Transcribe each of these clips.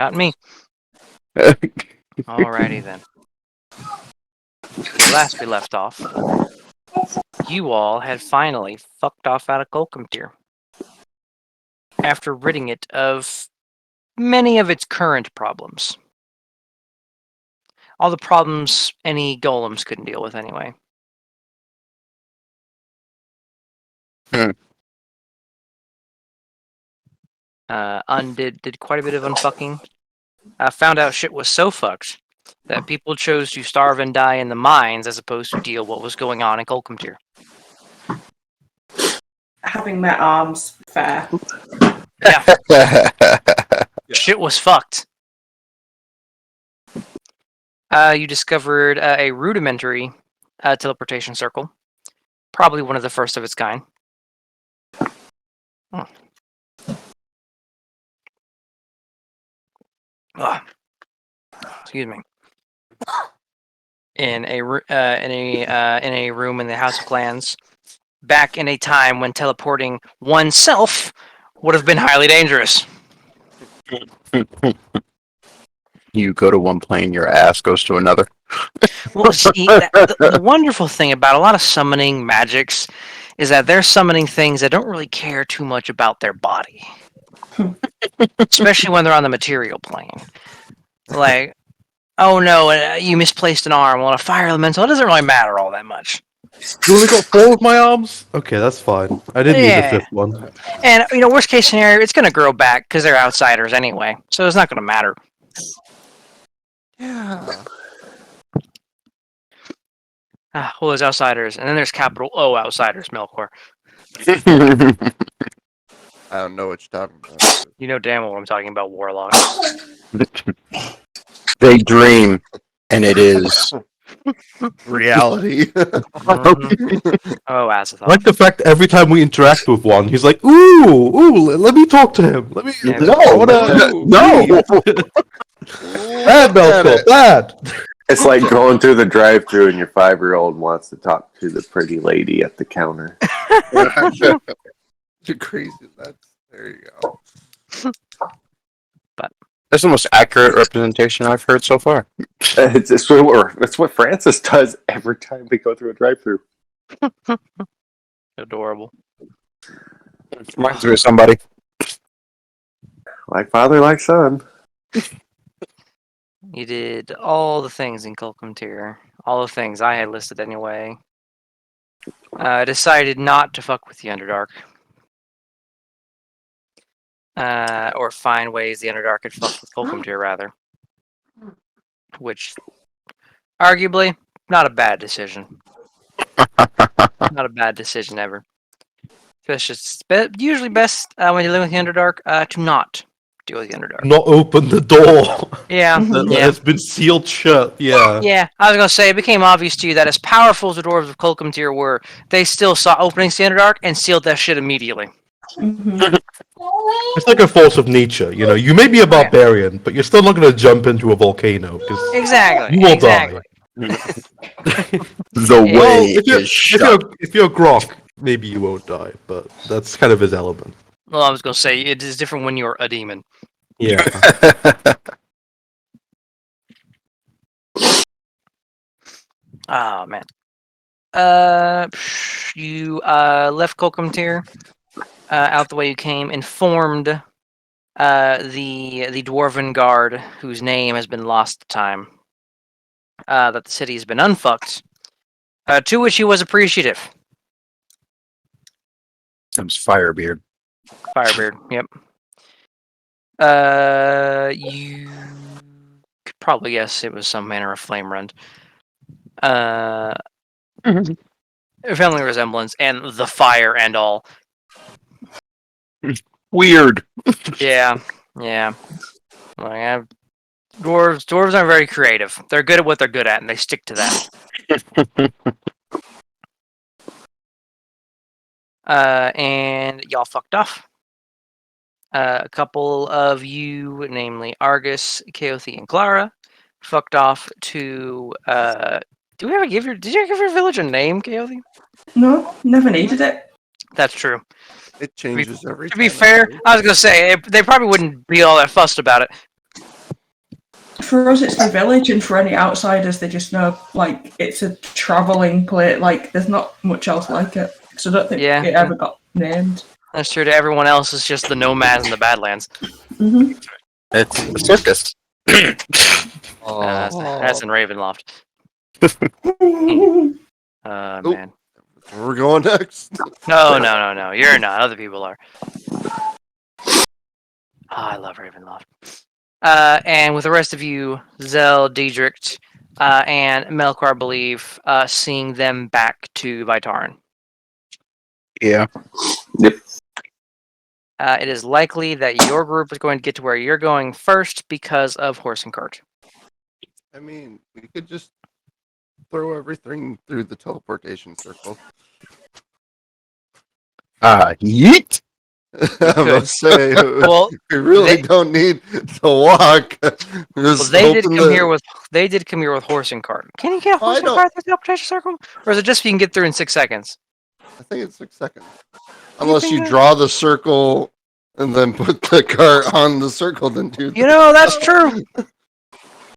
Not me. Alrighty then. Okay, last we left off, you all had finally fucked off out of Golcomtir after ridding it of many of its current problems. All the problems any golems couldn't deal with anyway. Did quite a bit of unfucking. Found out shit was so fucked that people chose to starve and die in the mines as opposed to deal what was going on in Golcomtir. Having met arms, fair. Yeah. Shit was fucked. You discovered a rudimentary teleportation circle. Probably one of the first of its kind. Excuse me. In a room in the House of Clans, back in a time when teleporting oneself would have been highly dangerous. You go to one plane, your ass goes to another. Well, see, the wonderful thing about a lot of summoning magics is that they're summoning things that don't really care too much about their body. Especially when they're on the material plane. Like, oh no, you misplaced an arm. Well, a fire elemental, it doesn't really matter all that much. You only got 4 of my arms? Okay, that's fine. I didn't need the 5th one. And, worst case scenario, it's going to grow back because they're outsiders anyway. So it's not going to matter. Yeah. Well, there's outsiders, and then there's capital O outsiders, Melkor. I don't know what you're talking about. You know damn well what I'm talking about, warlocks. They dream, and it is Reality. Oh, Azathoth. I like the fact that every time we interact with one, he's like, ooh, let me talk to him. Let me. Yeah, No. Bad, Melkor, bad. It's like going through the drive-thru and your 5-year-old wants to talk to the pretty lady at the counter. You're crazy. There you go. that's the most accurate representation I've heard so far. It's what Francis does every time we go through a drive-thru. Adorable. Reminds me of somebody. Like father, like son. You did all the things in Golcomtir. All the things I had listed anyway. Decided not to fuck with the Underdark. Or find ways the Underdark could fuck with Golcomtir, rather. Which, arguably, not a bad decision. Not a bad decision ever. It's just usually best when you're living with the Underdark to not deal with the Underdark. Not open the door. Yeah, yeah. It's been sealed shut. Yeah. Yeah, I was gonna say it became obvious to you that as powerful as the dwarves of Golcomtir were, they still saw openings to the Underdark and sealed that shit immediately. Mm-hmm. It's like a force of nature, You may be a barbarian, but you're still not going to jump into a volcano because Exactly. you will exactly. die. The Yeah. way Well, is shut. if you're Grok, maybe you won't die, but that's kind of his element. Well, I was gonna say it is different when you're a demon. Yeah. Oh man. You left Golcomtir out the way you came, informed the Dwarven Guard, whose name has been lost to time, that the city has been unfucked. To which he was appreciative. That was Firebeard. Firebeard, yep. You could probably guess it was some manner of flame rend. Family resemblance and the fire and all. Weird. Yeah. Like, dwarves aren't very creative. They're good at what they're good at, and they stick to that. And y'all fucked off. A couple of you, namely Argus, Kaothi, and Clara, fucked off to. Did you ever give your village a name, Kaothi? No, never needed it. That's true. It changes every To time. be fair, I was gonna say they probably wouldn't be all that fussed about it. for us, it's the village, and for any outsiders, they just know like it's a traveling place. Like there's not much else like it, so I don't think Yeah. it ever got named. That's true. To everyone else, it's just the nomads in the Badlands. Hmm It's a circus. That's in Ravenloft. Man. We're going next. No. You're not. Other people are. Oh, I love Ravenloft. And with the rest of you, Zell, Diedrich, and Melkor believe seeing them back to Vitarin. Yeah. It is likely that your group is going to get to where you're going first because of horse and cart. I mean, we could just throw everything through the teleportation circle. Yeet. I must say, Well, we really they- don't need to walk. well, they did come here with horse and cart. Can you get a Oh, I horse and don't- cart through the teleportation circle, or is it just if you can get through in 6 seconds? I think it's 6 seconds. Unless you draw the circle and then put the cart on the circle, then do. You know, that's true.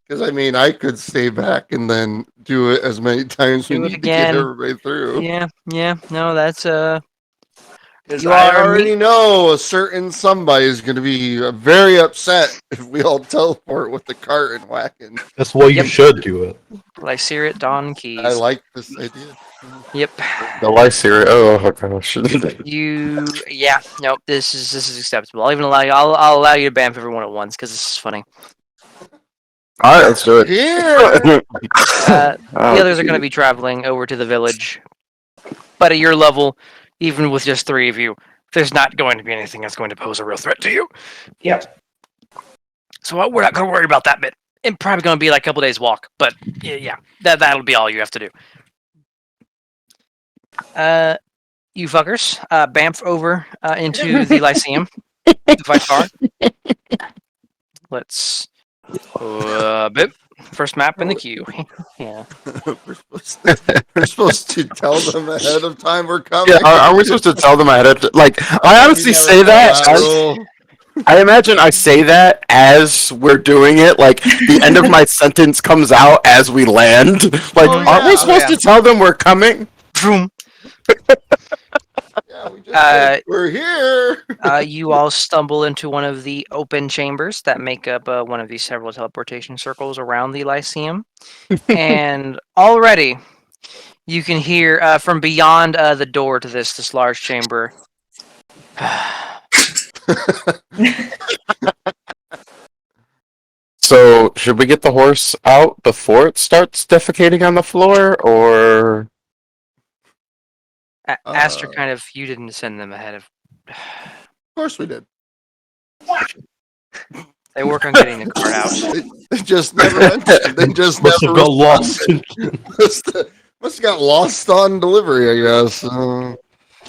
Because I mean, I could stay back and then do it as many times we Do it need to get again. everybody through. Yeah. No, that's 'Cause You I are already know a certain somebody is going to be very upset if we all teleport with the cart and whacking. That's why you Yep. should do it. Lyceriot Dawn Keys. I like this idea. Yep. The Lyceria. Oh gosh. Nope. This is acceptable. I'll even allow you. I'll allow you to bamf everyone at once because this is funny. All right, let's do it. Here, The others are going to be traveling over to the village, but at your level, even with just 3 of you, there's not going to be anything that's going to pose a real threat to you. Yep. So we're not going to worry about that bit. It's probably going to be like a couple days walk, but yeah, that'll be all you have to do. You fuckers, bamf over into the Lyceum, the Vitar. Let's bip. First map in the queue. Yeah. we're supposed to tell them ahead of time we're coming. Yeah, are we supposed to tell them ahead of like? I honestly We never say that. follow that rule. I imagine I say that as we're doing it. Like the end of my sentence comes out as we land. Like, Oh, aren't we yeah. supposed to tell them we're coming? Vroom. Yeah, we just said, we're here. You all stumble into one of the open chambers that make up one of these several teleportation circles around the Lyceum. And already you can hear from beyond the door to this large chamber. So, should we get the horse out before it starts defecating on the floor, or Aster kind of, you didn't send them ahead of. Of course we did. They work on getting the card out. They just never mentioned. They just Must never have got lost. must have got lost on delivery, I guess.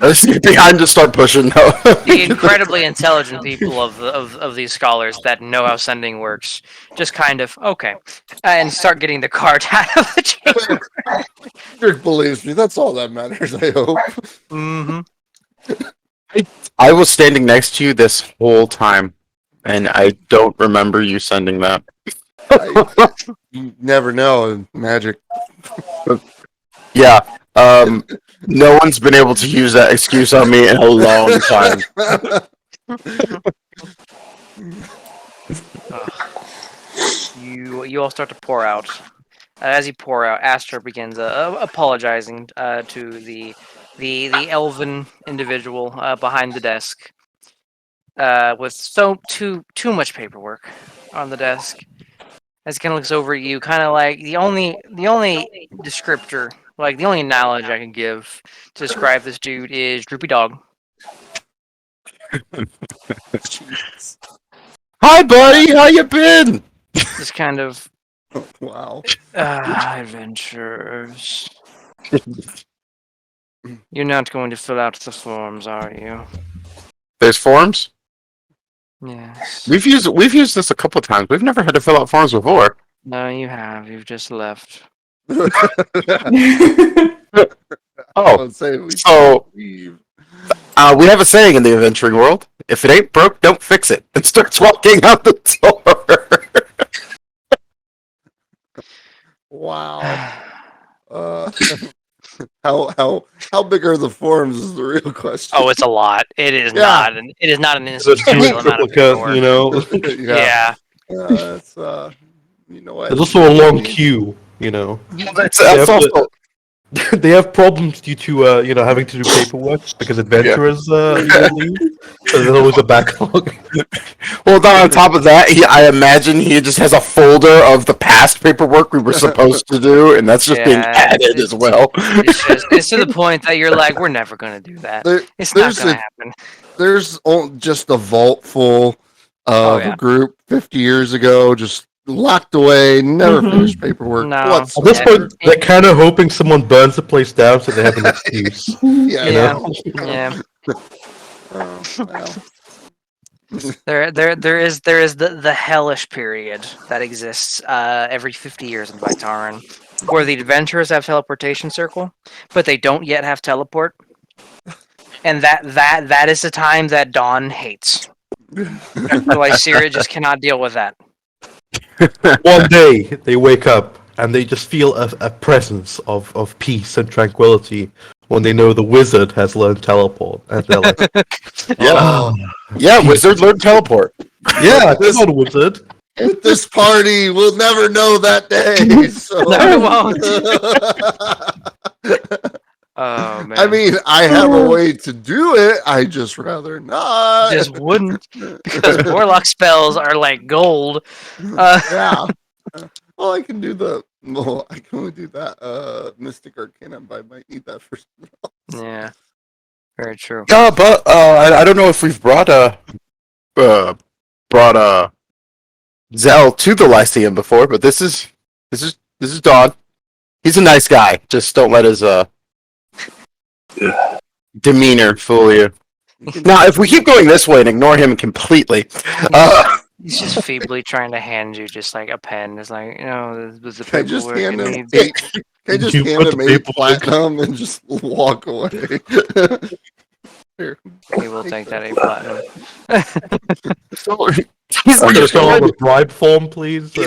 let's get behind to start pushing? Though. The incredibly intelligent people of these scholars that know how sending works just kind of, okay, and start getting the card out of the chamber. Dirk believes me. That's all that matters, I hope. Mm-hmm. I was standing next to you this whole time, and I don't remember you sending that. You never know in magic. Yeah. No one's been able to use that excuse on me in a long time. You all start to pour out. As you pour out, Astra begins apologizing to the elven individual behind the desk with too much paperwork on the desk. As he kind of looks over at you, kind of like the only descriptor, like the only knowledge I can give to describe this dude is droopy dog. Hi, buddy. How you been? Just kind of Wow. adventurers. You're not going to fill out the forms, are you? There's forms. Yes. We've used this a couple times. We've never had to fill out forms before. No, you have. You've just left. Oh, Don't say we so leave. we have a saying in the adventuring world: if it ain't broke, don't fix it. And starts walking out the door. Wow. Uh, how big are the forms is the real question. Oh, it's a lot. It is Yeah. not. It is not an It's a insignificant amount of paperwork. triplicate, you know. Yeah. It's you know what? There's also a long queue, you know. That's They have, also to, they have problems due to you know, having to do paperwork because adventurers leave. So there's always a backlog. well. Then on top of that, I imagine he just has a folder of the past paperwork we were supposed to do, and that's just being Yeah, added as well. It's to the point that you're like, we're never going to do that. There- It's not there's going a- to happen. There's just a vault full of yeah. a group 50 years ago, just locked away, never Mhm. finished paperwork. No. At this whatsoever. point, they're kind of hoping someone burns the place down so they have an excuse. Yeah. Yeah. You know? Yeah. Oh, well. There is the hellish period that exists every 50 years in Victaurin, where the adventurers have teleportation circle, but they don't yet have teleport, and that is the time that Dawn hates. So Lyceria just cannot deal with that. One day, they wake up and they just feel a presence of peace and tranquility when they know the wizard has learned teleport. And they're like, Yeah, oh, yeah. Wizard learned teleport. yeah, come on, wizard. At this party, we'll never know that day. So. No, we won't. Oh man, I mean, I have a way to do it. I just rather not. just wouldn't, because warlock spells are like gold. Yeah. Well, I can do the. Well, I can only do that. Mystic Arcana, but I might need that for. Yeah, very true. Yeah, but I don't know if we've brought Zell to the Lyceum before, but this is Don. He's a nice guy. Just don't let his demeanor fool you. Now, if we keep going this way and ignore him completely, He's just feebly trying to hand you just like a pen. It's like, you know, this was the Can I just paperwork. hand and him he- eight? Can I just You hand put him the 8 paperwork- platinum and just walk away? Here. He will take that A platinum. he's, I'm like just trying on to- the bribe form, please. he's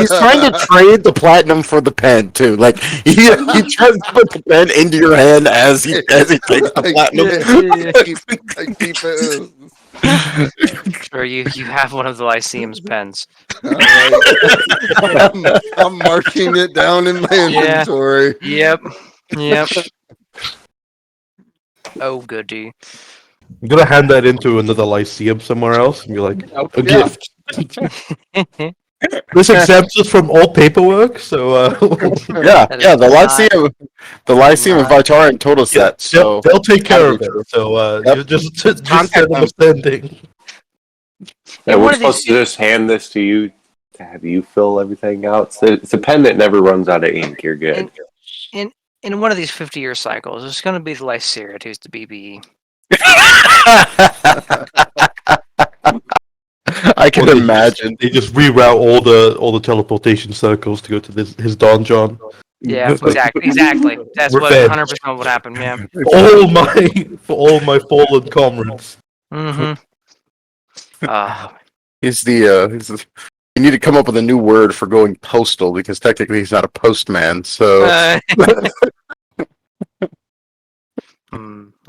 trying to trade the platinum for the pen too. Like he tries to put the pen into your hand as he takes the I platinum. keep it. Or you have one of the Lyceum's pens. All right. I'm marking it down in my Yeah. inventory. Yep. Yep. Oh goody. I'm gonna hand that into another Lyceum somewhere else and be like, a Yeah. gift. This exempts us from all paperwork, so Yeah, That is yeah. The not- Lyceum of not- Vitarian total set. So they'll take care of That'd be it. So Yep. you just send Contact them a sending. And one we're of these- supposed to just hand this to you to have you fill everything out. It's a pen that never runs out of ink. You're good. In one of these 50-year cycles, it's going to be the Lyceria who's the BBE. I can Or they imagine. They just reroute all the teleportation circles to go to his donjon. Yeah, exactly. That's what Revenge. 100% would happen. Yeah. For all my fallen comrades. Mm-hmm. He's the. You need to come up with a new word for going postal because technically he's not a postman. So I'll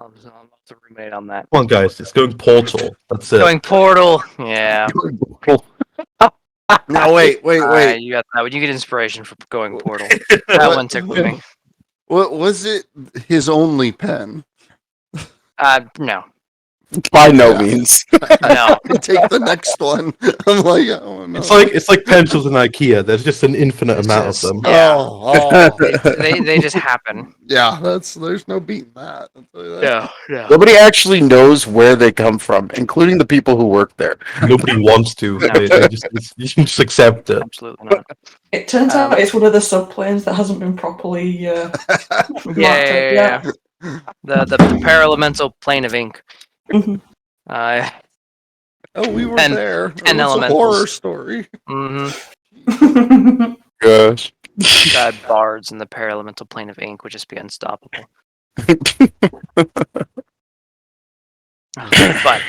have to ruminate on that. Come on, guys, it's going portal. That's it. Going portal. Yeah. No, wait. Alright, you got that one. You get inspiration for going portal. That one tickled me. What was it? His only pen. No. by no Yeah. means. No. Take the next one. I'm like, I don't know. It's like pencils in IKEA. There's just an infinite It's amount just- of them. Yeah. Oh, They just happen. yeah. There's no beating that. I'll tell you that. Yeah. Nobody actually knows where they come from, including the people who work there. Nobody wants to. No. They just, you can just accept it. Absolutely not. It turns out it's one of the subplanes that hasn't been properly marked up Yeah. The paralemental plane of ink. Mhm. Oh, we were And- there. and It was a elementals. horror story. Mm-hmm. Gosh. God, bards in the paralemental plane of ink would just be unstoppable. But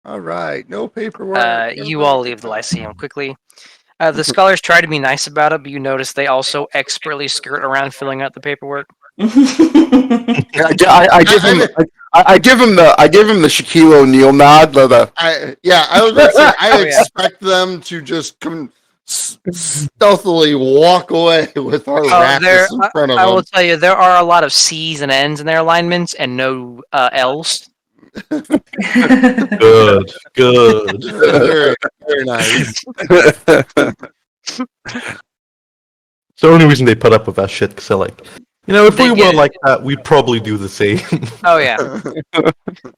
All right, no paperwork. you all leave the Lyceum quickly. The scholars try to be nice about it, but you notice they also expertly skirt around filling out the paperwork. I give him. I give him the Shaquille O'Neal nod. I was gonna say I Oh, yeah. expect them to just come stealthily walk away with our Oh, Raptors in front of I will them. tell you, there are a lot of C's and N's in their alignments, and no L's. Good, good. Very, very nice. It's the only reason they put up with that shit, because they're like, if They we get were it. like that, we'd probably do the same. Oh yeah.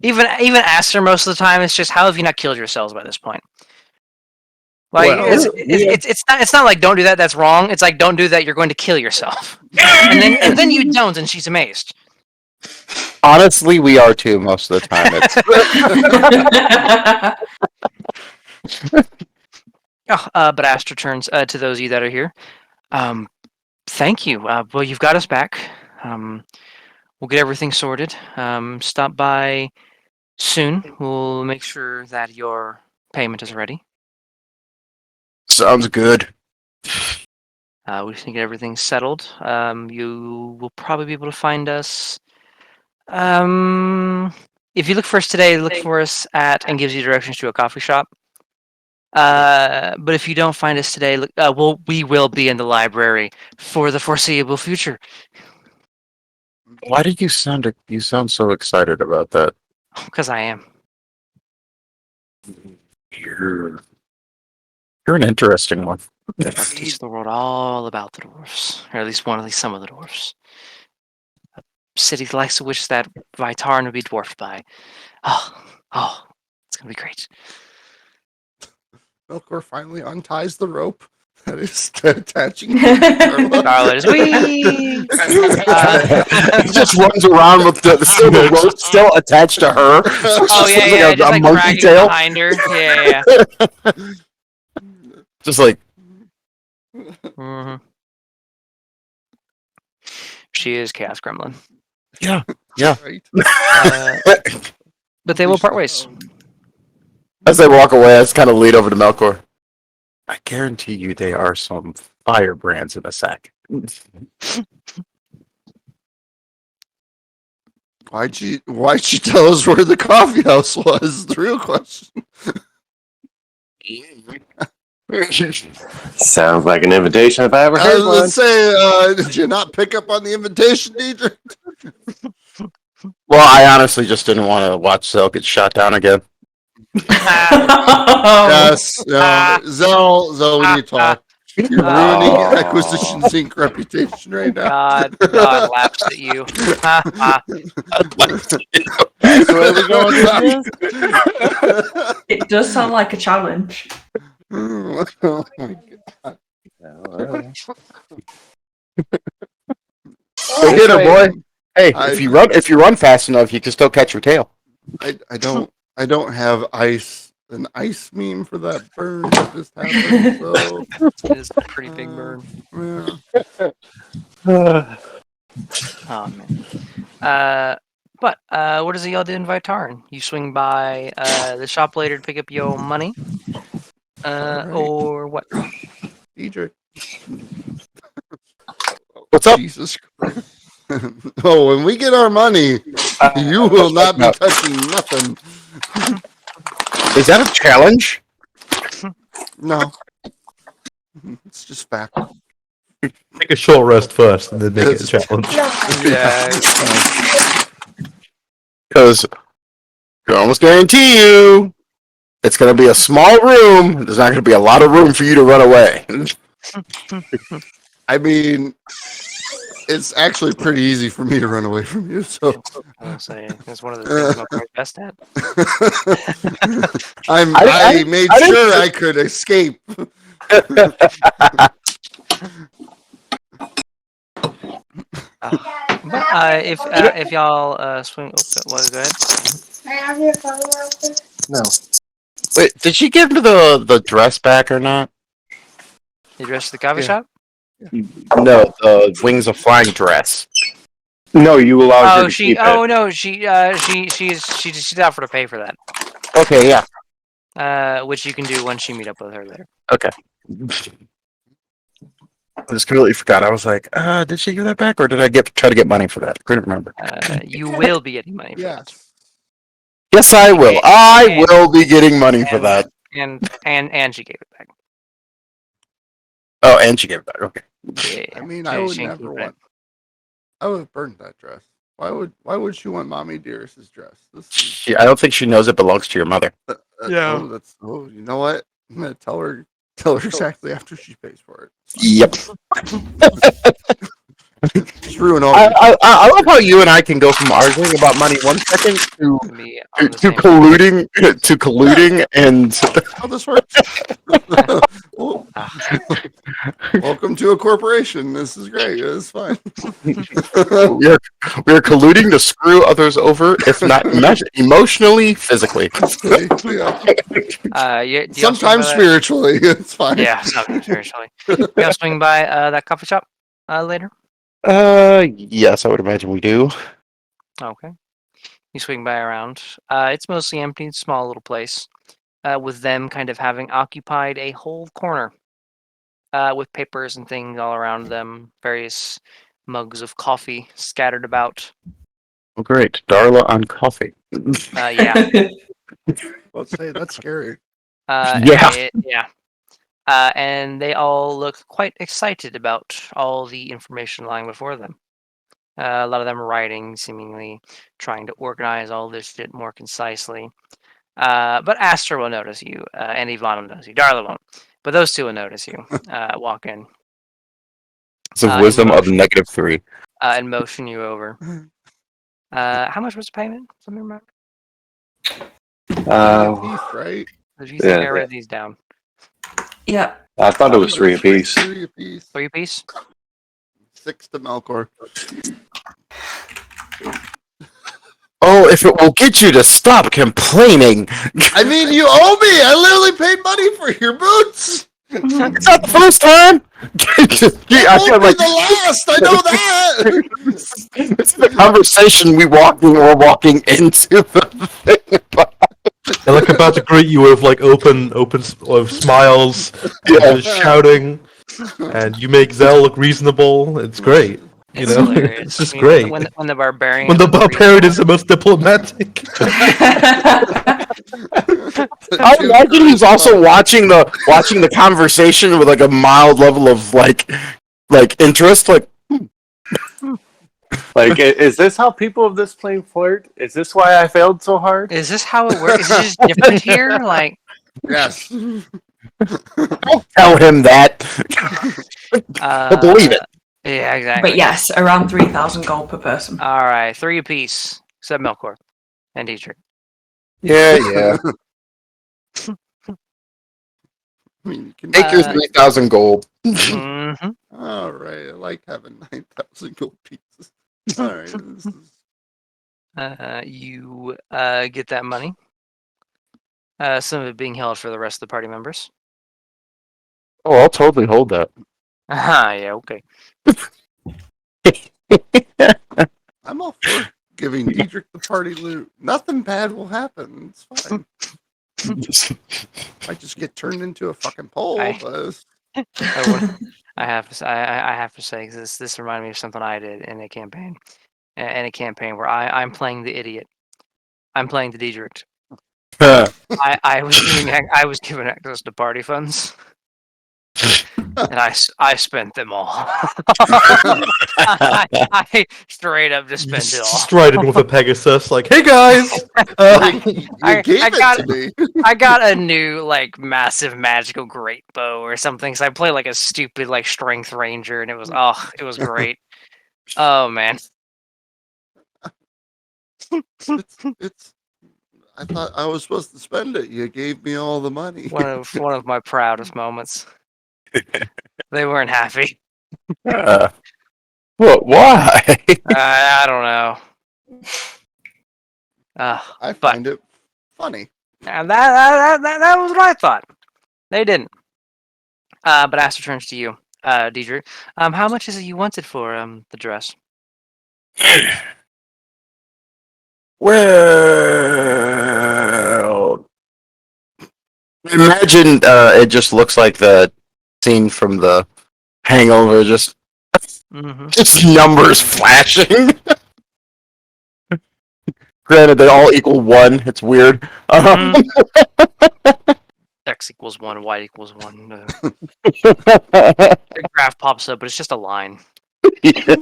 Even Aster most of the time, it's just how have you not killed yourselves by this point? Like Well, it's not like don't do that, that's wrong. It's like don't do that, you're going to kill yourself. and then you don't, and she's amazed. Honestly, we are too most of the time. But Aster turns to those of you that are here. Thank you. Well, you've got us back. We'll get everything sorted. Stop by soon. We'll make sure that your payment is ready. Sounds good. We just need to get everything settled. You will probably be able to find us. If you look for us today, look for us at and gives you directions to a coffee shop. But if you don't find us today, look, we will be in the library for the foreseeable future. Why did you sound so excited about that? Because I am. You're an interesting one. I'll teach the world all about the dwarfs, or at least some of the dwarfs. A city likes to wish that Vytarn would be dwarfed by. Oh, it's gonna be great. Melkor finally unties the rope that is attaching. Darla is wee. He just runs around with the rope still attached to her. Oh Just yeah, like just a like monkey dragging tail. behind her. Yeah. Just like Mm-hmm. She is Chaos Gremlin. Right. But they will part ways. as they walk away, I just kind of lead over to Melkor. I guarantee you, there are some firebrands in a sack. Why'd she tell us where the coffee house was? The real question. Sounds like an invitation if I ever I heard was one. gonna say, did you not pick up on the invitation, Deidre? Well, I honestly just didn't want to watch Zell get shot down again. Yes. Zell, we need to talk. You're ruining Oh. Acquisitions Inc. reputation right now. God laughs at you. That's where we're going with this? It does sound like a challenge. Oh my God. Go get her, boy. Hey, I- if you run fast enough, you can still catch your tail. I don't have an ice meme for that burn that just happened. So It is a pretty big bird. yeah. Oh man. But what does y'all do in Vytarn? You swing by the shop later to pick up your money, Alright. or what? Deidre. What's up? Jesus Christ. Oh, when we get our money, you will not be touching nothing. Is that a challenge? No. It's just fact. Take a short rest first, and then make it a challenge. Yeah. Because I can almost guarantee you, it's going to be a small room. There's not going to be a lot of room for you to run away. I mean, it's actually pretty easy for me to run away from you, so I'll say it's one of the things I'm probably best at. I made I didn't- sure I could escape. But if y'all swing, go ahead. Can I have your phone real quick? No. Wait, did she give me the dress back or not? You dress at the coffee Yeah. shop? No, the Wings of Flying dress. No, you allowed her Oh, to she. keep Oh it. no, she's offered to pay for that. Okay, yeah. Which you can do once you meet up with her later. I just completely forgot. I was like, did she give that back, or did I try to get money for that? Couldn't remember. You will be getting money for that. Yes. Yes, I will. I And- will be getting money for and- that. And she gave it back. Oh, and she gave it back. Okay. Yeah. I mean, She- I would she ain't never keeping it. want. I would have burned that dress. Why would she want Mommy Dearest's dress? This is, I don't think she knows it belongs to your mother. Yeah. You know what? I'm gonna tell her exactly after she pays for it. Yep. Just ruin all. I love how you and I can go from arguing about money 1 second to Me on the to same page. colluding and how this works. Well, welcome to a corporation. This is great. It's fine. we're colluding to screw others over, if not emotionally, physically. Yeah. Do y'all swing Sometimes by that- spiritually, it's fine. Yeah, sometimes spiritually. Y'all swing by that coffee shop later? Yes, I would imagine we do. Okay. You swing by around. It's mostly empty, small little place. With them kind of having occupied a whole corner. With papers and things all around them, various mugs of coffee scattered about. Oh, great. Darla on coffee. Yeah. Let's say that's scary. Yeah. Yeah. And they all look quite excited about all the information lying before them. A lot of them writing, seemingly trying to organize all this shit more concisely. But Aster will notice you, and Yvonne will notice you. Darla won't. But those two will notice you walk in It's a wisdom of -3. and motion you over. How much was the payment? Something about Teeth, right? I write these down. Yeah. I thought it was 3 apiece. 3 apiece. 3 piece? 6 to Melkor. Oh, if it will get you to stop complaining. I mean, you owe me. I literally paid money for your boots. It's not the first time. I I feel like the last. I know that. it's the conversation we're walking into the thing. They're like about to greet you with like open smiles, and shouting, and you make Zell look reasonable. It's great. You It's know, hilarious. it's just I mean, great. When the barbarian. When the barbarian is the most diplomatic. I imagine he's also watching the conversation with like a mild level of like interest. Like, Like, is this how people of this plane flirt? Is this why I failed so hard? Is this how it works? Is it just different here? Like, Yes. don't tell him that. He'll believe it. Yeah, exactly. But yes, around 3,000 gold per person. All right, 3 apiece, except Melkor and Dietrich. Yeah. I mean, you can Take your 3,000 gold. hmm All right. I like having 9,000 gold pieces. All right. This is... You get that money. Some of it being held for the rest of the party members. Oh, I'll totally hold that. Yeah, okay. I'm all for giving Diedrich the party loot. Nothing bad will happen. It's fine. I just get turned into a fucking pole. But... I have to say, 'cause this reminded me of something I did in a campaign, where I'm playing the idiot. I'm playing the Diedrich. I was given access to party funds, and I spent them all. I straight up just spent it all. Stride in with a Pegasus, like, "Hey guys, you I gave got it to me. I got a new like massive magical great bow or something. So I play like a stupid like strength ranger, and it was great. Oh man, It's. I thought I was supposed to spend it. You gave me all the money. one of my proudest moments. They weren't happy. What? Why? I don't know. I find it funny. And that was what I thought. They didn't. But Aster turns to you, Diedrich. How much is it you wanted for the dress? Well, imagine it just looks like the scene from The Hangover, just numbers flashing. Granted, they all equal 1. It's weird. X equals 1, Y equals 1. The graph pops up, but it's just a line. Yeah.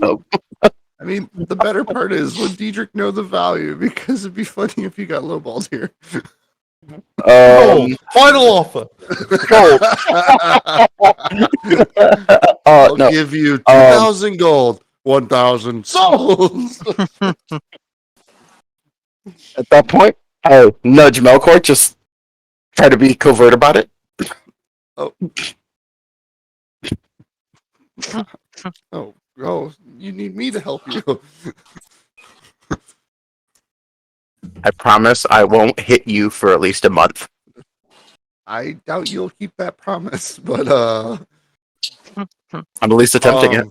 I mean, the better part is would Diedrich know the value? Because it'd be funny if you got lowballed here. Final offer. I'll No. give you 2,000 gold, 1,000 souls. At that point, I nudge Melkor, just try to be covert about it. Oh, you need me to help you. I promise I won't hit you for at least a month. I doubt you'll keep that promise, but I'm at least attempting it.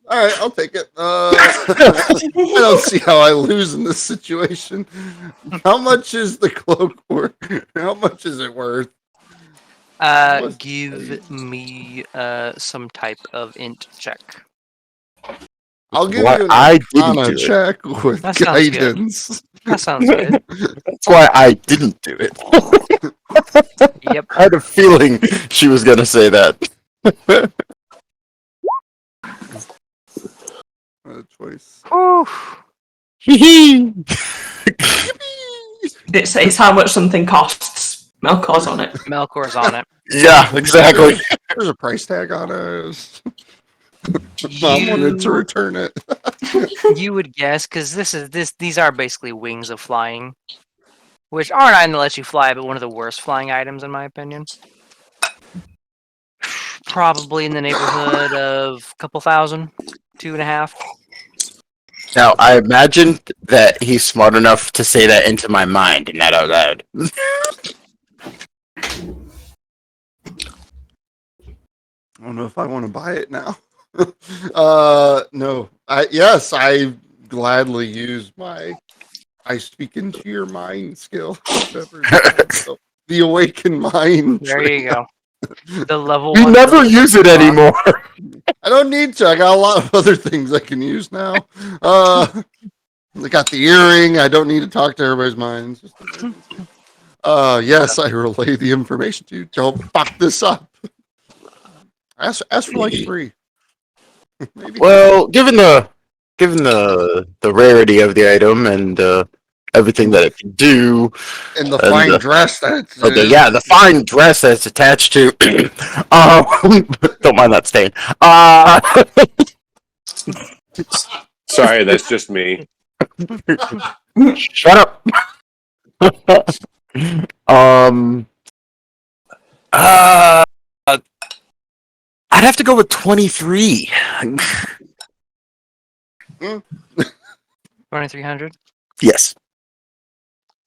All right, I'll take it. I don't see how I lose in this situation. How much is the cloak worth? How much is it worth? Give me some type of int check. I'll give Why you an I didn't Arcana do it. check with That sounds good. guidance. That sounds good. That's why I didn't do it. Yep. I had a feeling she was gonna say that. Choice. It's how much something costs. Melkor's on it. Melkor's on it. Yeah, exactly. There's a price tag on it. Mom wanted to return it. You would guess, because these are basically wings of flying, which aren't going to let you fly, but one of the worst flying items in my opinion. Probably in the neighborhood of a couple thousand, 2.5. Now, I imagined that he's smart enough to say that into my mind and not out loud. I don't know if I want to buy it now. No. I gladly use my I speak into your mind skill. Whatever. So, the awakened mind. There you go. The level You 1. never use it anymore. I don't need to. I got a lot of other things I can use now. I got the earring. I don't need to talk to everybody's minds. Just yes, I relay the information to you. Don't fuck this up. Ask for like 3. Maybe. Well, given the rarity of the item and everything that it can do, and the and fine dress that's the fine dress that's attached to, don't mind that stain. Sorry, that's just me. Shut up. I'd have to go with 23. 2,300? Yes.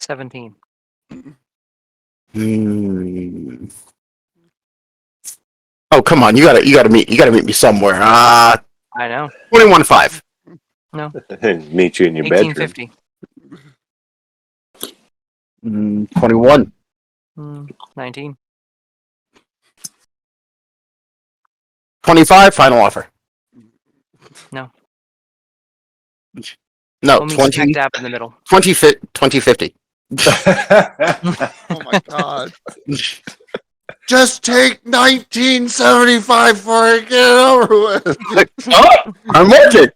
17. Oh, come on! You gotta meet me somewhere. I know. 21.5. No. And meet you in your bedroom. 1850. 21. 19. 25. Final offer. No. No. We'll meet 20. smack dab in the middle. 2050. Oh my god. Just take 1975 for it. Get it over with. Oh, I'm working.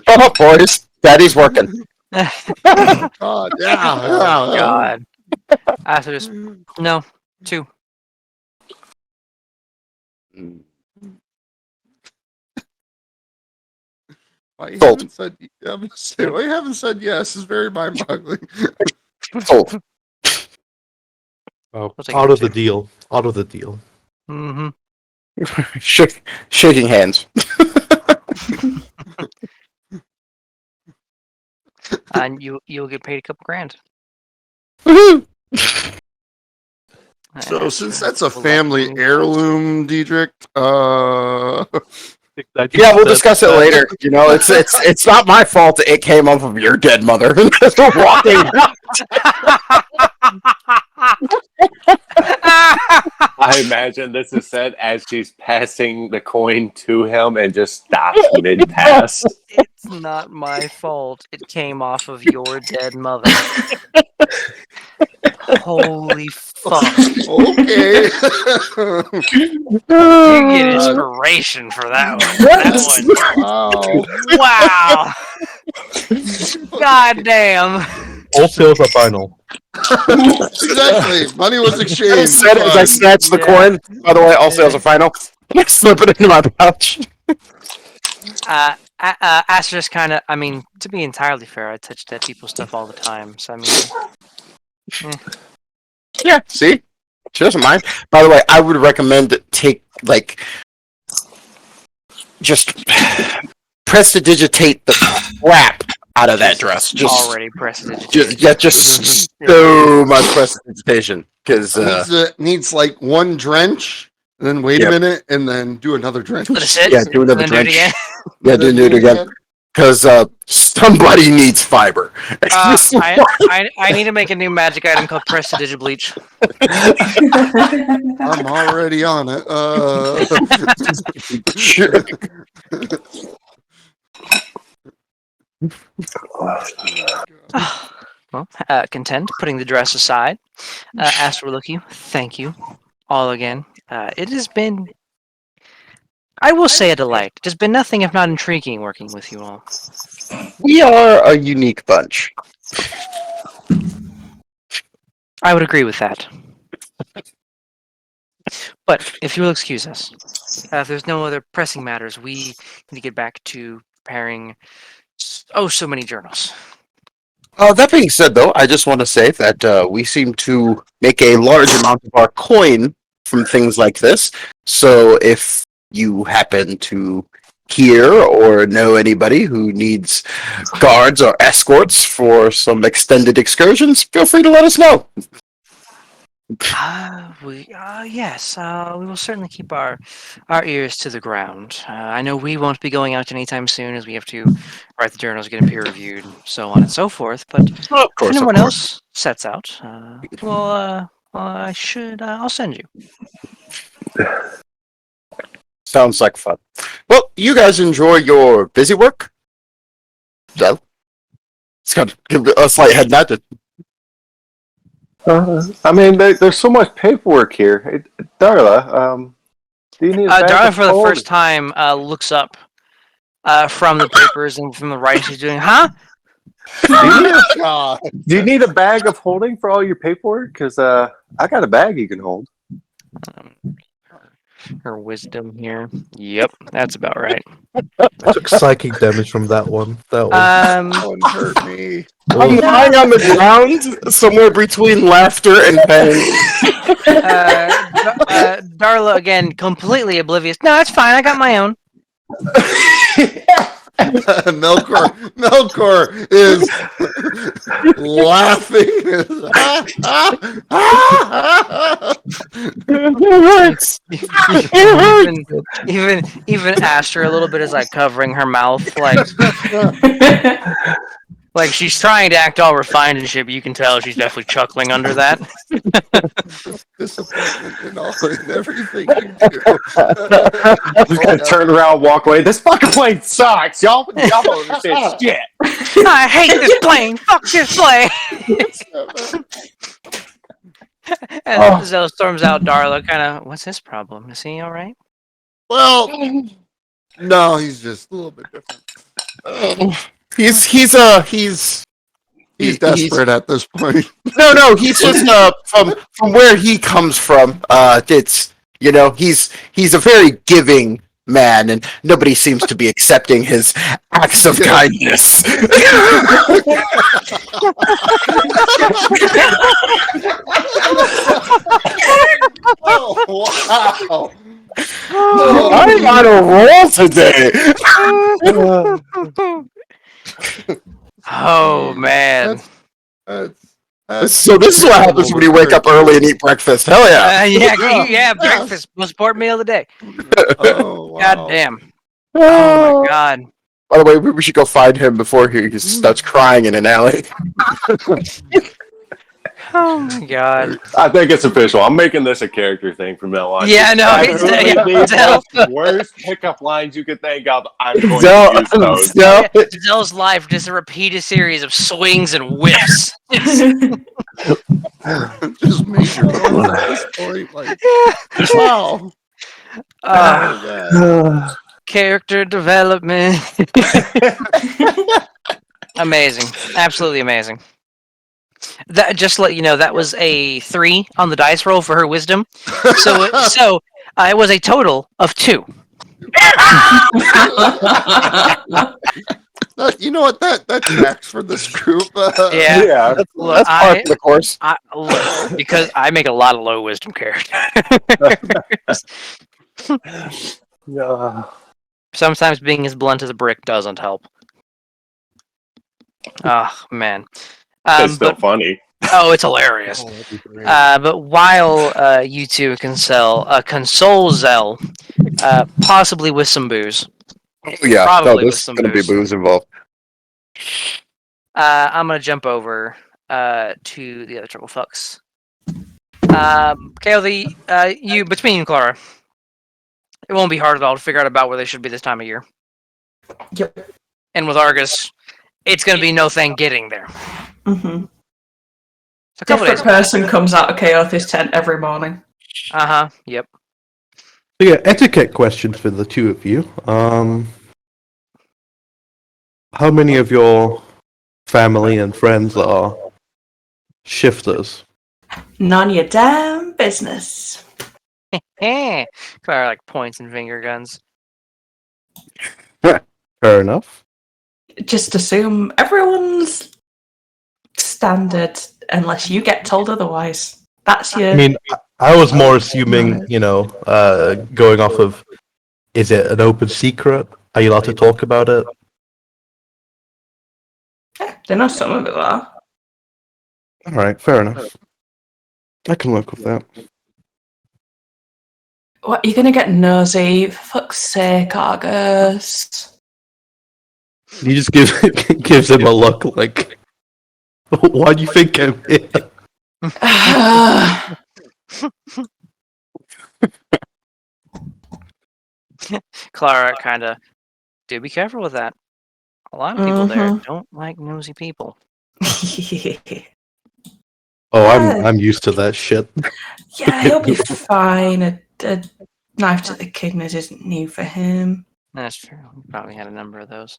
Come up, boys. Daddy's working. God, yeah. God. I have to just no 2. Why you Sold. haven't said yes is very mind-boggling. Sold. Oh, I'll take out it of the too. deal. Out of the deal. Mm-hmm. Shaking hands. And you'll get paid a couple grand. Woohoo! So since that's a family heirloom, Diedrich, Yeah, we'll discuss it later. You know, it's not my fault it came off of your dead mother. Walking out. I imagine this is said as she's passing the coin to him and just stops mid pass. It's not my fault. It came off of your dead mother. Holy fuck. Okay. You get inspiration for that one. Wow. Wow. God damn. All sales are final. Exactly. Money was I exchanged. said it as I snatched the Yeah. coin. By the way, all sales are final. I slip it into my pouch. Asterisk kind of, I mean, to be entirely fair, I touch dead people's stuff all the time. So, I mean, Yeah, see? She doesn't mind. By the way, I would recommend to take, like, just prestidigitate the crap out of that dress. Just, already prestidigitated. just so much prestidigitation. Because, Needs like one drench, and then wait Yep. a minute, and then do another drench. Let it sit. yeah, do another and then do it drench. again. Yeah, do it again. Because somebody needs fiber. I need to make a new magic item called Prestidigibleach. I'm already on it. Sure. Well, content, putting the dress aside. Astro look you, thank you. All again. It has been, I will say, a delight. It has been nothing if not intriguing working with you all. We are a unique bunch. I would agree with that. But if you will excuse us, if there's no other pressing matters, we need to get back to preparing so many journals. That being said, though, I just want to say that we seem to make a large amount of our coin from things like this. So if you happen to hear or know anybody who needs guards or escorts for some extended excursions, feel free to let us know. Yes, we will certainly keep our ears to the ground. I know we won't be going out anytime soon, as we have to write the journals, get them peer reviewed, so on and so forth. But Of course, if anyone else sets out, I'll send you. Sounds like fun. Well, you guys enjoy your busy work. So, it's got a slight head nod. I mean, there's so much paperwork here. Darla, do you need a bag Darla, of for the holding? first time, looks up from the papers and from the writing she's doing. Huh? God. Do you need a bag of holding for all your paperwork? Because I got a bag you can hold. Her wisdom here. Yep, that's about right. I took psychic damage from that one. That was. That one hurt me. I'm lying on the ground somewhere between laughter and pain. Darla, again, completely oblivious. No, it's fine. I got my own. Melkor is laughing. even Astra a little bit is like covering her mouth, like she's trying to act all refined and shit, but you can tell she's definitely chuckling under that. Disappointment in all in everything you do. Just gonna turn around, walk away. This fucking plane sucks. Y'all don't understand shit. I hate this plane. Fuck this plane. And Zell storms out. Darla, kind of, what's his problem? Is he all right? Well, no, he's just a little bit different. He's desperate at this point. No, he's just from where he comes from. It's he's a very giving man, and nobody seems to be accepting his acts of kindness. Oh, wow. I'm on a roll today. Oh man. That's So this is what happens when you wake up early and eat breakfast. Hell yeah! Yeah, breakfast, most important meal of the day. Oh, wow. God damn. Oh my god. By the way, we should go find him before he starts crying in an alley. Oh my god. I think it's official. I'm making this a character thing from now on. Yeah, no, it's- Absolutely Zell. the worst pickup lines you could think of. I'm going Zell- to use those. Zell- Zell's life just a repeated series of swings and whiffs. Just major ones at this point. Like, wow. Uh, character development. Amazing. Absolutely amazing. That just to let you know, that was a 3 on the dice roll for her wisdom. So it was a total of 2. You know what? That tracks for this group. Yeah. Yeah. Look, That's part of the course. look, because I make a lot of low wisdom characters. Yeah. Sometimes being as blunt as a brick doesn't help. Oh man. It's still But funny. it's hilarious. But while you two can console Zell, possibly with some booze, Yeah, Probably no, with there's some gonna be booze. booze involved. I'm gonna jump over to the other triple fucks. Kale, you between you and Clara, it won't be hard at all to figure out about where they should be this time of year. Yep. And with Argus, it's gonna be no thing getting there. Mm-hmm. It's a couple Different days. person comes out of Chaoth's tent every morning. Yep. So yeah, etiquette questions for the two of you. How many of your family and friends are shifters? None of your damn business. Clara like points and finger guns. Fair enough. Just assume everyone's standard unless you get told otherwise. That's your. I mean, I was more assuming, going off of, is it an open secret? Are you allowed to talk about it? Yeah, they know some of it are. All right, fair enough. I can work with that. What, you're gonna get nosy? For fuck's sake, Argus. He just gives him a look like, why do you think I'm here? Clara kind of, do be careful with that. A lot of people there Mhm. don't like nosy people. Oh, I'm used to that shit. Yeah, he'll be fine. A knife to the kidneys isn't new for him. That's true. We probably had a number of those.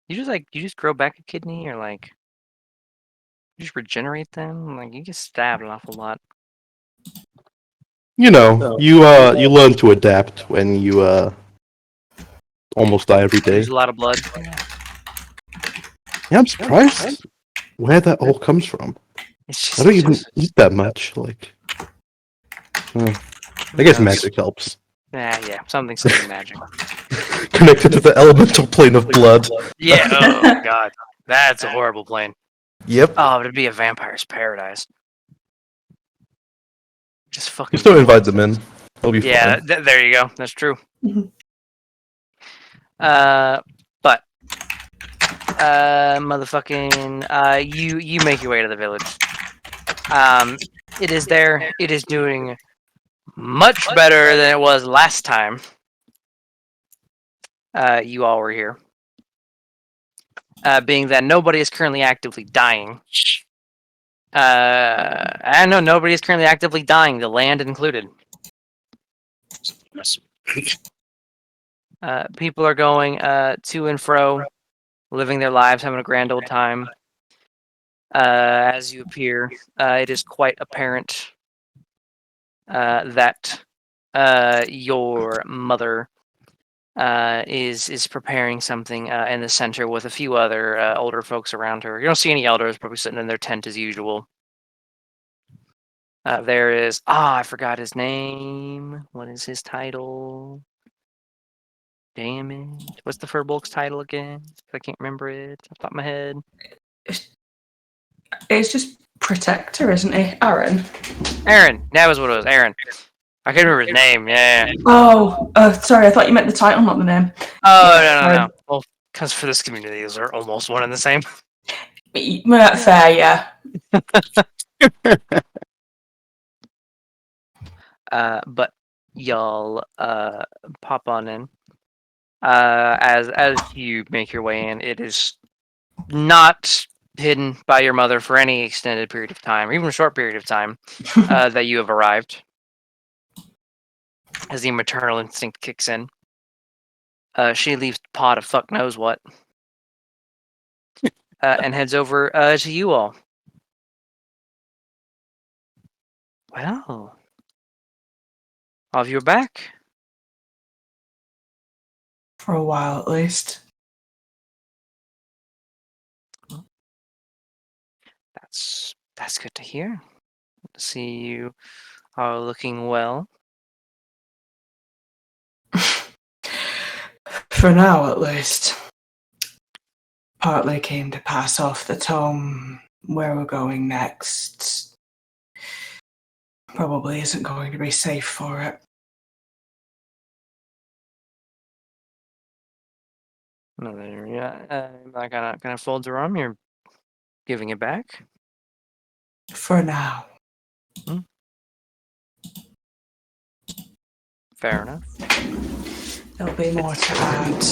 You just grow back a kidney, or like you just regenerate them. Like you get stabbed an awful lot. You know, you learn to adapt when you almost die every day. There's a lot of blood. Yeah, I'm surprised where that all comes from. It's just, I don't even eat that much. Like, I guess magic helps. Yeah, something saying magic. Connected to the elemental plane of blood. Yeah. Oh my god, that's a horrible plane. Yep. Oh, it'd be a vampire's paradise. Just fucking. Just don't invite them in. They'll be Yeah, fine. there you go. That's true. Mhm. But motherfucking, you make your way to the village. It is there. It is doing much better than it was last time. You all were here. Being that nobody is currently actively dying. I know nobody is currently actively dying, the land included. People are going to and fro, living their lives, having a grand old time. As you appear, it is quite apparent that your mother is preparing something in the center with a few other older folks around her. You don't see any elders, probably sitting in their tent as usual. There is I forgot his name. What is his title? Damn it! What's the Furbolg's title again? I can't remember it off the top of my head. It's just protector, isn't he? Aaron. Aaron. That was what it was. Aaron. I can't remember his name. Yeah. Oh, sorry. I thought you meant the title, not the name. Oh Yeah, no. Aaron. Well, because for this community, those are almost one and the same. Fair, yeah. But y'all pop on in. As you make your way in, it is not hidden by your mother for any extended period of time, or even a short period of time, that you have arrived. As the maternal instinct kicks in, she leaves the pot of fuck knows what, and heads over to you all. Well, all of you are back. For a while, at least. That's good to hear. See you are looking well. For now, at least. Partly came to pass off the tome. Where we're going next probably isn't going to be safe for it. No, yeah, I kind of folds her arm. You're giving it back. For now. Fair enough. There'll be more to add,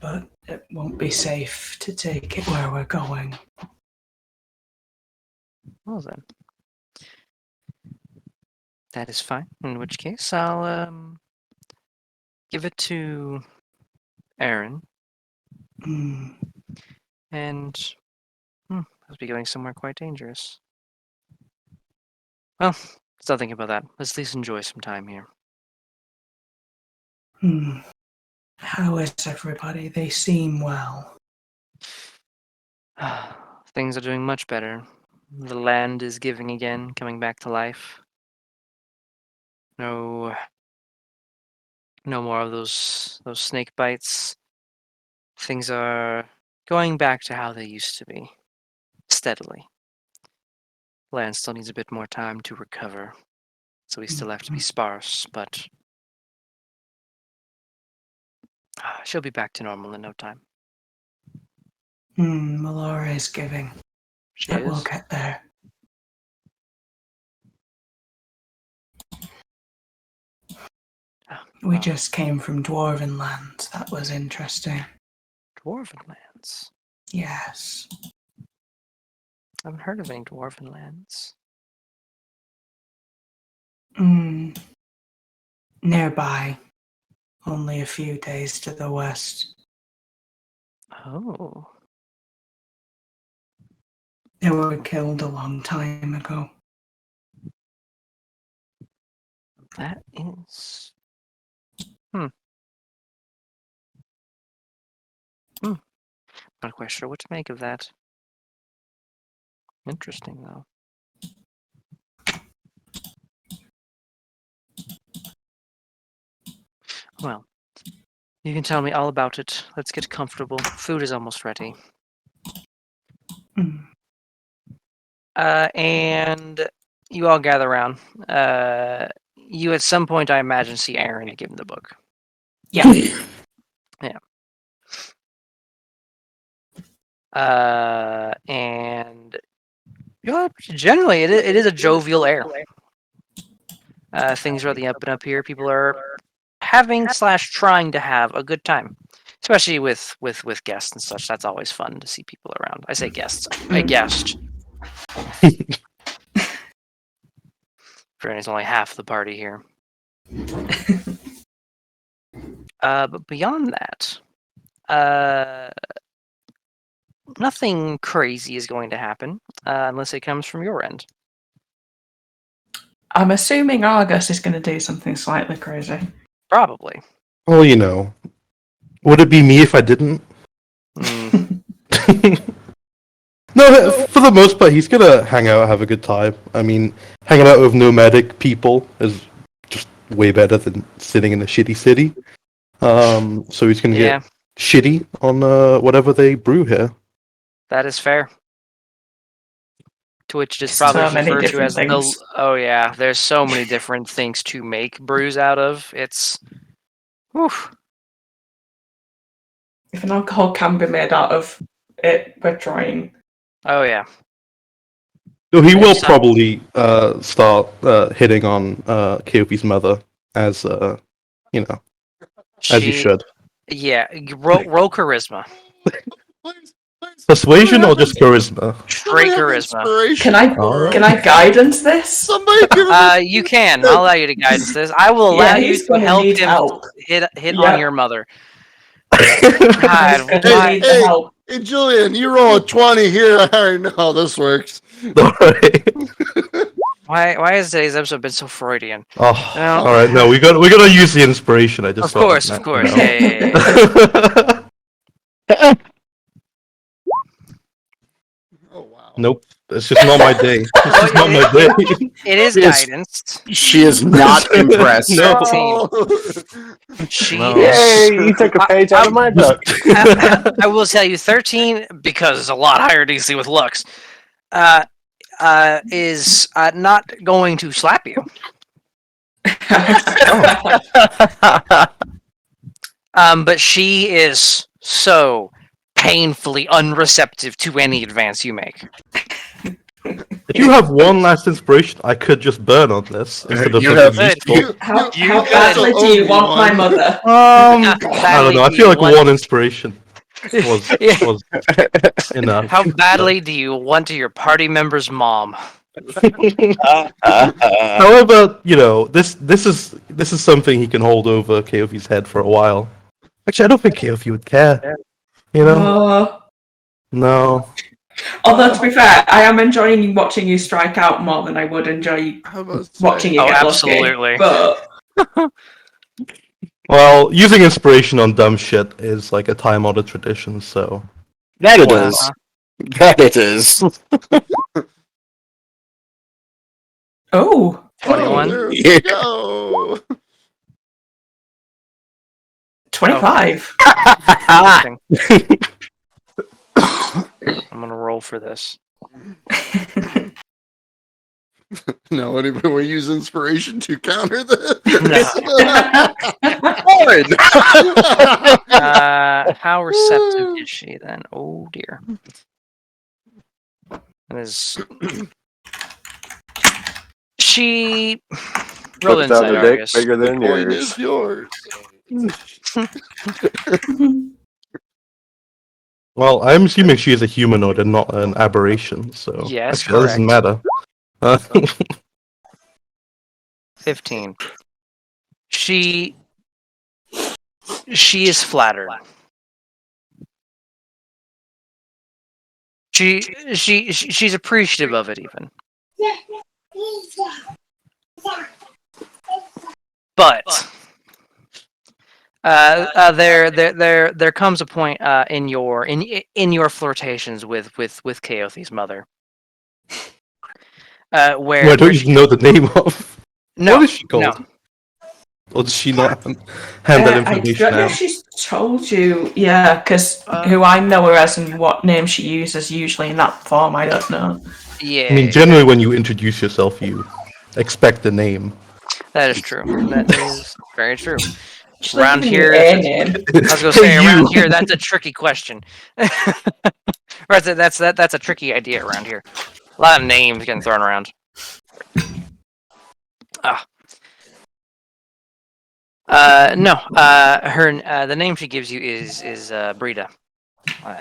but it won't be safe to take it where we're going. Well then, that is fine. In which case, I'll give it to Aaron, and must be going somewhere quite dangerous. Well, stop thinking about that. Let's at least enjoy some time here. How is everybody? They seem well. Things are doing much better. The land is giving again, coming back to life. No more of those snake bites. Things are going back to how they used to be, steadily. Land still needs a bit more time to recover, so we still have to be sparse, but she'll be back to normal in no time. Melora is giving. She It will is. get there. We just came from Dwarven lands. That was interesting. Dwarven lands. Yes. I haven't heard of any dwarven lands. Nearby. Only a few days to the west. Oh. They were killed a long time ago. That is. Not quite sure what to make of that. Interesting, though. Well, you can tell me all about it. Let's get comfortable. Food is almost ready. And you all gather around. You at some point, I imagine, see Aaron to give him the book. Yeah. Yeah. And generally, it is a jovial air. Things are on the up and up here. People are having / trying to have a good time, especially with guests and such. That's always fun to see people around. I say guests, a guest. It's only half the party here. But beyond that, nothing crazy is going to happen unless it comes from your end. I'm assuming Argus is going to do something slightly crazy. Probably. Well, you know, would it be me if I didn't? No, for the most part, he's gonna hang out, have a good time. I mean, hanging out with nomadic people is just way better than sitting in a shitty city. So he's gonna get shitty on whatever they brew here. That is fair. Twitch is So probably many referred to as different things. oh yeah, there's so many different things to make brews out of. It's If an alcohol can be made out of it, we're trying. Oh yeah. So he will So- probably start hitting on Kyopi's mother as you know, as you should. Yeah. Roll charisma. Please, please. Persuasion or just charisma? Straight Somebody have charisma. inspiration. Alright. Can I guidance this? Somebody give me You can. I'll allow you to guidance this. I will allow you he's to gonna help need him help. hit Yeah. on your mother. He's God, gonna why? need the help. Hey, Julian, you roll a 20 here. I already know how this works. Alright. Why has today's episode been so Freudian? Oh, No. all right. No, we gotta use the inspiration. I just Of felt course, like of that, course. you know. Yeah, yeah, yeah. Oh, wow. Nope, it's just not my day. It's just not my day. It is Yes. guidance. She is not impressed. No. She No. is. Yay! You took a page out of my book. I will tell you, 13 because it's a lot higher DC with Lux. Is not going to slap you. But she is so painfully unreceptive to any advance you make. If you have one last inspiration, I could just burn on this instead of You something have- useful. How You badly do you want my Obi-Wan. mother? I don't know. I feel like one inspiration was Yeah. was enough. How badly do you want to your party member's mom? However, you know, this is something he can hold over Keofi's head for a while. Actually, I don't think Keofi would care. You know, no. Although to be fair, I am enjoying watching you strike out more than I would enjoy I was watching you Oh, get absolutely. lucky. But Well, using inspiration on dumb shit is like a time-honored tradition. So That it Uh, is. That it is. oh, 21. There we Yeah. go. 25. Interesting. I'm gonna roll for this. No, anybody will use inspiration to counter this. How receptive is she then? Oh dear. That is. She. Roll Puts out inside, a dick Argus. bigger than Coin yours. is yours. well, I'm assuming she is a humanoid and not an aberration. So Yes, actually, that doesn't matter. 15. She is flattered. She's appreciative of it even. But there comes a point in your flirtations with Keothi's mother. Where Well, I don't even know the name of. no, what is she called? no. Or does she not hand that I information don't know out? if she's told you. Yeah, because Uh, who I know her as and what name she uses usually in that form, I don't know. Yeah, I mean, generally, when you introduce yourself, you expect a name. that is true. That is very true. She's Around giving here, you a name. I was gonna say Hey, around you. here. That's a tricky question. Right, that's a tricky idea around here. A lot of names getting thrown around. No. Her the name she gives you is Brita.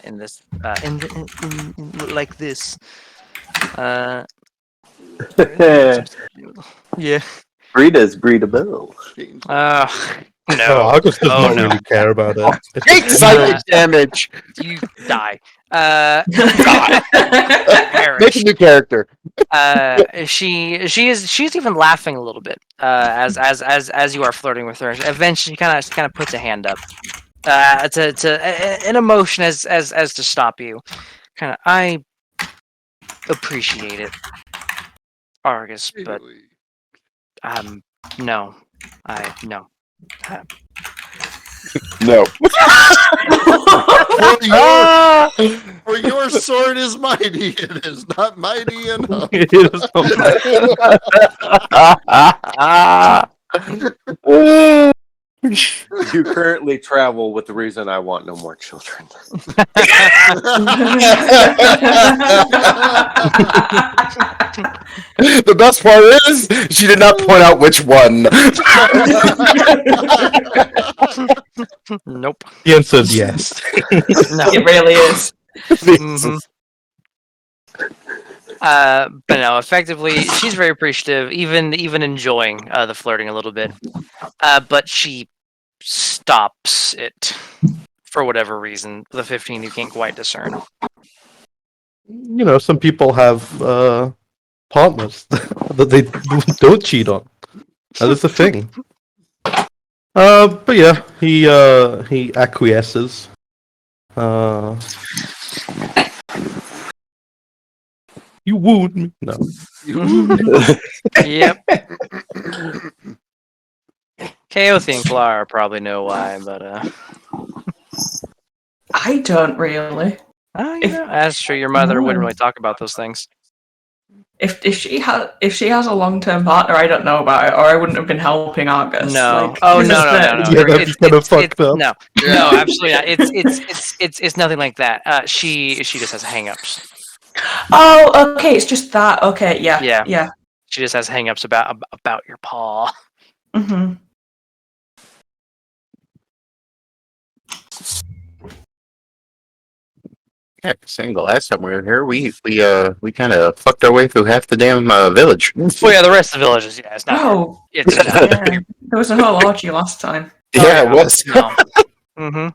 In this in like this. Yeah. Rita's breedable. Oh, No. August does Oh, not no. really care about it. Take psychic damage. You die. Make a new character. She's even laughing a little bit as you are flirting with her. Eventually, she kind of puts a hand up to an emotion as to stop you. Kind of, I appreciate it, Argus, but no, no. No. For your sword is mighty, it is not mighty enough. It is not- You currently travel with the reason I want no more children. The best part is she did not point out which one. Nope. The answer is yes. No. It really is. Mhm. But no, effectively, she's very appreciative, even enjoying the flirting a little bit. But she stops it for whatever reason. The 15 you can't quite discern. You know, some people have partners that they don't cheat on. That is the thing. But yeah, he acquiesces. You wooed me. No. Yep. Kaothi and Clara probably know why, but I don't really. that's true. Your mother wouldn't really talk about those things. If she has a long-term partner, I don't know about it, or I wouldn't have been helping Argus. No. Like, Oh this no, is no, the- no, no. Yeah, that'd be kind of fucked up. No, no, absolutely not. It's nothing like that. She just has hangups. Oh, okay. It's just that. Okay, yeah, Yeah. yeah. She just has hangups about your paw. Mm-hmm. Yeah, saying the last time we were here, we kind of fucked our way through half the damn village. Well, yeah, the rest of the village is it's not. Oh, It's not. yeah. There was a whole orgy last time. Yeah, it was. No. Mm-hmm.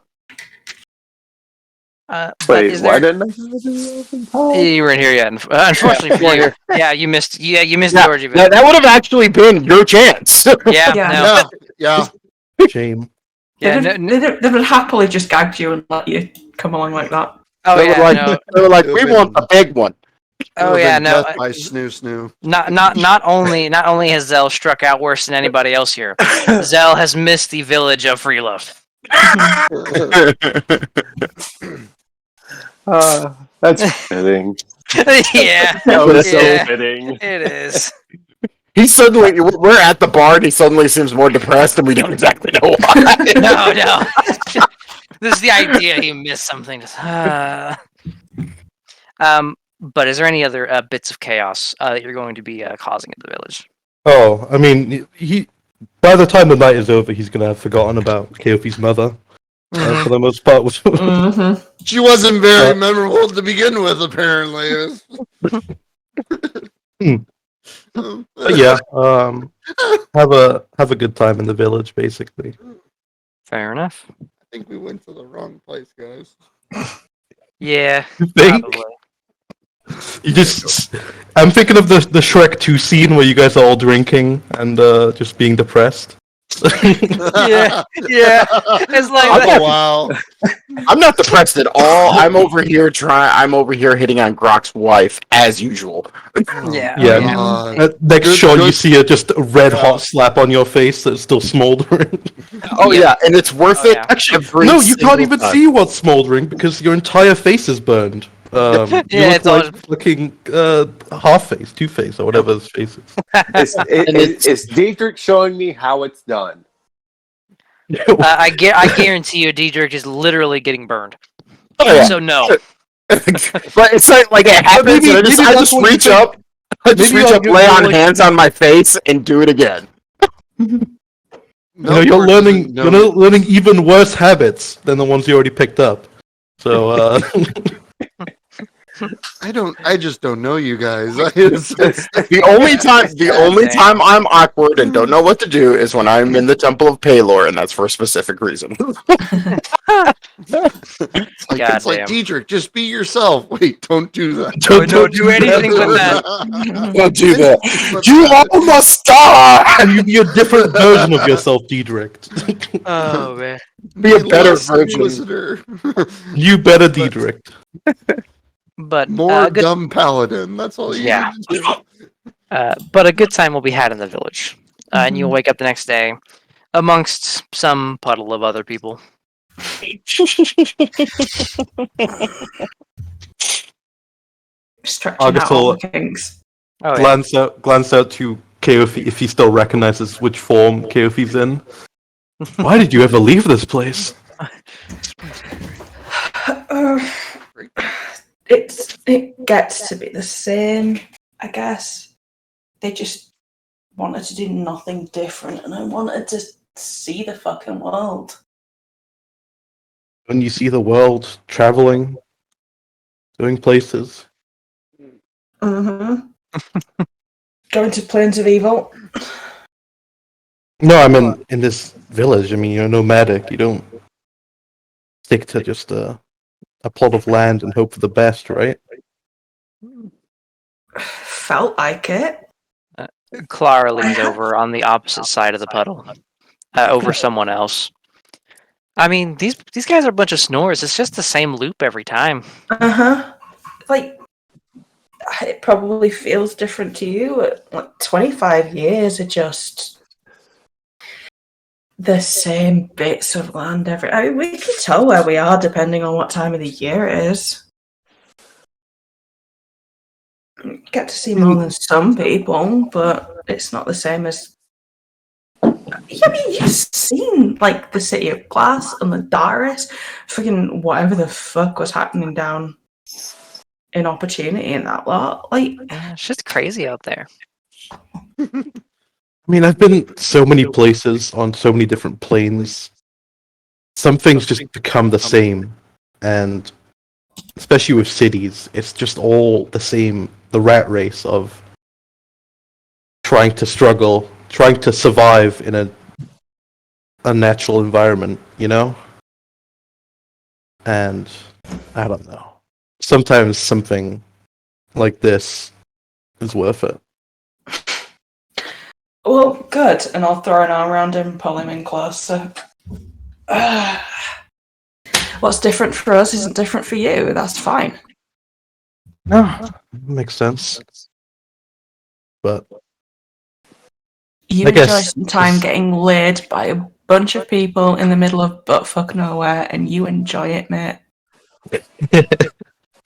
But Wait, is why there? didn't I have the open call? You weren't here yet. Unfortunately for you. Yeah, you missed. Yeah, you missed the orgy. That would have actually been your chance. Yeah. Yeah. No. Yeah. Shame. Yeah. They would happily just gagged you and let you come along like that. Oh They were yeah. like, No. they were like, It we would've want been- the big one. Oh yeah. No. Death by snoo. Not only has Zell struck out worse than anybody else here, Zell has missed the village of Freeloaf. That's fitting. Yeah. That was so Yeah. fitting. It is. He suddenly, we're at the bar and he suddenly seems more depressed and we don't exactly know why. No. This is the idea he missed something. But is there any other bits of chaos that you're going to be causing in the village? Oh, I mean, he. By the time the night is over, he's gonna have forgotten about Keopi's mother. For the most part, which Mm-hmm. She wasn't very memorable to begin with, apparently. but yeah, have a good time in the village, basically. Fair enough. I think we went to the wrong place, guys. Yeah. You think? Probably. You just, I'm thinking of the Shrek 2 scene where you guys are all drinking and just being depressed. Yeah. It's like Oh, wow. I'm not depressed at all. I'm over here hitting on Grok's wife as usual. yeah. Yeah. Next Good- shot, you good- see just a red hot slap on your face that's still smoldering. Oh yeah, and it's worth Oh, it. yeah. Actually, every no, you can't single even time. see what's smoldering because your entire face is burned. You Yeah, look it's all- like fucking half face, two face, or whatever his face is. Is Diedrich showing me how it's done? I guarantee you, Diedrich is literally getting burned. Oh, yeah. So no. But it's like it happens, maybe- and I maybe just that's what you reach think. up, Maybe like lay on like- hands on my face, and do it again. You're learning even worse habits than the ones you already picked up. So I just don't know you guys. It's- The only time I'm awkward and don't know what to do is when I'm in the Temple of Palor, and that's for a specific reason. it's like Goddamn. Diedrich, just be yourself. Wait, don't do that. Don't do anything but that. Don't do that. You all must die. and you be a different version of yourself, Diedrich. Oh man. Be a better Lost version. listener. You better, Diedrich. But More good, dumb paladin. That's all you Yeah. need to do. but a good time will be had in the village, and you'll wake up the next day amongst some puddle of other people. Stretching Argus out all will- the kinks. Oh yeah. Glance out to Keofi if he still recognizes which form Keofi's in. Why did you ever leave this place? It gets to be the same, I guess. They just wanted to do nothing different, and I wanted to see the fucking world. When you see the world traveling, going places. Mm-hmm. Going to Plains of Evil. No, I mean in this village. I mean, you're nomadic. You don't stick to just a plot of land and hope for the best, right? Felt like it. Clara leans over on the opposite side of the puddle, over someone else. I mean, these guys are a bunch of snores. It's just the same loop every time. Uh-huh. Like, it probably feels different to you. Like, 25 years are just the same bits of land every... I mean, we can tell where we are depending on what time of the year it is. You get to see more than some people, but it's not the same as... I mean, you've seen, like, the City of Glass and the Darius. Fucking whatever the fuck was happening down in Opportunity and that lot. Like, Yeah, it's just crazy out there. I mean, I've been so many places on so many different planes. Some things just become the same, and especially with cities, it's just all the same. The rat race of trying to struggle, trying to survive in a unnatural environment, you know? And I don't know. Sometimes something like this is worth it. well, good. And I'll throw an arm around him, pull him in closer. What's different for us isn't different for you. That's fine. No, makes sense. But You I enjoy guess some time just- getting laid by a bunch of people in the middle of buttfuck nowhere, and you enjoy it, mate.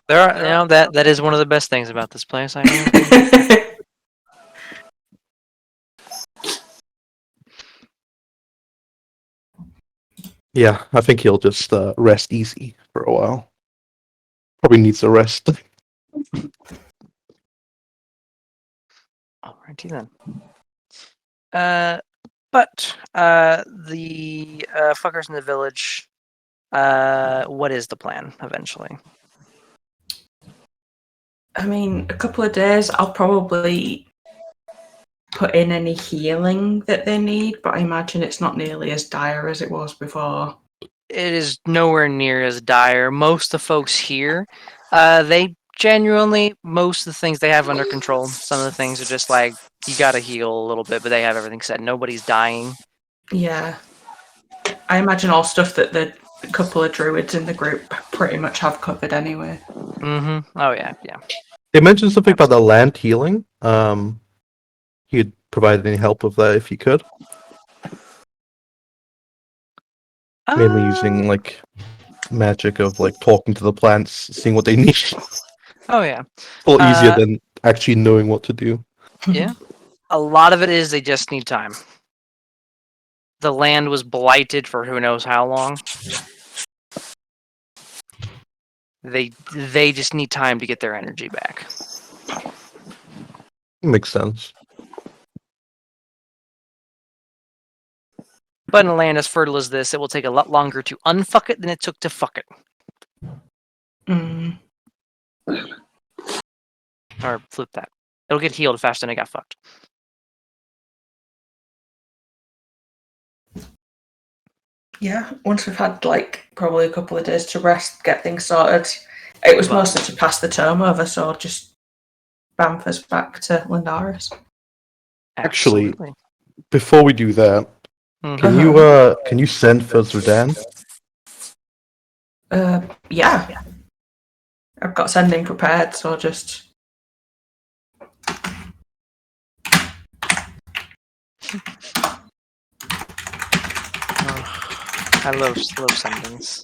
There are, that is one of the best things about this place. I know. yeah, I think he'll just rest easy for a while. Probably needs a rest. Alrighty then. But the fuckers in the village. What is the plan eventually? I mean, a couple of days, I'll probably put in any healing that they need, but I imagine it's not nearly as dire as it was before. It is nowhere near as dire. Most of the folks here, they genuinely, most of the things they have under control. Some of the things are just like, you gotta heal a little bit, but they have everything set. Nobody's dying. Yeah. I imagine all stuff that the couple of druids in the group pretty much have covered anyway. Mm-hmm. Oh, yeah, yeah. They mentioned something about the land healing. He'd provide any help with that if he could. Mainly using like magic of like talking to the plants, seeing what they need. Oh, yeah. A lot easier than actually knowing what to do. Yeah. A lot of it is they just need time. The land was blighted for who knows how long. They just need time to get their energy back. Makes sense. But in a land as fertile as this, it will take a lot longer to unfuck it than it took to fuck it. Mm. Or flip that. It'll get healed faster than it got fucked. Yeah, once we've had like probably a couple of days to rest, get things sorted. It was mostly to pass the term over, so just bamf us back to Lindaris. Actually, Absolutely. before we do that, Mhm. can you send for Zerdan? Yeah. I've got sending prepared, so just I love sendings.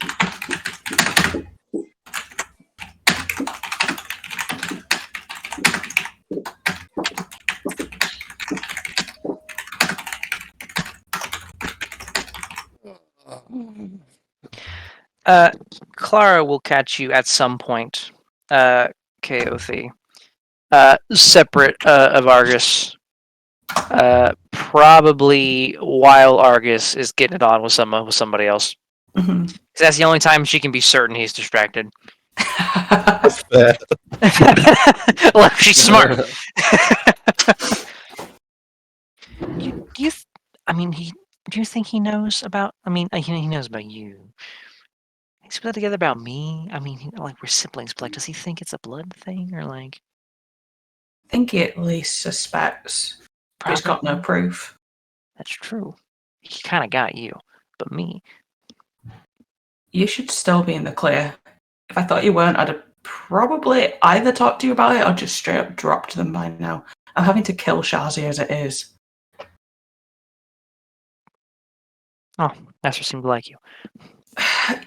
Clara will catch you at some point. KOC. Separate of Argus. Probably while Argus is getting it on with somebody else. Mhm. 'Cause that's the only time she can be certain he's distracted. Fair. Look, she's smart. Do you think he knows about? I mean, he knows about you. He's put together about me. I mean, like we're siblings, but like, does he think it's a blood thing or like? I think he at least suspects, but he's got no Probably. proof. That's true. He kind of got you, but me. You should still be in the clear. If I thought you weren't, I'd have probably either talked to you about it or just straight up dropped them by now. I'm having to kill Shazi as it is. Master seemed to like you.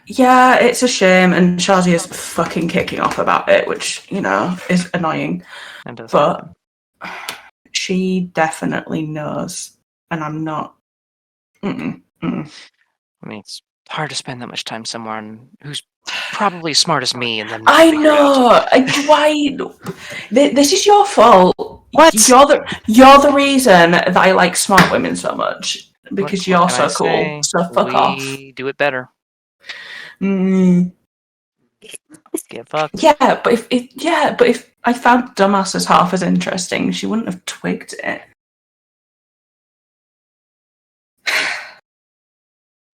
Yeah, it's a shame, and Shazi is fucking kicking off about it, which, you know, is annoying. That does But happen. she definitely knows, and I'm not. Mm-mm, mm-mm. I mean, it's hard to spend that much time someone who's probably as smart as me and then not I figure it out. know. Why? This is your fault. What? You're the reason that I like smart women so much because What you're can so I cool. say? So fuck off. We do it better. Mm. Get fucked. Yeah, but if I found dumbasses half as interesting, she wouldn't have twigged it.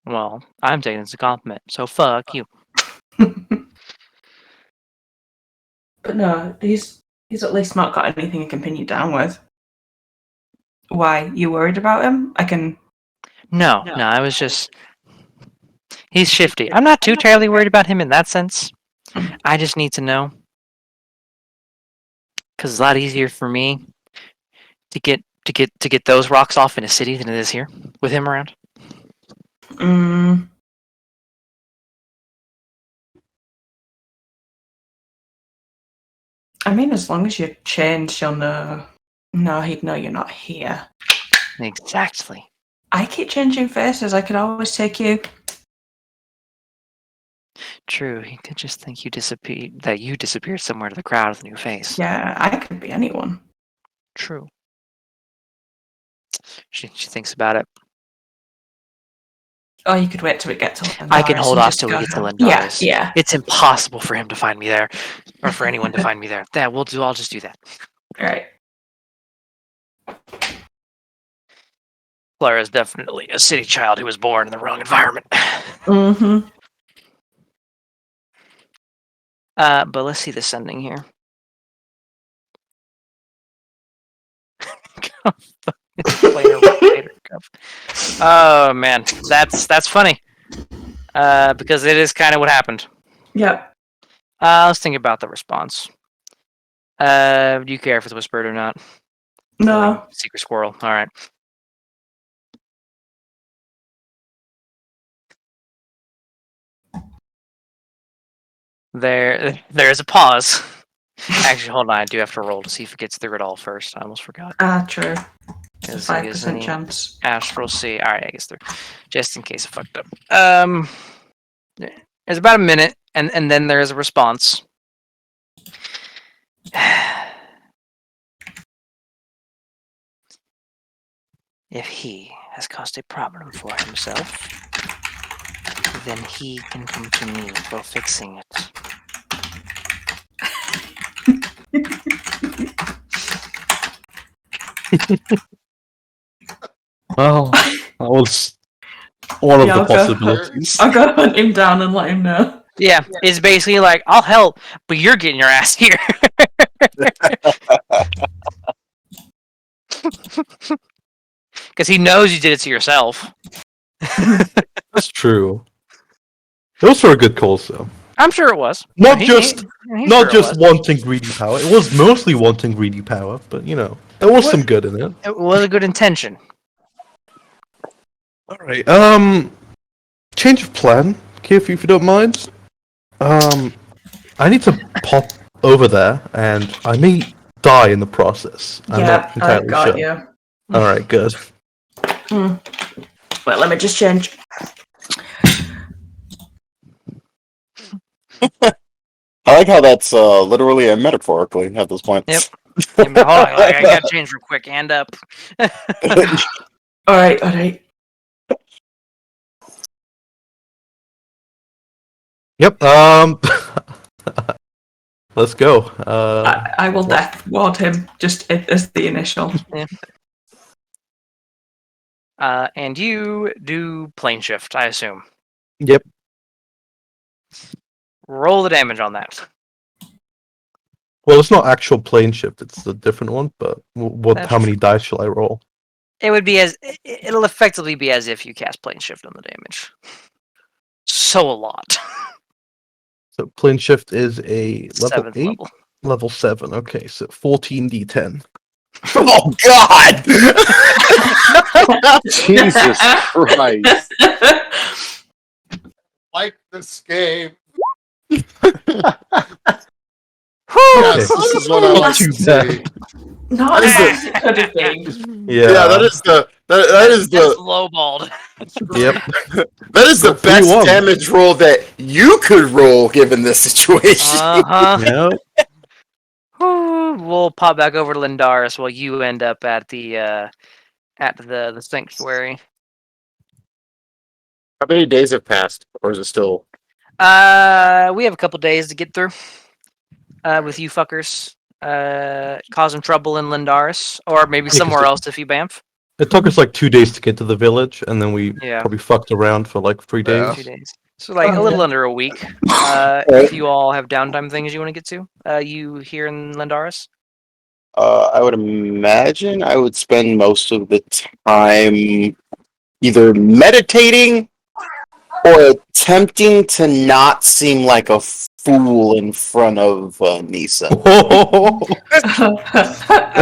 Well, I'm taking it as a compliment, so fuck you. But no, he's at least not got anything he can pin you down with. Why? You worried about him? I can. No, I was just. He's shifty. I'm not too terribly worried about him in that sense. I just need to know. Because it's a lot easier for me to get those rocks off in a city than it is here with him around. Mm. I mean, as long as you change, she'll know. No, he'd know you're not here. Exactly. I keep changing faces. I could always take you. True. He could just think you disappeared somewhere to the crowd with a new face. Yeah, I could be anyone. True. She thinks about it. Oh, you could wait till we get to Lendaris. I can hold and off just till we go get to home. Lendaris. Yeah. It's impossible for him to find me there, or for anyone to find me there. I'll just do that. Right. Clara is definitely a city child who was born in the wrong environment. Mm-hmm. But let's see the sending here. Oh man, that's funny. Because it is kind of what happened. Yep. Let's think about the response. Do you care if it's whispered or not? No. Secret squirrel. All right. There's a pause. Actually, hold on. I do have to roll to see if it gets through it all first. I almost forgot. True. Is 5% chance. Astral C. All right, I guess through. Just in case I fucked up. There's about a minute, and then there's a response. If he has caused a problem for himself, then he can come to me for fixing it. Well, that was one of Yeah, the okay. possibilities. I'll go hunt him down and let him know. Yeah, it's basically like, I'll help, but you're getting your ass here. Because he knows you did it to yourself. That's true. Those were good calls, though. I'm sure it was. Not He- just he's not sure it just was. wanting greedy power. It was mostly wanting greedy power, but you know, there was some good in it. It was a good intention. All right. Change of plan, Kif, if you don't mind. I need to pop over there, and I may die in the process. I'm Yeah, not I entirely got sure. you. All right, good. Well, let me just change. I like how that's literally and metaphorically at this point. Yep. Yeah, but hold on, I gotta change real quick. And up. All right. Yep. Let's go. I will death ward him just as the initial. And you do plane shift, I assume. Yep. Roll the damage on that. Well, it's not actual plane shift; it's a different one. But what? That's How many dice shall I roll? It would be it'll effectively be as if you cast plane shift on the damage. So a lot. So plane shift is a level 7th 8, level. level 7. Okay, so 14d10. Oh God! Jesus Christ. Like this game. Whew, Yes, this is what I Not like too to bad. see. not That is as it could have been. Yeah, that is the that is That's the lowballed. Yep. that is the Go best 3-1. damage roll that you could roll given this situation. Uh-huh. Yep. We'll pop back over to Lindaris while you end up at the sanctuary. How many days have passed, or is it still? We have a couple days to get through. With you fuckers causing trouble in Lindaris, or maybe Yeah, 'cause somewhere it- else if you bamf. It took us like 2 days to get to the village, and then we Yeah. probably fucked around for like 3 days. Yeah. 2 days. So like a little under a week. If you all have downtime things you want to get to, you here in Lindaris. I would imagine I would spend most of the time either meditating or attempting to not seem like a fool in front of Nisa. That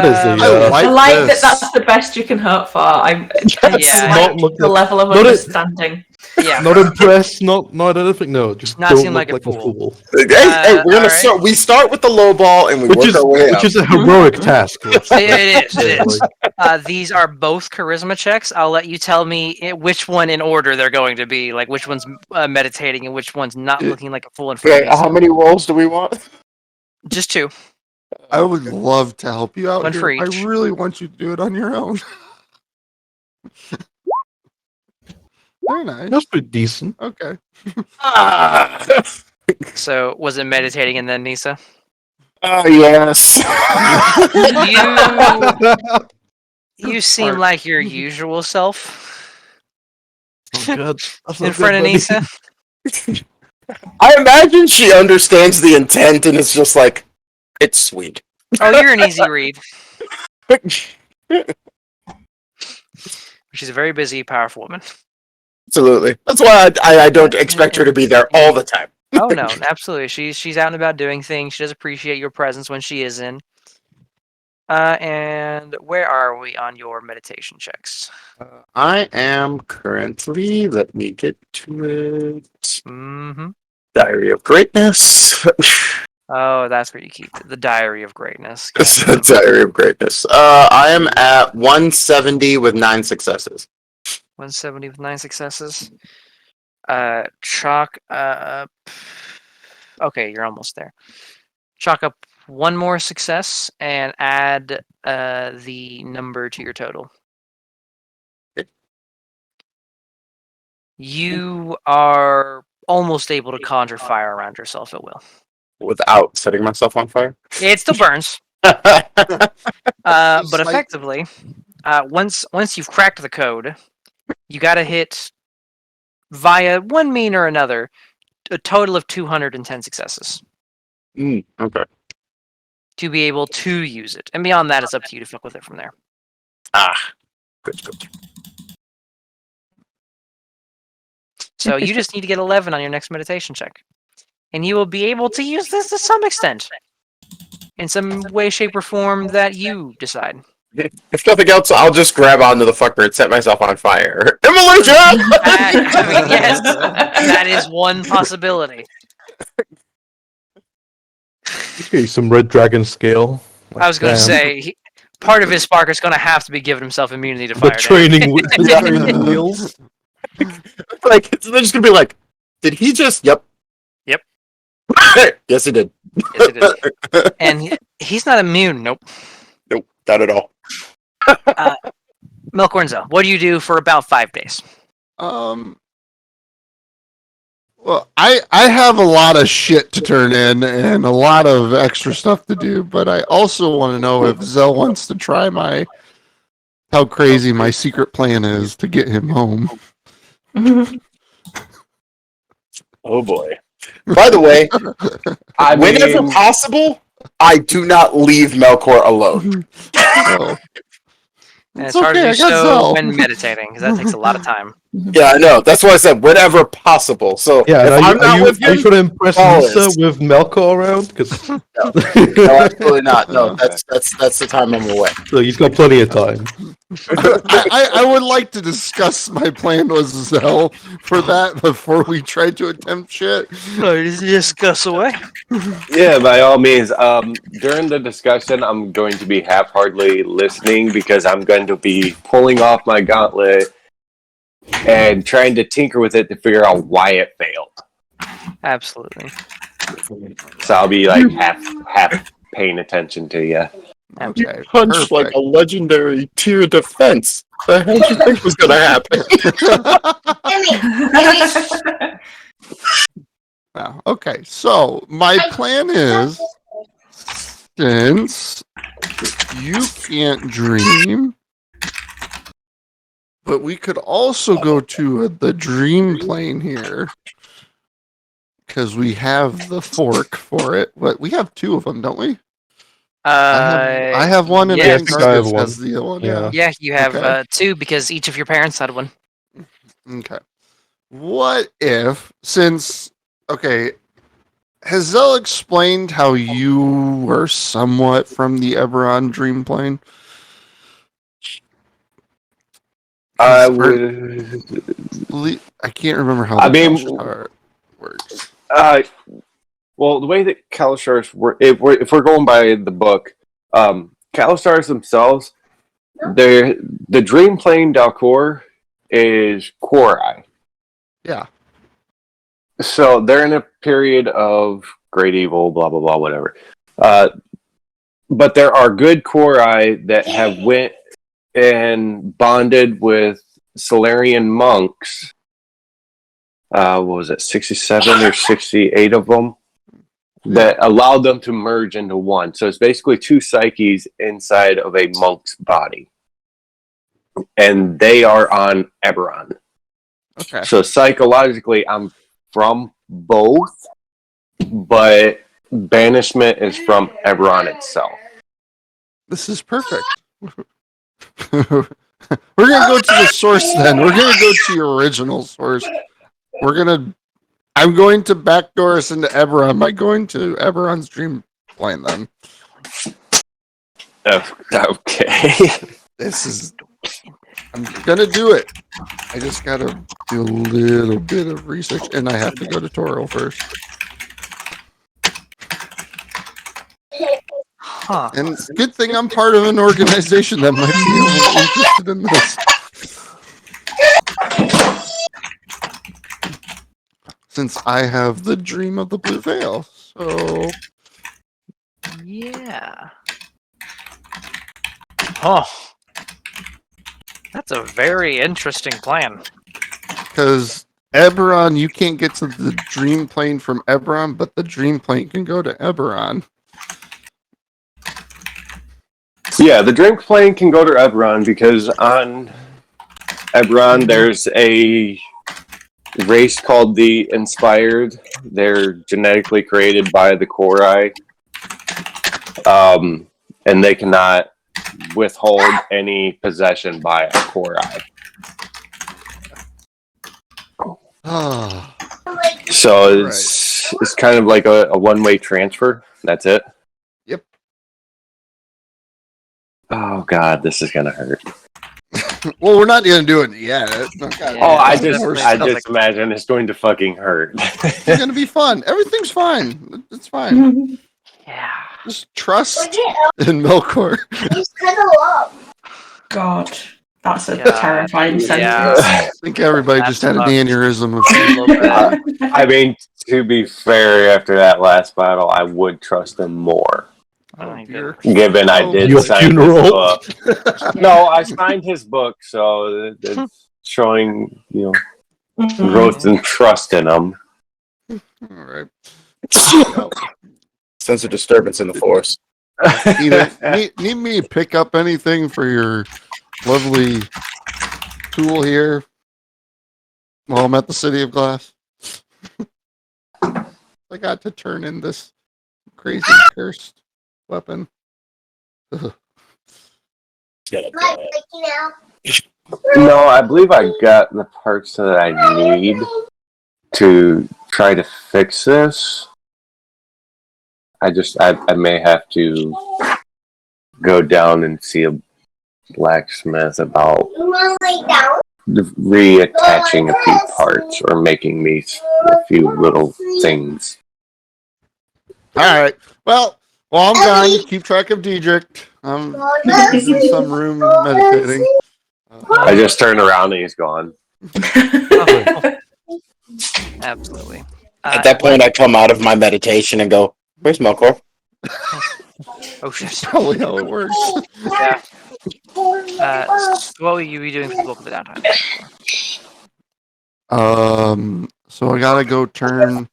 is a, I I like like this. that. That's the best you can hope for. I Yeah. Not like look the at- level of not a- understanding. Yeah. Not impressed, not anything. No, just Not don't seem look like a fool. Hey, we're gonna alright. start. We start with the low ball and we Which work is our way up. a heroic task. It is. These are both charisma checks. I'll let you tell me which one in order they're going to be. Like which one's meditating and which one's not looking like a fool in front Okay, of how me. many rolls do we want? Just 2. I would love to help you out One here. for I each. really want you to do it on your own. Very nice. That's pretty decent. Okay. So was it meditating and then Nisa? Oh yes. You seem like your usual self Oh, God. That's not in front of good, buddy. Nisa. I imagine she understands the intent and it's just like, it's sweet. Oh, you're an easy read. She's a very busy, powerful woman. Absolutely. That's why I don't expect her to be there all the time. Oh no, absolutely. She's out and about doing things. She does appreciate your presence when she is in. And where are we on your meditation checks? I am currently, let me get to it. Mm-hmm. Diary of Greatness. Oh, that's where you keep the Diary of Greatness. It's Gotcha. the Diary of Greatness. I am at 170 with 9 successes. 170 with 9 successes. Chalk up. Okay, you're almost there. Chalk up one more success and add the number to your total. Okay. You are almost able to conjure fire around yourself at will. Without setting myself on fire. It still burns, Just but like- effectively, once you've cracked the code, you got to hit via one mean or another a total of 210 successes Okay. to be able to use it, and beyond that, it's up to you to fuck with it from there. Good. So you just need to get 11 on your next meditation check, and you will be able to use this to some extent, in some way, shape, or form that you decide. If nothing else, I'll just grab onto the fucker and set myself on fire. Immolation! I mean, yes, that is one possibility. Okay, some red dragon scale. I was going to Damn. say, part of his spark is going to have to be giving himself immunity to the fire. training, the training wheels. Like, they're just gonna be like, did he just? Yep. Yes, it did. Yes, it is. And he's not immune. Nope. Nope, not at all. Milcornzel, what do you do for about 5 days? Well, I have a lot of shit to turn in and a lot of extra stuff to do, but I also want to know if Zell wants to try how crazy my secret plan is to get him home. Oh boy. By the way, I whenever mean, possible, I do not leave Melkor alone. So, And it's it's hard okay, to I do got so Zell. when meditating, because that takes a lot of time. Yeah, I know. That's why I said whenever possible. So Yeah, if and I'm not with are you him, trying to impress always. Lisa with Melkor around? Because no, absolutely not. No, that's the time I'm away. so he's got plenty of time. I would like to discuss my plan with Zell for that before we try to attempt shit. No, just discuss away. yeah, by all means. During the discussion, I'm going to be half-heartedly listening because I'm going to be pulling off my gauntlet and trying to tinker with it to figure out why it failed. Absolutely. So I'll be like half paying attention to you. Okay, Punched like perfect. a legendary tier defense. The hell did you think was gonna happen? Wow. Okay, so my plan is, since you can't dream, but we could also go to the dream plane here because we have the fork for it. But we have two of them, don't we? I have one, and yes. I think Yes, I have Gargus one. has the other one. Yeah. Yeah, you have Okay. 2 because each of your parents had one. Okay. What if, has Zell explained how you were somewhat from the Eberron dream plane? I Is- would. I can't remember how I the mean- Kalshtar works. Well, the way that Kalistars work, if we're going by the book, Kalistars themselves, the dream plane Dalcor is Quori. Yeah. So they're in a period of great evil, blah blah blah, whatever. But there are good Quori that have went and bonded with Solarian monks. What was it, 67 or 68 of them? That allowed them to merge into one. So it's basically 2 psyches inside of a monk's body. And they are on Eberron. Okay. So psychologically, I'm from both, but banishment is from Eberron itself. This is perfect. We're gonna go to the source then. We're gonna go to your original source. I'm going to backdoor us into Eberron by going to Eberron's dream plane then. Okay. I'm gonna do it. I just gotta do a little bit of research, and I have to go to Toro first. Huh. And good thing I'm part of an organization that might be interested in this. Since I have the dream of the blue veil, so Yeah. Oh. That's a very interesting plan. because Eberron, you can't get to the dream plane from Eberron, but the dream plane can go to Eberron. Yeah, the drink plane can go to Eberron because on Eberron there's a race called the Inspired. They're genetically created by the Quori. And they cannot withhold any possession by a Quori. Ah, So it's kind of like a one-way transfer. That's it. Yep. Oh god, this is gonna hurt. well, we're not gonna do it yet. Oh, I Sounds just imagine it's going to fucking hurt. It's gonna be fun. Everything's fine. It's fine. Yeah. Just trust in Melkor. Just cuddle up. God. That's a God. terrifying Yeah. sentence. I think everybody just had an That's aneurysm. A little bit. I mean, to be fair, after that last battle, I would trust him more, Oh, Oh, dear. given I Oh, did Your sign his funeral. book. No, I signed his book, so it's showing, growth and trust in him. All right. Sense of disturbance in the force. Need me to pick up anything for your lovely tool here while I'm at the City of Glass? I got to turn in this crazy cursed weapon. Ugh. No, I believe I got the parts that I need to try to fix this. I may have to go down and see a blacksmith about reattaching a few parts or making me a few little things. All right. Well, while I'm gone, keep track of Diedrich. He's in some room meditating. I just turned around and he's gone. Absolutely. At that point, I come out of my meditation and go, "Where's Melkor?" Oh shit. Probably how it works. Yeah. What will you be doing for the bulk of the downtime? So I gotta go turn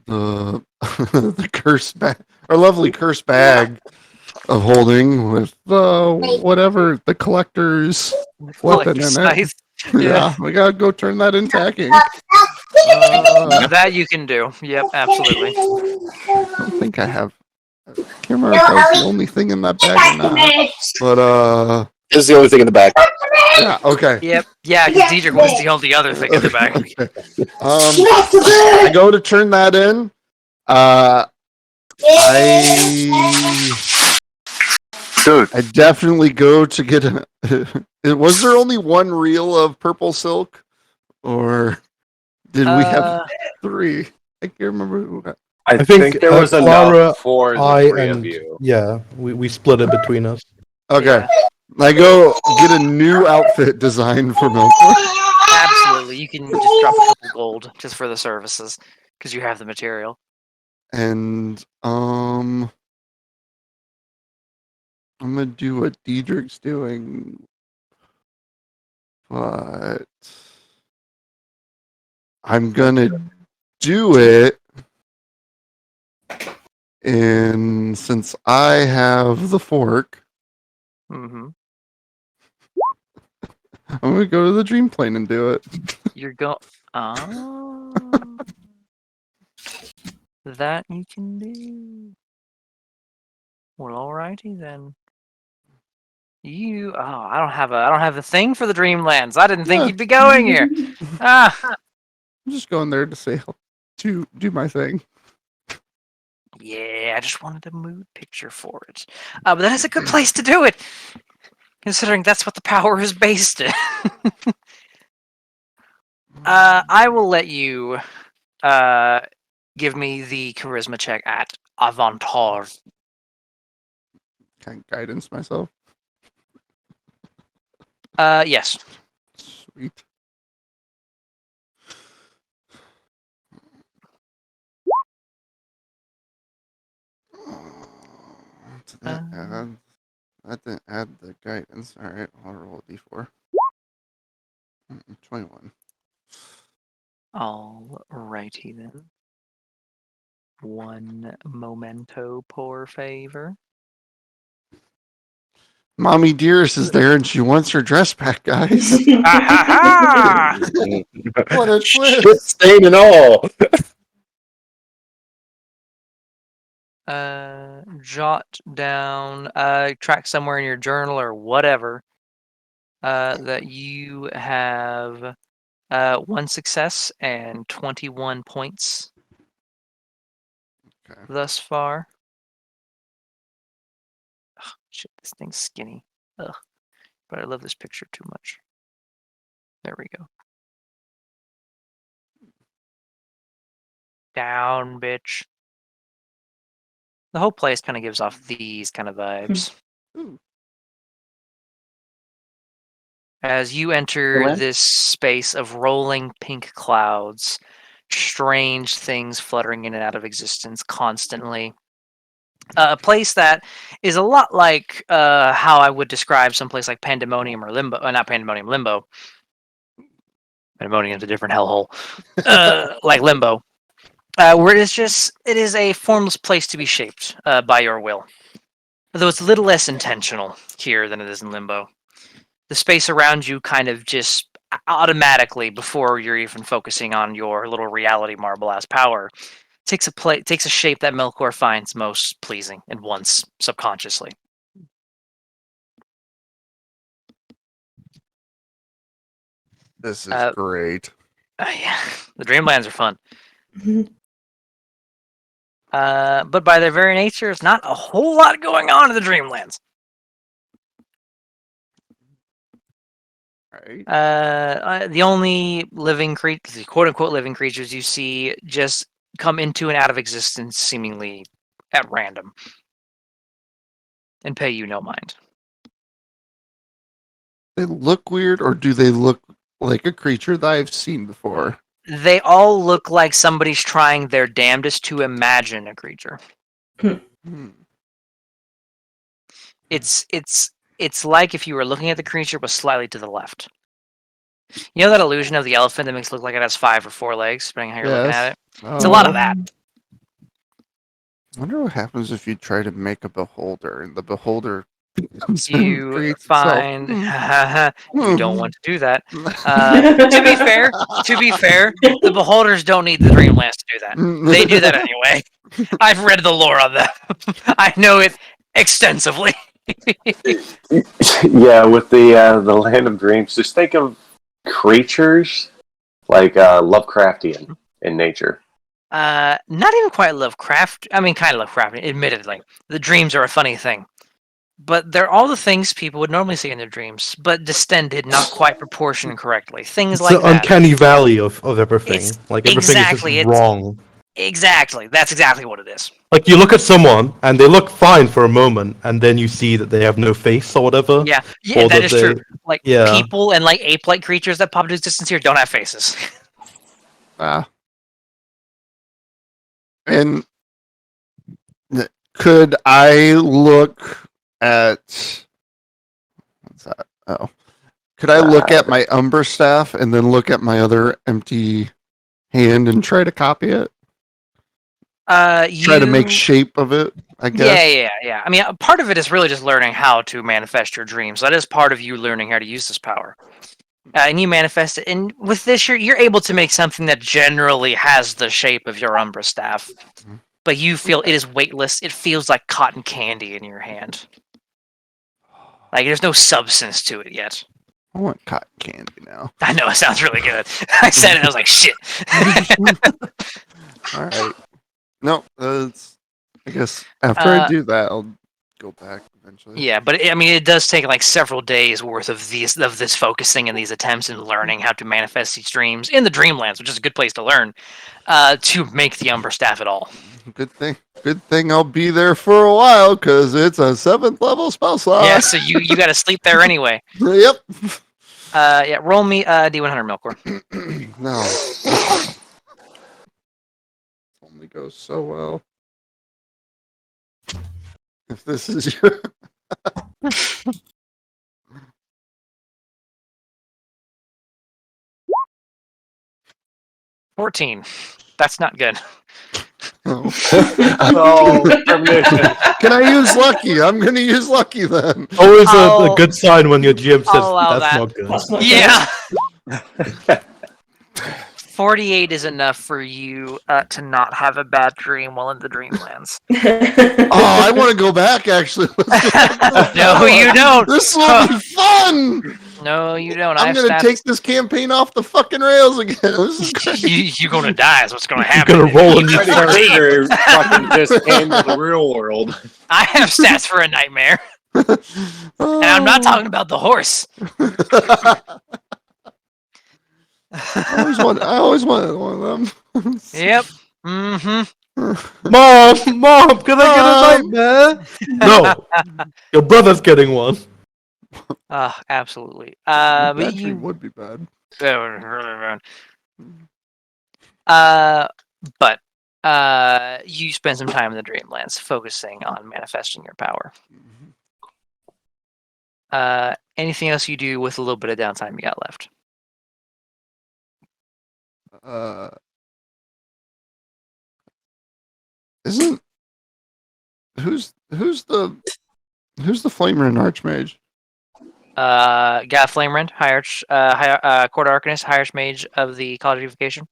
the the curse bag, our lovely curse bag of holding with whatever the collector's weapon in it. Nice. Yeah, we gotta go turn that into hacking. That you can do. Yep, absolutely. I don't think I have. I can't remember if that was the only thing in that bag or not. But This is the only thing in the back. yeah, okay. Yep. Yeah, because Diedrich was the only other thing in the back. Okay. I go to turn that in. Dude, I definitely go to get an. Was there only one reel of purple silk, or did we have 3? I can't remember. I I think think, there was Clara, enough for the I 3 of and you. yeah, we split it between us. Okay, I go get a new outfit designed for Melkor. Absolutely. You can just drop a couple gold just for the services because you have the material. And I'm gonna do what Diedrich's doing, but I'm gonna do it. And since I have the fork, Mm-hmm. I'm gonna go to the dream plane and do it. You're going. Oh. That you can do. Well, alrighty then. I don't have the thing for the Dreamlands. I didn't think Yeah. you'd be going here. Ah. I'm just going there to say to do my thing. Yeah, I just wanted a mood picture for it. But that is a good place to do it, considering that's what the power is based in. I will let you give me the charisma check at Avantage. Can I guidance myself? Yes. Sweet. That didn't add the guidance. All right, I'll roll a d4. 21. Alrighty then. One memento, por favor. Mommy Dearest is there and she wants her dress back, guys. Ah, What a Shit twist. stain and all. Jot down, track somewhere in your journal or whatever, that you have 1 success and 21 points Okay. thus far. Ugh, shit, this thing's skinny. Ugh. But I love this picture too much. There we go. Down, bitch. The whole place kind of gives off these kind of vibes. Ooh. As you enter Where? this space of rolling pink clouds, strange things fluttering in and out of existence constantly. A place that is a lot like how I would describe someplace like Pandemonium or Limbo. Not Pandemonium, Limbo. Pandemonium's a different hellhole. Like Limbo. Where it is a formless place to be shaped by your will. Though it's a little less intentional here than it is in Limbo. The space around you kind of just automatically, before you're even focusing on your little reality marble as power, takes a shape that Melkor finds most pleasing and wants subconsciously. This is Uh, great. Yeah, the Dreamlands are fun. Mhm. But by their very nature, there's not a whole lot going on in the Dreamlands. Right. The only living creatures, quote unquote living creatures you see just come into and out of existence seemingly at random and pay you no mind. They look weird, or do they look like a creature that I've seen before? They all look like somebody's trying their damnedest to imagine a creature. Hmm. It's like if you were looking at the creature but slightly to the left. You know that illusion of the elephant that makes it look like it has 5 or 4 legs, depending on how you're looking at it? It's a lot of that. I wonder what happens if you try to make a beholder and the beholder You creates find itself. you don't want to do that. To be fair, the beholders don't need the Dreamlands to do that. They do that anyway. I've read the lore on that. I know it extensively. Yeah, with the Land of Dreams, just think of creatures like Lovecraftian in nature. Not even quite Lovecraft. I mean, kind of Lovecraftian, admittedly. The dreams are a funny thing. But they're all the things people would normally see in their dreams, but distended, not quite proportioned correctly. Things It's like the that. uncanny valley of everything. It's- Like everything exactly, is it's- just wrong. Exactly. That's exactly what it is. Like you look at someone and they look fine for a moment, and then you see that they have no face or whatever. Yeah, Or that is they- true. Like, yeah. people and, like, ape-like creatures that pop into existence here don't have faces. And could I look at what's that? Oh, could I look at my Umber staff and then look at my other empty hand and try to copy it? Try to make shape of it, I guess. Yeah. I mean, part of it is really just learning how to manifest your dreams. That is part of you learning how to use this power. And you manifest it, and with this, you're able to make something that generally has the shape of your Umbra staff, but you feel it is weightless. It feels like cotton candy in your hand. Like there's no substance to it yet. I want cotton candy now. I know it sounds really good. I said it, and I was like, shit. All right. No, I guess after I do that, I'll go back eventually. Yeah, but I mean, it does take like several days worth of this focusing and these attempts and learning how to manifest these dreams in the Dreamlands, which is a good place to learn, to make the Umber staff at all. Good thing I'll be there for a while because it's a 7th level spell slot. Yeah, so you got to sleep there anyway. Yep. Yeah, roll me D100 Milkor. No. Only goes so well. If this is your 14. That's not good. oh. Oh, permission. Can I use lucky? I'm gonna use lucky then. Always a I'll- good sign when your GM says I'll allow that's that. not good. That's not Yeah. 48 is enough for you to not have a bad dream while in the Dreamlands. good. Oh, I want to go back actually. No, you don't. This will be fun. No, you don't. I'm gonna take this campaign off the fucking rails again. This is great. You're gonna die. Is what's gonna You're happen. gonna roll a new Pretty card. sure fucking just into the real world. I have stats for a nightmare, and I'm not talking about the horse. I always wanted one of them. Yep. Mm-hmm. Mom, can I get a nightmare? No, your brother's getting one. Absolutely. That But dream you, would be bad. uh, but you spend some time in the Dreamlands, focusing on manifesting your power. Anything else you do with a little bit of downtime you got left? Isn't who's the Flamer and Archmage? Got Flamerend, Court Arcanist, High Archmage of the College of Evocation.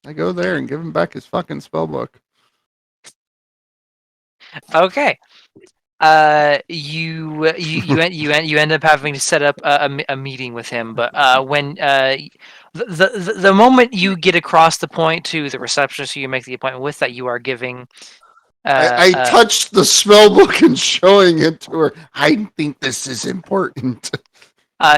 I go there and give him back his fucking spellbook. Okay. You end up having to set up a meeting with him, but when the moment you get across the point to the receptionist who you make the appointment with, that you are giving. I touched the spellbook and showing it to her. I think this is important.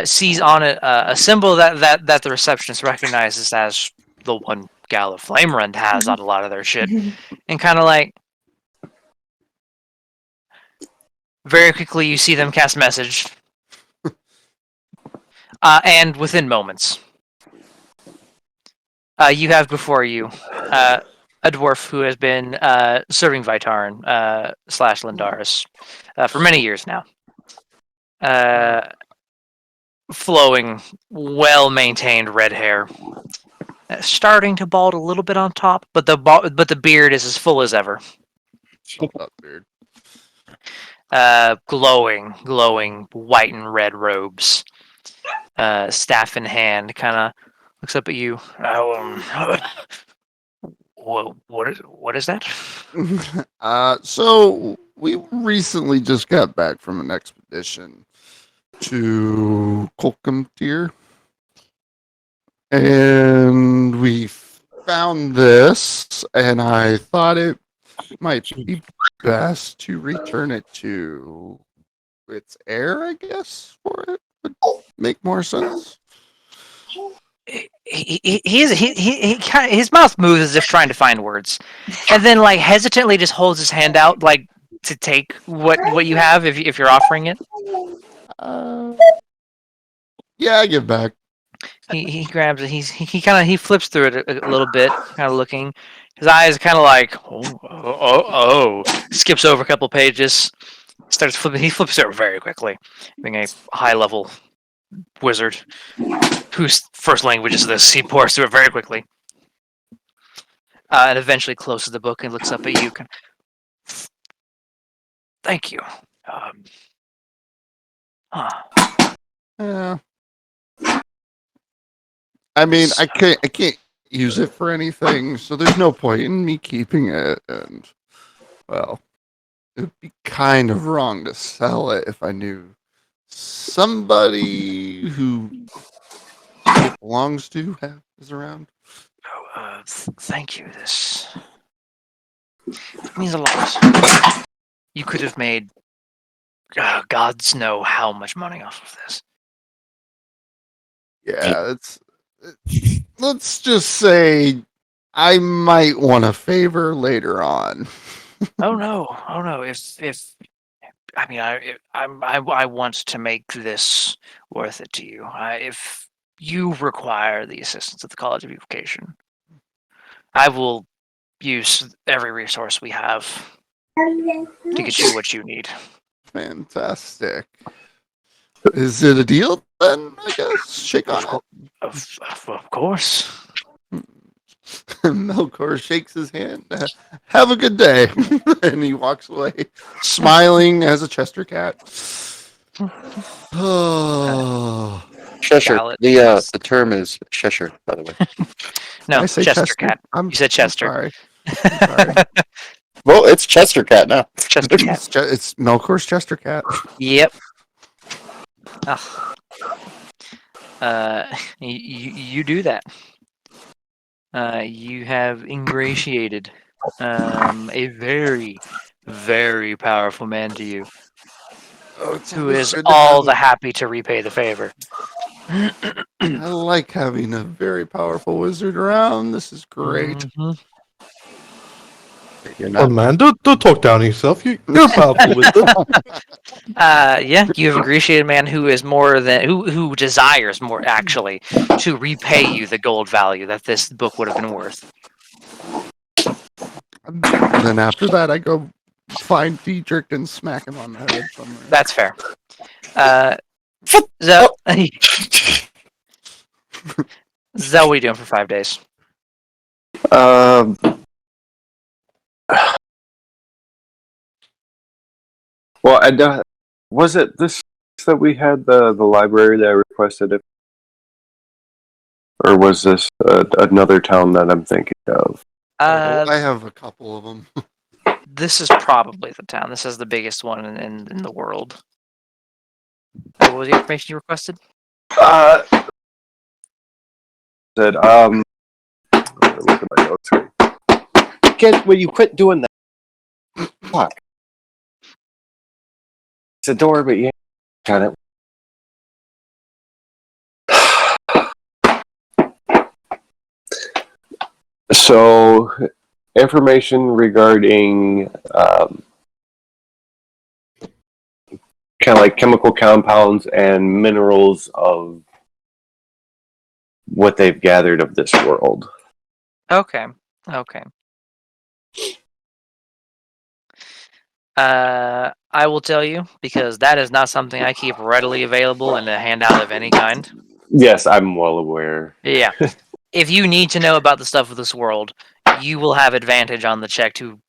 Sees on it a symbol that the receptionist recognizes as the one Gala Flamerend has on a lot of their shit, and kind of like. Very quickly, you see them cast message, and within moments, you have before you a dwarf who has been serving Vitarin / Lindaris for many years now. Flowing, well-maintained red hair, starting to bald a little bit on top, but the beard is as full as ever. Shut up, dude. Glowing white and red robes, staff in hand, kind of looks up at you. What is that? So we recently just got back from an expedition to Kolkumtir, and we found this, and I thought it might be best to return it to its heir, I guess, for it would make more sense. His mouth moves as if trying to find words, and then like hesitantly just holds his hand out like to take what you have if you're offering it. Yeah, I give back. He grabs it. He flips through it a little bit, kind of looking. His eyes kind of like skips over a couple pages, starts flipping. He flips through it very quickly, being a high level wizard whose first language is this. He pours through it very quickly, and eventually closes the book and looks up at you. Thank you. Yeah. I mean, I can't use it for anything, so there's no point in me keeping it. And well, it'd be kind of wrong to sell it if I knew somebody who it belongs to is around. Thank you. This means a lot. You could have made gods know how much money off of this. Yeah, let's just say I might want a favor later on. Oh no! If I mean, I want to make this worth it to you. If you require the assistance of the College of Evocation, I will use every resource we have to get you what you need. Fantastic. Is it a deal then? I guess shake on it. Of course. Melkor shakes his hand. Have a good day, and he walks away, smiling as a Chester cat. Oh, Cheshire. Ballot. The term is Cheshire, by the way. No, I say Chester Cat. You said Chester. I'm sorry. Well, it's Chester Cat now. Chester Cat. It's Melkor's Chester cat. Yep. You do that. You have ingratiated a very, very powerful man to you, who is all the happy to repay the favor. I like having a very powerful wizard around. This is great. Mhm. You're Oh not. man, don't talk down on yourself. You're powerful with it. Yeah, you have ingratiated a man who is more than who desires more actually to repay you the gold value that this book would have been worth. And then after that, I go find Dietrich and smack him on the head somewhere. That's fair. Zell, Zell, what are you doing for 5 days? Well, was it this that we had the library that I requested it, or was this another town that I'm thinking of? I have a couple of them. This is probably the town. This is the biggest one in the world. What was the information you requested? Said look at my notes. Will you quit doing that? Fuck. It's a door, but you got it. So, information regarding kind of like chemical compounds and minerals of what they've gathered of this world. Okay. I will tell you, because that is not something I keep readily available in a handout of any kind. Yes, I'm well aware. Yeah. If you need to know about the stuff of this world, you will have advantage on the check to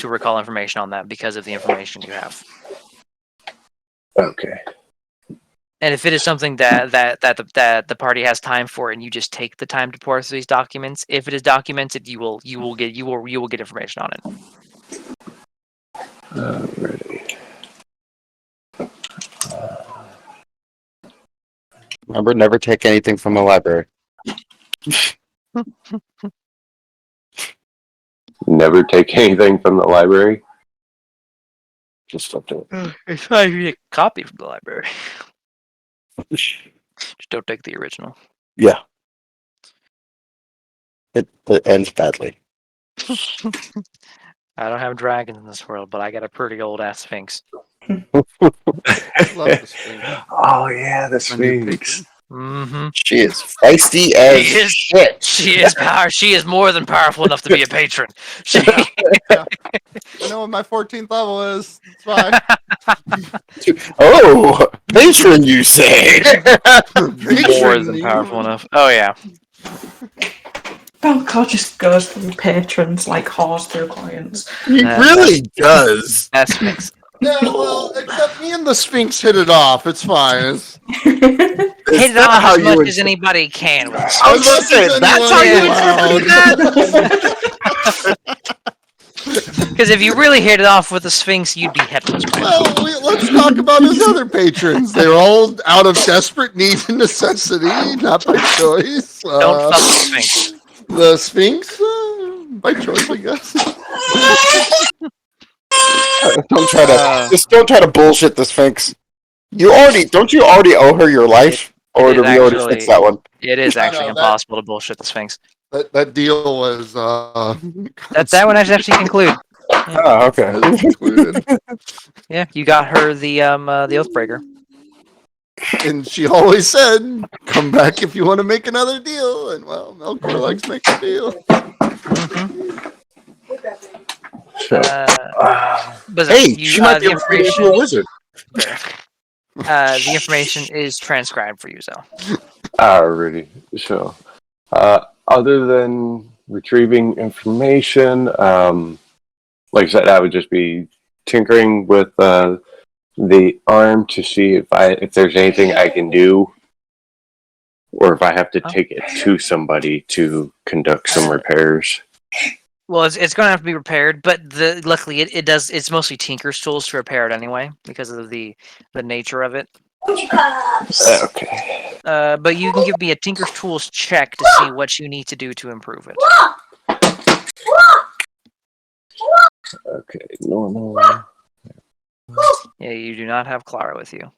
recall information on that because of the information you have. Okay. And if it is something that the party has time for, and you just take the time to pour through these documents, if it is documented, you will get information on it. Alrighty. Remember, never take anything from the library. Never take anything from the library. Just up to it. It's fine if you get a copy from the library. Just don't take the original. Yeah. It ends badly. I don't have dragons in this world, but I got a pretty old ass sphinx. Love the Sphinx. Oh yeah, the Sphinx. Mm-hmm. She is feisty as She is- shit. She is power. She is more than powerful enough to be a patron. She, I know what my 14th level is. It's fine. Oh, patron, you say? more Patron, than you- powerful enough. Oh yeah. Falcar just goes through patrons like horse through clients. He really does. That's Sphinx. Yeah, well, except me and the Sphinx hit it off. It's fine. Hit it off as much as anybody can. With I was about to say, that's how you interpret that? Because if you really hit it off with the Sphinx, you'd be headless. By now. Well, let's talk about his other patrons. They're all out of desperate need and necessity, not by choice. Don't fuck the Sphinx. The Sphinx, by choice, I guess. Don't try to bullshit the Sphinx. Don't you already owe her your life? Or It do is we already actually- fix that one? It is I actually know, that- impossible to bullshit the Sphinx. That deal was That one actually conclude. Oh, okay. concluded. Yeah, you got her the Oathbreaker. And she always said, "Come back if you want to make another deal." And well, Melkor likes making a deal. But Hey, you, she might be the able to turn into information. a wizard. The information is transcribed for you, so. Alrighty. So, other than retrieving information, like I said, I would just be tinkering with the arm to see if there's anything I can do, or if I have to take it to somebody to conduct some repairs. Well, it's going to have to be repaired, but luckily it does. It's mostly Tinker's tools to repair it anyway because of the nature of it. Okay. But you can give me a Tinker's tools check to see what you need to do to improve it. Okay. Normal. Yeah, you do not have Clara with you.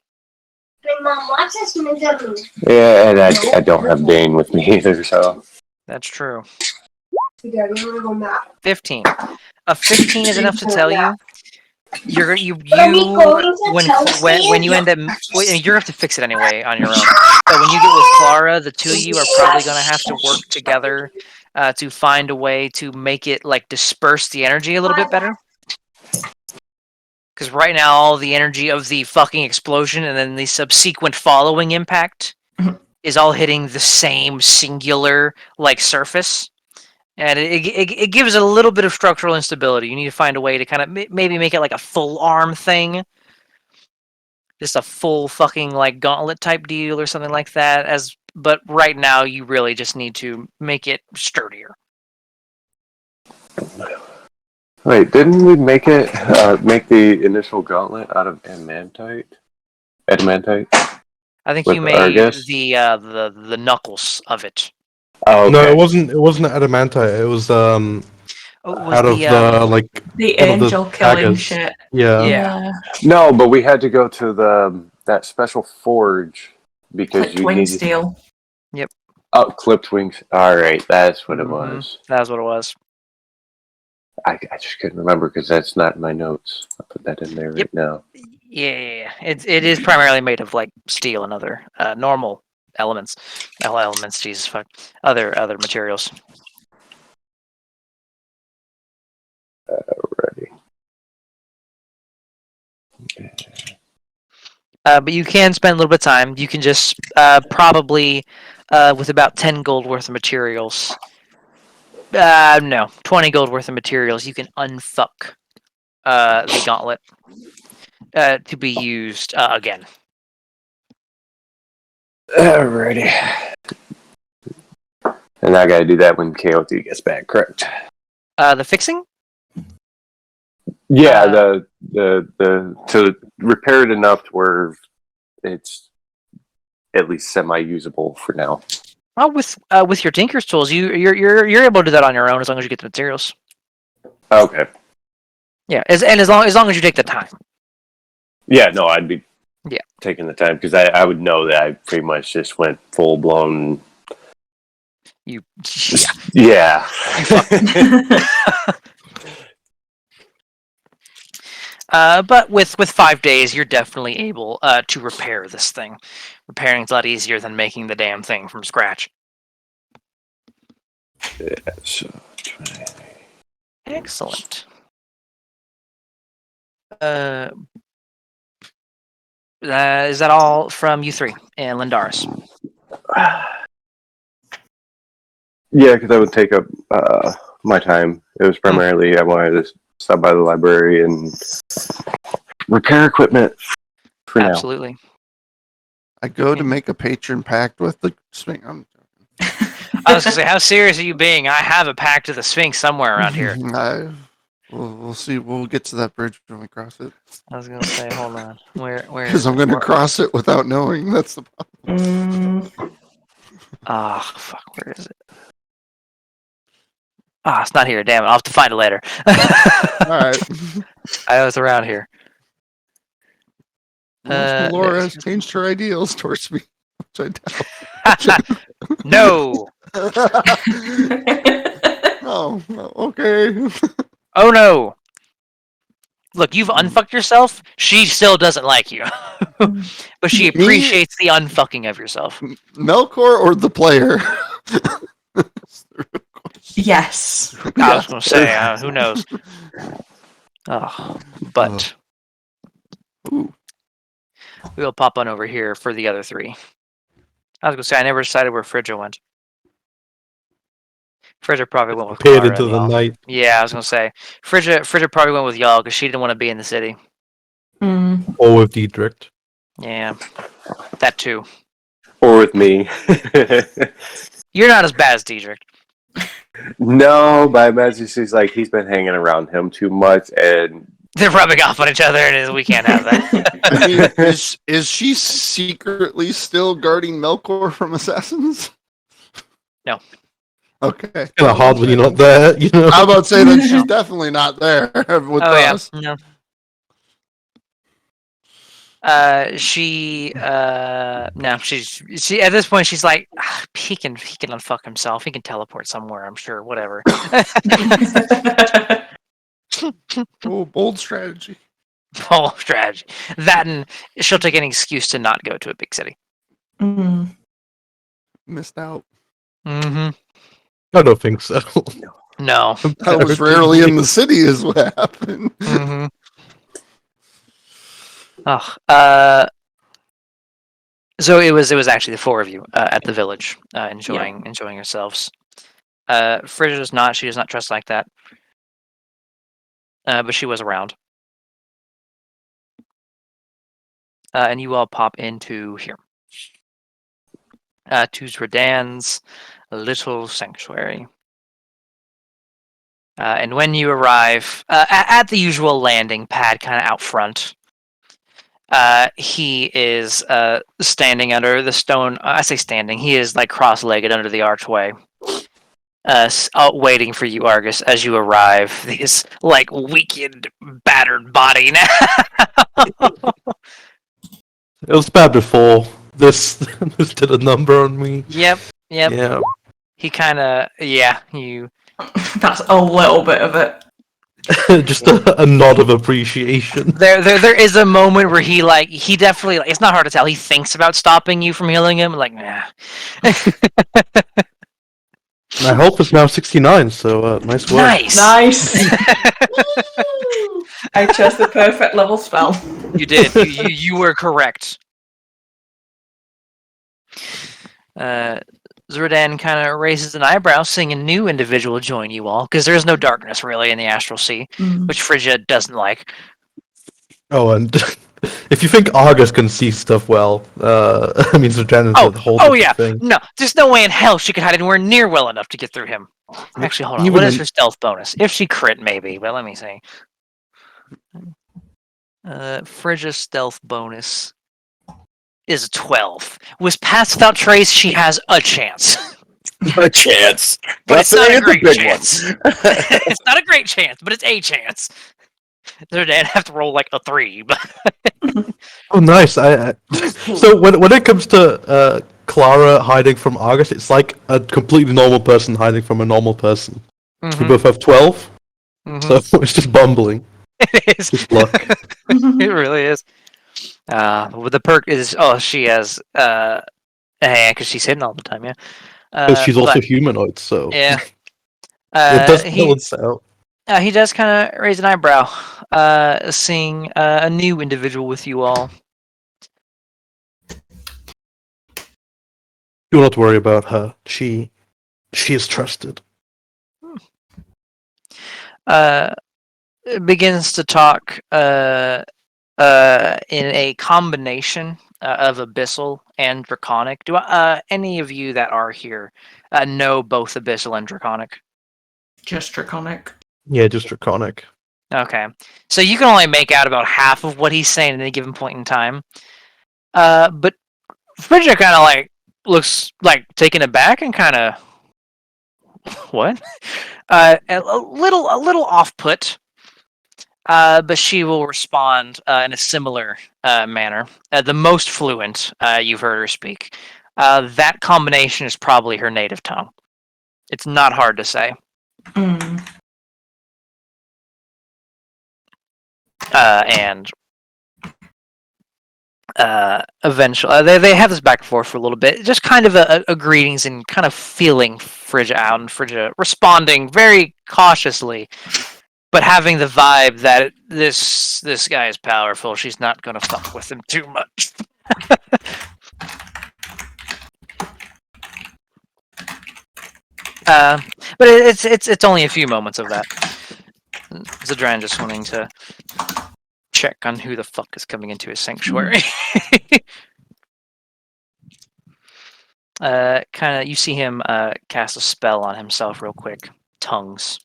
Mom, watch this movie. Yeah, and I don't have Dane with me either, so. That's true. Daddy, I'm gonna go nap. 15. a 15 is enough to tell you. You're you Are we going to when Chelsea? when you end up well, you're gonna have to fix it anyway on your own. But when you get with Clara, the two of you are probably gonna have to work together to find a way to make it like disperse the energy a little bit better. Because right now, all the energy of the fucking explosion and then the subsequent following impact is all hitting the same singular like surface, and it gives it a little bit of structural instability. You need to find a way to kind of maybe make it like a full arm thing, just a full fucking like gauntlet type deal or something like that. But right now, you really just need to make it sturdier. Wait, didn't we make the initial gauntlet out of adamantite? Adamantite? I think With you made Argus? the knuckles of it. Oh, okay. No, it wasn't adamantite. It was Oh, it was out of the like The one of the angel killing daggers. shit. Yeah. No, but we had to go to that special forge because Clipped you wing needed steel. clipped wings. All right, that's what it Mhm. was. That was what it was. I just couldn't remember because that's not in my notes. I'll put that in there right Yep. now. Yeah. It is primarily made of like steel and other normal elements. Elements, Jesus fuck. Other materials. Ready. But you can spend a little bit of time. You can just probably with about 10 gold worth of materials. No, 20 gold worth of materials. You can unfuck the gauntlet to be used again. Alrighty. And I gotta do that when KOT gets back, correct? The fixing? Yeah, the to repair it enough to where it's at least semi-usable for now. Well, with your Tinker's tools, you're able to do that on your own as long as you get the materials. Okay. Yeah, as long as you take the time. Yeah, no, I'd be Yeah. taking the time because I would know that I pretty much just went full blown. Yeah. Yeah. But with 5 days, you're definitely able to repair this thing. Repairing's a lot easier than making the damn thing from scratch. So, Excellent. Is that all from you three and Lindaris? yeah, because that would take up my time. It was primarily I wanted to stop by the library and repair equipment for now. Absolutely. I go to make a patron pact with the Sphinx. I was gonna say, how serious are you being? I have a pact to the Sphinx somewhere around here. We'll see. We'll get to that bridge when we cross it. I was gonna say, hold on. Where? Because I'm going to cross it without knowing. That's the problem. Ah, fuck. Where is it? Ah, it's not here. Damn it! I'll have to find it later. All right. I know it's around here. Unless Laura has changed her ideals towards me, which I doubt. No. Oh, okay. Oh no. Look, you've unfucked yourself. She still doesn't like you, but she appreciates the unfucking of yourself. Melkor or the player? Yes. I was gonna say, who knows? Oh, but Ooh. we'll pop on over here for the other three. I was gonna say I never decided where Frigga went. Frigga probably went with Paid Clara into and the y'all. night. Yeah, I was gonna say Frigga probably went with y'all because she didn't want to be in the city. Or with Diedrich. Yeah, that too. Or with me. You're not as bad as Diedrich. No, but I imagine she's like, he's been hanging around him too much, and They're rubbing off on each other, and we can't have that. I mean, is she secretly still guarding Melkor from assassins? No. Okay. Kind of hard when you're not there, you know. I'm about to say that she's definitely not there with us. No. She at this point she's like, he can unfuck himself. He can teleport somewhere. I'm sure. Whatever. Oh, bold strategy. Oh, strategy. That and she'll take any excuse to not go to a big city. Mm. Missed out. Mm-hmm. I don't think so. No. I was rarely in the city, is what happened. Mm-hmm. Oh, so it was actually the four of you at the village, enjoying yourselves. Frigid is not. She does not dress like that. But she was around. And you all pop into here. To Zredan's little sanctuary. And when you arrive at the usual landing pad, kind of out front, he is standing under the stone. I say standing. He is like cross-legged under the archway, waiting for you, Argus, as you arrive. This like weakened, battered body now. It was bad before. This did a number on me. Yep. Yeah. He kind of you. That's a little bit of it. Just a nod of appreciation. There is a moment where he definitely it's not hard to tell. He thinks about stopping you from healing him. Like, nah. My health is now 69, so nice work. Nice. I chose the perfect level spell. You did. You were correct. Zredan kind of raises an eyebrow, seeing a new individual join you all, because there's no darkness really in the Astral Sea, which Phrygia doesn't like. Oh, and if you think Argus can see stuff well, I mean, Zredan is a whole Oh different yeah. thing. No, there's no way in hell she could hide anywhere near well enough to get through him. Actually, hold on. Even What is in- her stealth bonus? If she crit, maybe, but let me see. Phrygia's stealth bonus is 12. Was passed without trace, she has a chance. A chance. But it's not a great big chance. It's not a great chance, but it's a chance. Their dad have to roll like a 3. But Oh, nice. So when it comes to Clara hiding from Argus, it's like a completely normal person hiding from a normal person. We both have 12, so it's just bumbling. It is. Just luck. It really is. But the perk is she has because she's hidden all the time, yeah. Because she's also but- humanoid, so yeah. it does He balance out. he does kind of raise an eyebrow, seeing a new individual with you all. Do not worry about her. She is trusted. Begins to talk in a combination of Abyssal and Draconic. Do any of you that are here know both Abyssal and Draconic? Just draconic. Yeah, just draconic. Okay, so you can only make out about half of what he's saying at any given point in time. But Phrygia kind of like looks like taken aback and kind of what? A little off put. But she will respond in a similar manner. The most fluent you've heard her speak. That combination is probably her native tongue. It's not hard to say. And eventually, they have this back and forth for a little bit. Just kind of a greetings and kind of feeling Phrygia out, and Phrygia responding very cautiously. But having the vibe that this guy is powerful, she's not gonna fuck with him too much. But it's only a few moments of that. Zredran just wanting to check on who the fuck is coming into his sanctuary. Kind of, you see him cast a spell on himself real quick. Tongues.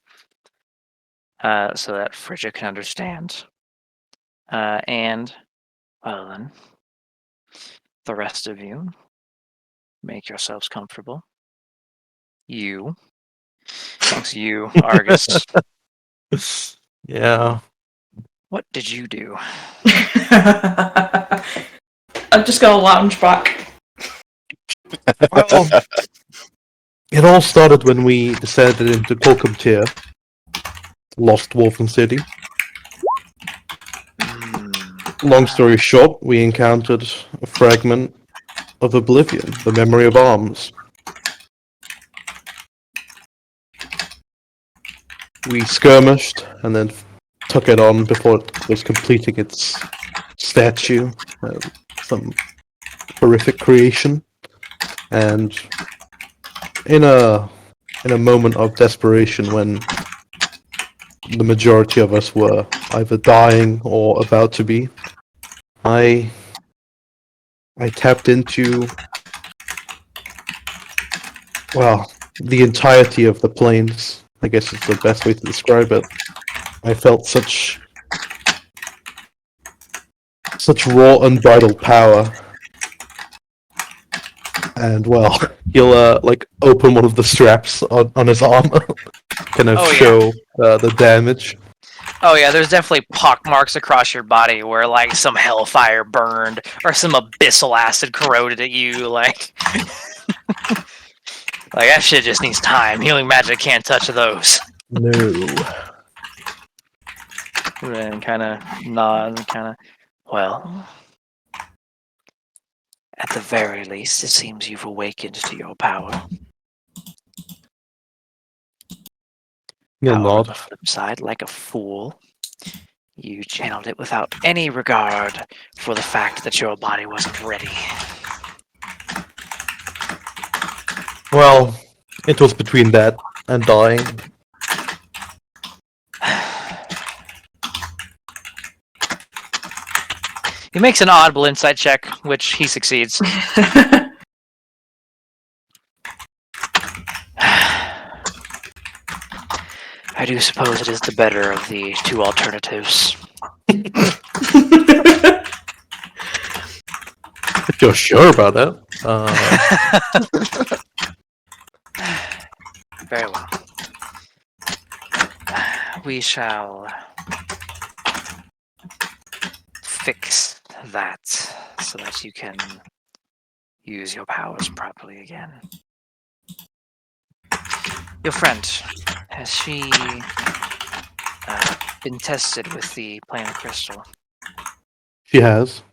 So that Phrygia can understand. And, well then, the rest of you, make yourselves comfortable. You. Thanks you, Argus. Yeah. What did you do? I'm just gonna lounge back. Well, it all started when we descended into Colcom Tier. lost Wolfen City. Hmm. Long story short, we encountered a fragment of Oblivion, the memory of arms. We skirmished and then took it on before it was completing its statue. Some horrific creation, and in a moment of desperation, when the majority of us were either dying or about to be, I tapped into, well, the entirety of the planes. I guess it's the best way to describe it. I felt such raw, unbridled power. And well, he'll like open one of the straps on his arm, kind of Oh, yeah. show the damage. Oh yeah, there's definitely pock marks across your body where like some hellfire burned or some abyssal acid corroded at you. Like, like that shit just needs time. Healing magic can't touch those. No. And then kind of nod, and kind of, well, at the very least, it seems you've awakened to your power. He'll However, on nod. the flip side, like a fool, you channeled it without any regard for the fact that your body wasn't ready. Well, it was between that and dying. He makes an audible insight check, which he succeeds. I do suppose it is the better of the two alternatives. If you're sure about that. Very well. We shall fix that so that you can use your powers properly again. Your friend, has she been tested with the plane of crystal She has.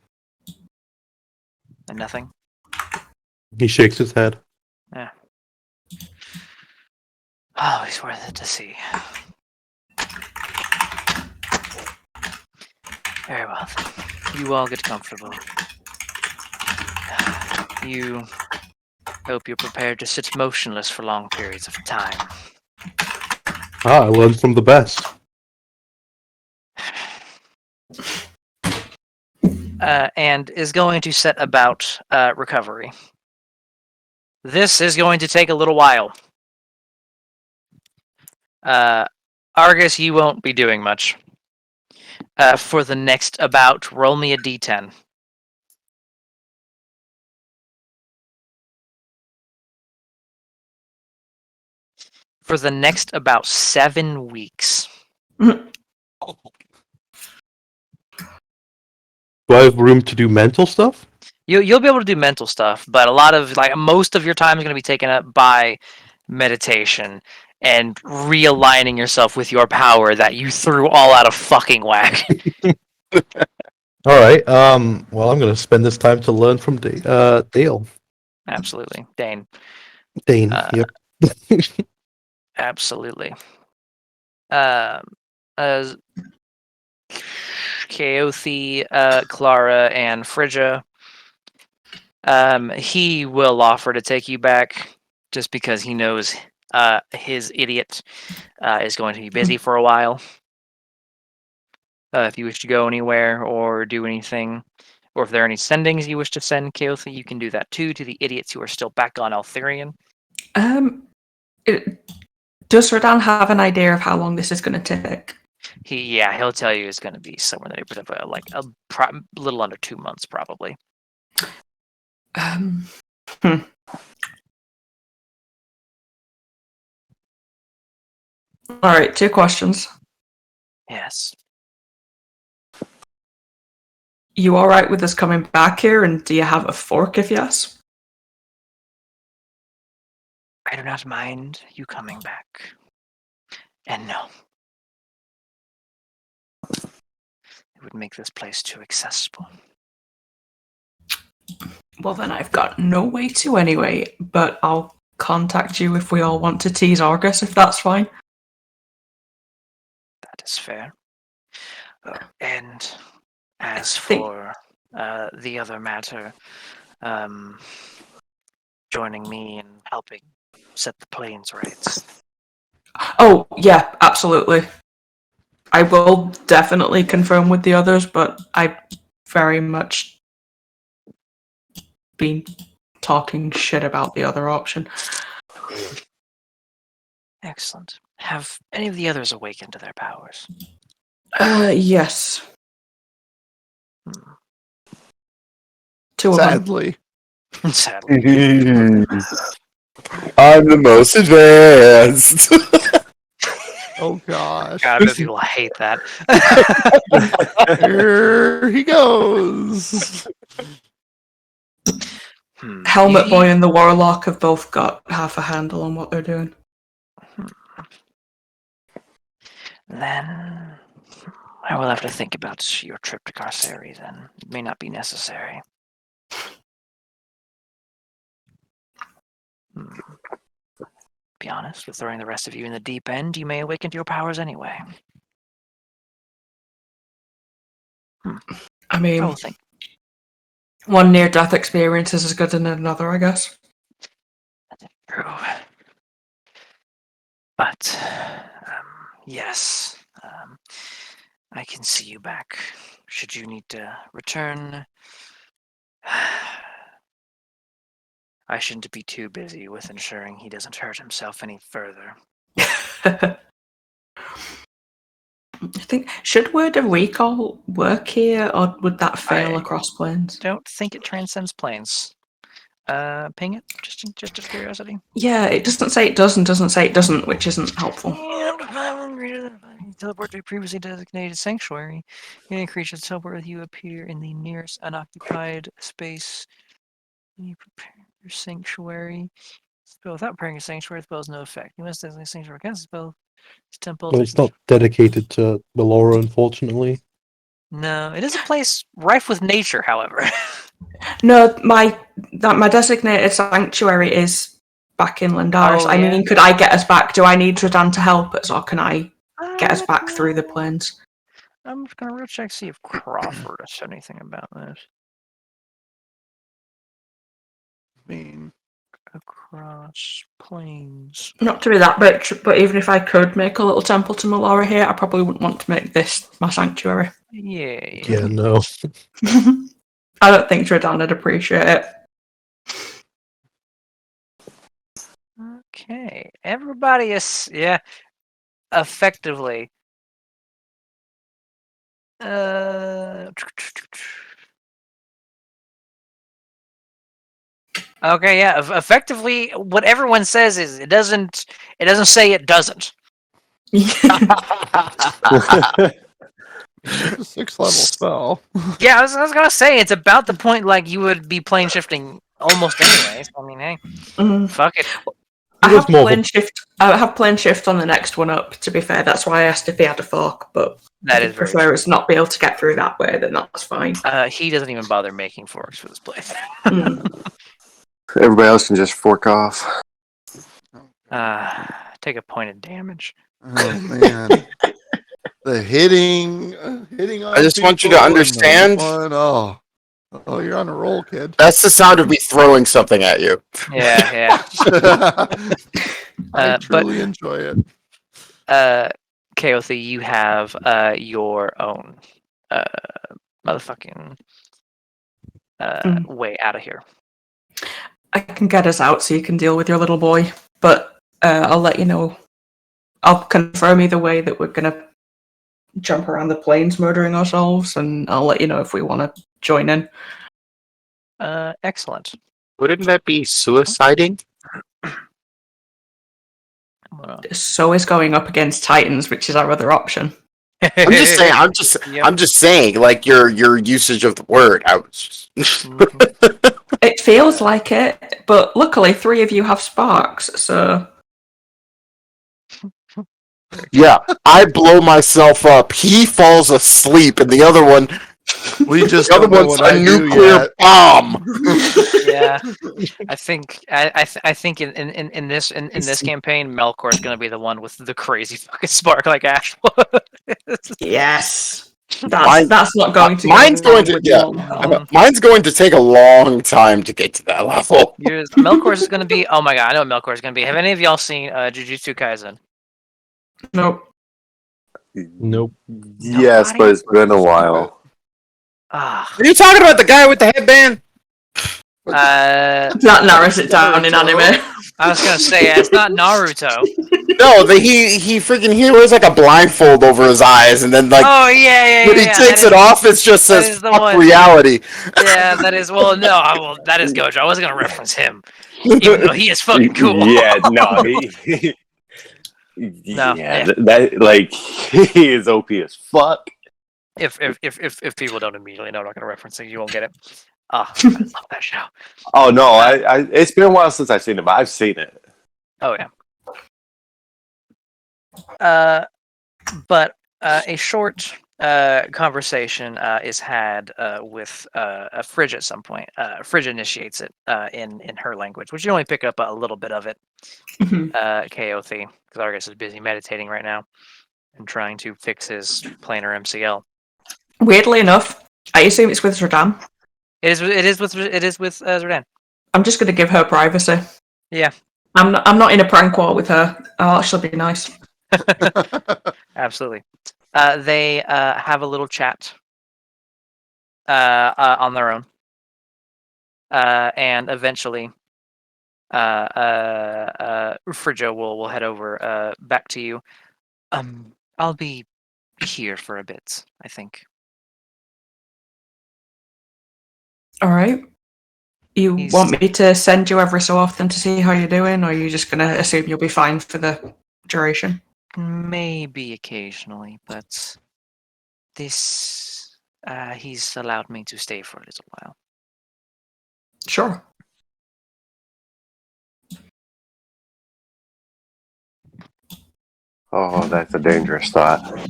and nothing? He shakes his head. Always worth it to see. Very well. You all get comfortable. You hope you're prepared to sit motionless for long periods of time. I learned from the best. And is going to set about recovery. This is going to take a little while. Argus, you won't be doing much. For the next about, roll me a d10. For the next about 7 weeks. Do I have room to do mental stuff? You'll be able to do mental stuff, but a lot of most of your time is going to be taken up by meditation and realigning yourself with your power that you threw all out of fucking whack. All right. Well, I'm gonna spend this time to learn from Dale. Absolutely, Dane. Dane. Yep. Absolutely. As Kaothi, Clara, and Frigga. He will offer to take you back just because he knows his idiot is going to be busy for a while. If you wish to go anywhere or do anything, or if there are any sendings you wish to send, Kaothi, you can do that too to the idiots who are still back on Eltharion. Does Radan have an idea of how long this is going to take? He'll tell you it's going to be somewhere in the neighborhood of a little under 2 months, probably. All right, 2 questions. Yes. You all right with us coming back here, and do you have a fork if yes? I do not mind you coming back. And no, It would make this place too accessible. Well, then I've got no way to anyway, but I'll contact you if we all want to tease Argus, if that's fine. That is fair. And as think- for the other matter, joining me and helping set the planes right. Oh, yeah, absolutely. I will definitely confirm with the others, but I've very much been talking shit about the other option. Excellent. Have any of the others awakened to their powers? Yes. Hmm. Two of them. Sadly. Sadly. I'm the most advanced. Oh gosh. God, those people hate that. Here he goes. Helmet Ye- Boy and the Warlock have both got half a handle on what they're doing. Then I will have to think about your trip to Carceri then. It may not be necessary. Be honest, with throwing the rest of you in the deep end, you may awaken to your powers anyway. I mean, I will think. one near-death experience is as good as another, I guess. True. But, yes, I can see you back. Should you need to return, I shouldn't be too busy with ensuring he doesn't hurt himself any further. I think, should Word of Recall work here, or would that fail I- across planes? Don't think it transcends planes. Ping it, just out of curiosity. Yeah, it doesn't say it does and doesn't say it doesn't, which isn't helpful. Teleport to a previously designated sanctuary. Any creature to teleport with you appear in the nearest unoccupied space. You prepare your sanctuary. Spell without preparing your sanctuary, the spell has no effect. You must designate a sanctuary against the spell. This temple. Well, it's not dedicated to Melora, unfortunately. No, it is a place rife with nature, however. No, my designated sanctuary is back in Landaris. Oh, I yeah? mean, could I get us back? Do I need Dradan to help us, or can I get us back through the plains? I'm just gonna real check see if Crawford has said anything about this. I mean, Across plains. Not to be that bitch, but even if I could make a little temple to Melora here, I probably wouldn't want to make this my sanctuary. Yeah. Yeah, no. I don't think Dradan would appreciate it. Okay. Everybody is effectively. Okay, yeah. Effectively, what everyone says is it doesn't say it doesn't. it's a 6th level spell. Yeah, I was gonna say it's about the point like you would be plane shifting almost anyway. So, I mean, hey, Mm. fuck it. I It was have more of a- plane shift. I have plane shift on the next one up. To be fair, that's why I asked if he had a fork. But That if is you very prefer us not be able to get through that way, then that's fine. He doesn't even bother making forks for this place. Mm. Everybody else can just fork off. Take a point of damage. Oh man. The hitting on I just want you to people and the understand- fun. Oh, you're on a roll, kid. That's the sound of me throwing something at you. Yeah, yeah. I but- truly enjoy it. Kaothi, you have your own motherfucking way out of here. I can get us out so you can deal with your little boy, but I'll let you know. I'll confirm either way that we're gonna jump around the plains murdering ourselves, and I'll let you know if we want to join in. Excellent. Wouldn't that be suiciding? So is going up against Titans, which is our other option. I'm just saying. I'm just saying. Like your usage of the word. I was just. It feels like it, but luckily 3 of you have sparks, so Yeah, I blow myself up. He falls asleep, and the other one, We just the other don't know one's what a I do nuclear yet. bomb. Yeah, I think I think in this campaign, Melkor is going to be the one with the crazy fucking spark like Ash was. Yes. Mine- That's not going to mine's go going down to- with yeah. long I haul. know. Mine's going to take a long time to get to that level. Melkor's is going to be. Oh my god, I know what Melkor's going to be. Have any of y'all seen Jujutsu Kaisen? Nope. Nope. Yes, but it's been a while. Ah, Are you talking about the guy with the headband? That narrows it down in anime. I was gonna say it's not Naruto. No, he freaking he wears like a blindfold over his eyes, and then like Oh yeah. when he takes it off, it just that says is the "fuck one. reality." Yeah, that is. Well, no, that is Gojo. I wasn't gonna reference him, even though he is fucking cool. Yeah, no, he No, yeah, yeah. that like he is OP as fuck. If people don't immediately know, I'm not gonna reference it. You won't get it. Ah, I love that show. Oh no, I it's been a while since I've seen it, but I've seen it. Oh yeah. But a short conversation is had with Fridge at some point. Fridge initiates it in her language, which you only pick up a little bit of it. Mhm. Koth, because Argus is busy meditating right now and trying to fix his planar MCL. Weirdly enough, I assume it's with Zerdan. It is with Zerdan. I'm just going to give her privacy. Yeah. I'm not in a prank war with her. I'll actually be nice. Absolutely. They have a little chat on their own, and eventually, Frijo will head over back to you. I'll be here for a bit, I think. All right. You He's- want me to send you every so often to see how you're doing, or are you just going to assume you'll be fine for the duration? Maybe occasionally, but this he's allowed me to stay for a little while. Sure. Oh, that's a dangerous thought.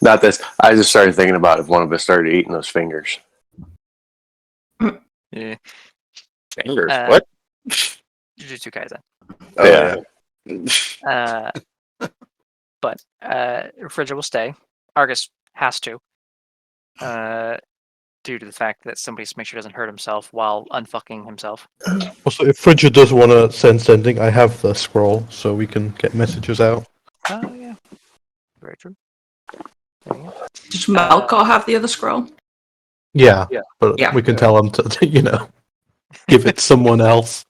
Not this. I just started thinking about if one of us started eating those fingers. Yeah. Fingers. Uh, What? Jujutsu Kaisen. Oh, yeah. But Frigga will stay. Argus has to, due to the fact that somebody makes sure he doesn't hurt himself while unfucking himself. Also, if Frigid does want to send something, I have the scroll, so we can get messages out. Oh yeah, very true. There you go. Does Malcor have the other scroll? Yeah, Yeah. but Yeah. we can tell him to, give it to someone else.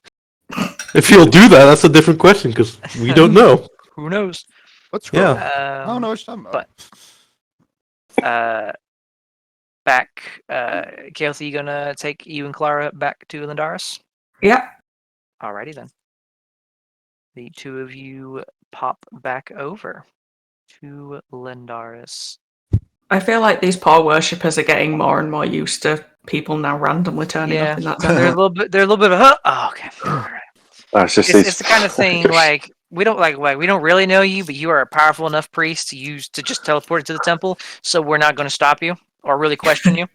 If he'll do that, that's a different question, because we don't know. Who knows? What's wrong? Yeah. I don't know what you're talking about. Back, Koth, you gonna take you and Clara back to Lindaris? Yeah. Alrighty then. The two of you pop back over to Lindaris. I feel like these poor worshippers are getting more and more used to people now randomly turning Yeah, up in that they're a temple. little bit. They're a little bit of a. Oh, okay. Alright. it's just It's the kind of thing like we don't we don't really know you, but you are a powerful enough priest to use to just teleport to the temple. So we're not going to stop you or really question you.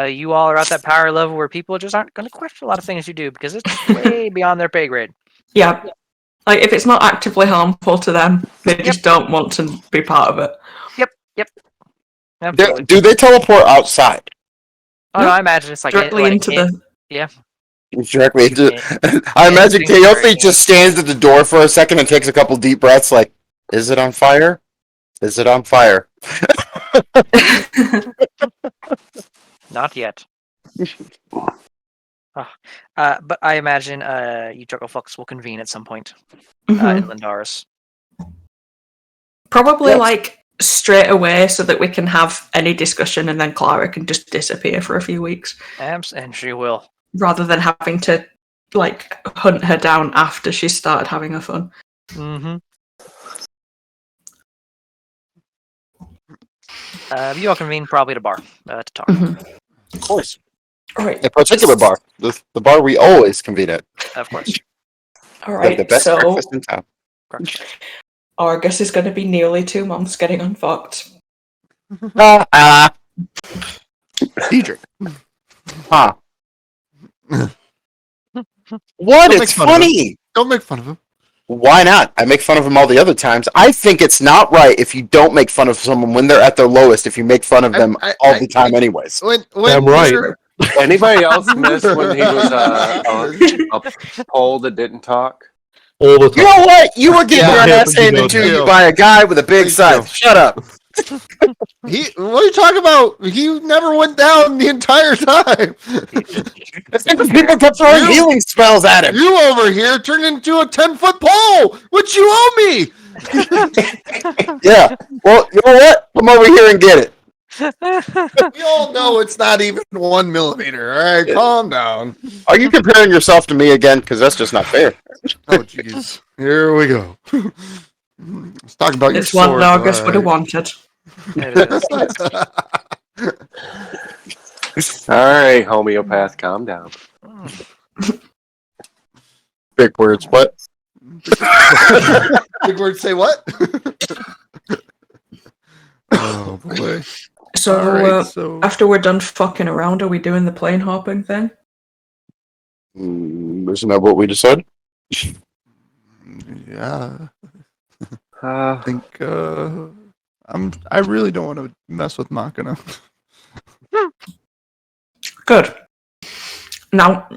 You all are at that power level where people just aren't going to question a lot of things you do because it's way beyond their pay grade. Yeah. Like, if it's not actively harmful to them, they just don't want to be part of it. Absolutely. Do they teleport outside? Oh no, I imagine it's like Directly into the... Directly into. I imagine things are very Koth just stands at the door for a second and takes a couple deep breaths. Like, is it on fire? Is it on fire? Not yet. But I imagine you Jugglefucks will convene at some point Mhm. in Lindaris. Probably, Yes. like, straight away so that we can have any discussion and then Clara can just disappear for a few weeks. And she will. Rather than having to, like, hunt her down after she's started having her fun. Mm-hmm. You all convene probably at a bar to talk. Mhm. Of course. Right. A particular bar. The bar we always convene at. Of course. All The right, best so breakfast in town. Argus is going to be nearly 2 months getting unfucked. Cedric. Huh. What? Don't It's make fun of him. funny. Don't make fun of him. Why not? I make fun of him all the other times. I think it's not right if you don't make fun of someone when they're at their lowest, if you make fun of them all the time anyways. When Damn right. you're- Anybody else miss when he was on a pole that didn't talk? All the You time. know what? You were getting Yeah, your yeah, ass but you handed know to that. you by a guy with a big Thank scythe. you. Shut up. What are you talking about? He never went down the entire time. It's because people kept throwing You- healing spells at him. You over here turned into a 10-foot pole, which you owe me. Yeah. Well, you know what? Come over here and get it. We all know it's not even 1 millimeter. All right, calm down. Are you comparing yourself to me again? Because that's just not fair. Oh, jeez. Here we go. Let's talk about your It's one sword. Argus would have wanted. It is. All right, homeopath, calm down. Big words. What? Big word. Say what? Oh boy. So, All right, so after we're done fucking around, are we doing the plane hopping thing? Isn't that what we decided? yeah, I think I really don't want to mess with Machina. Good. Now,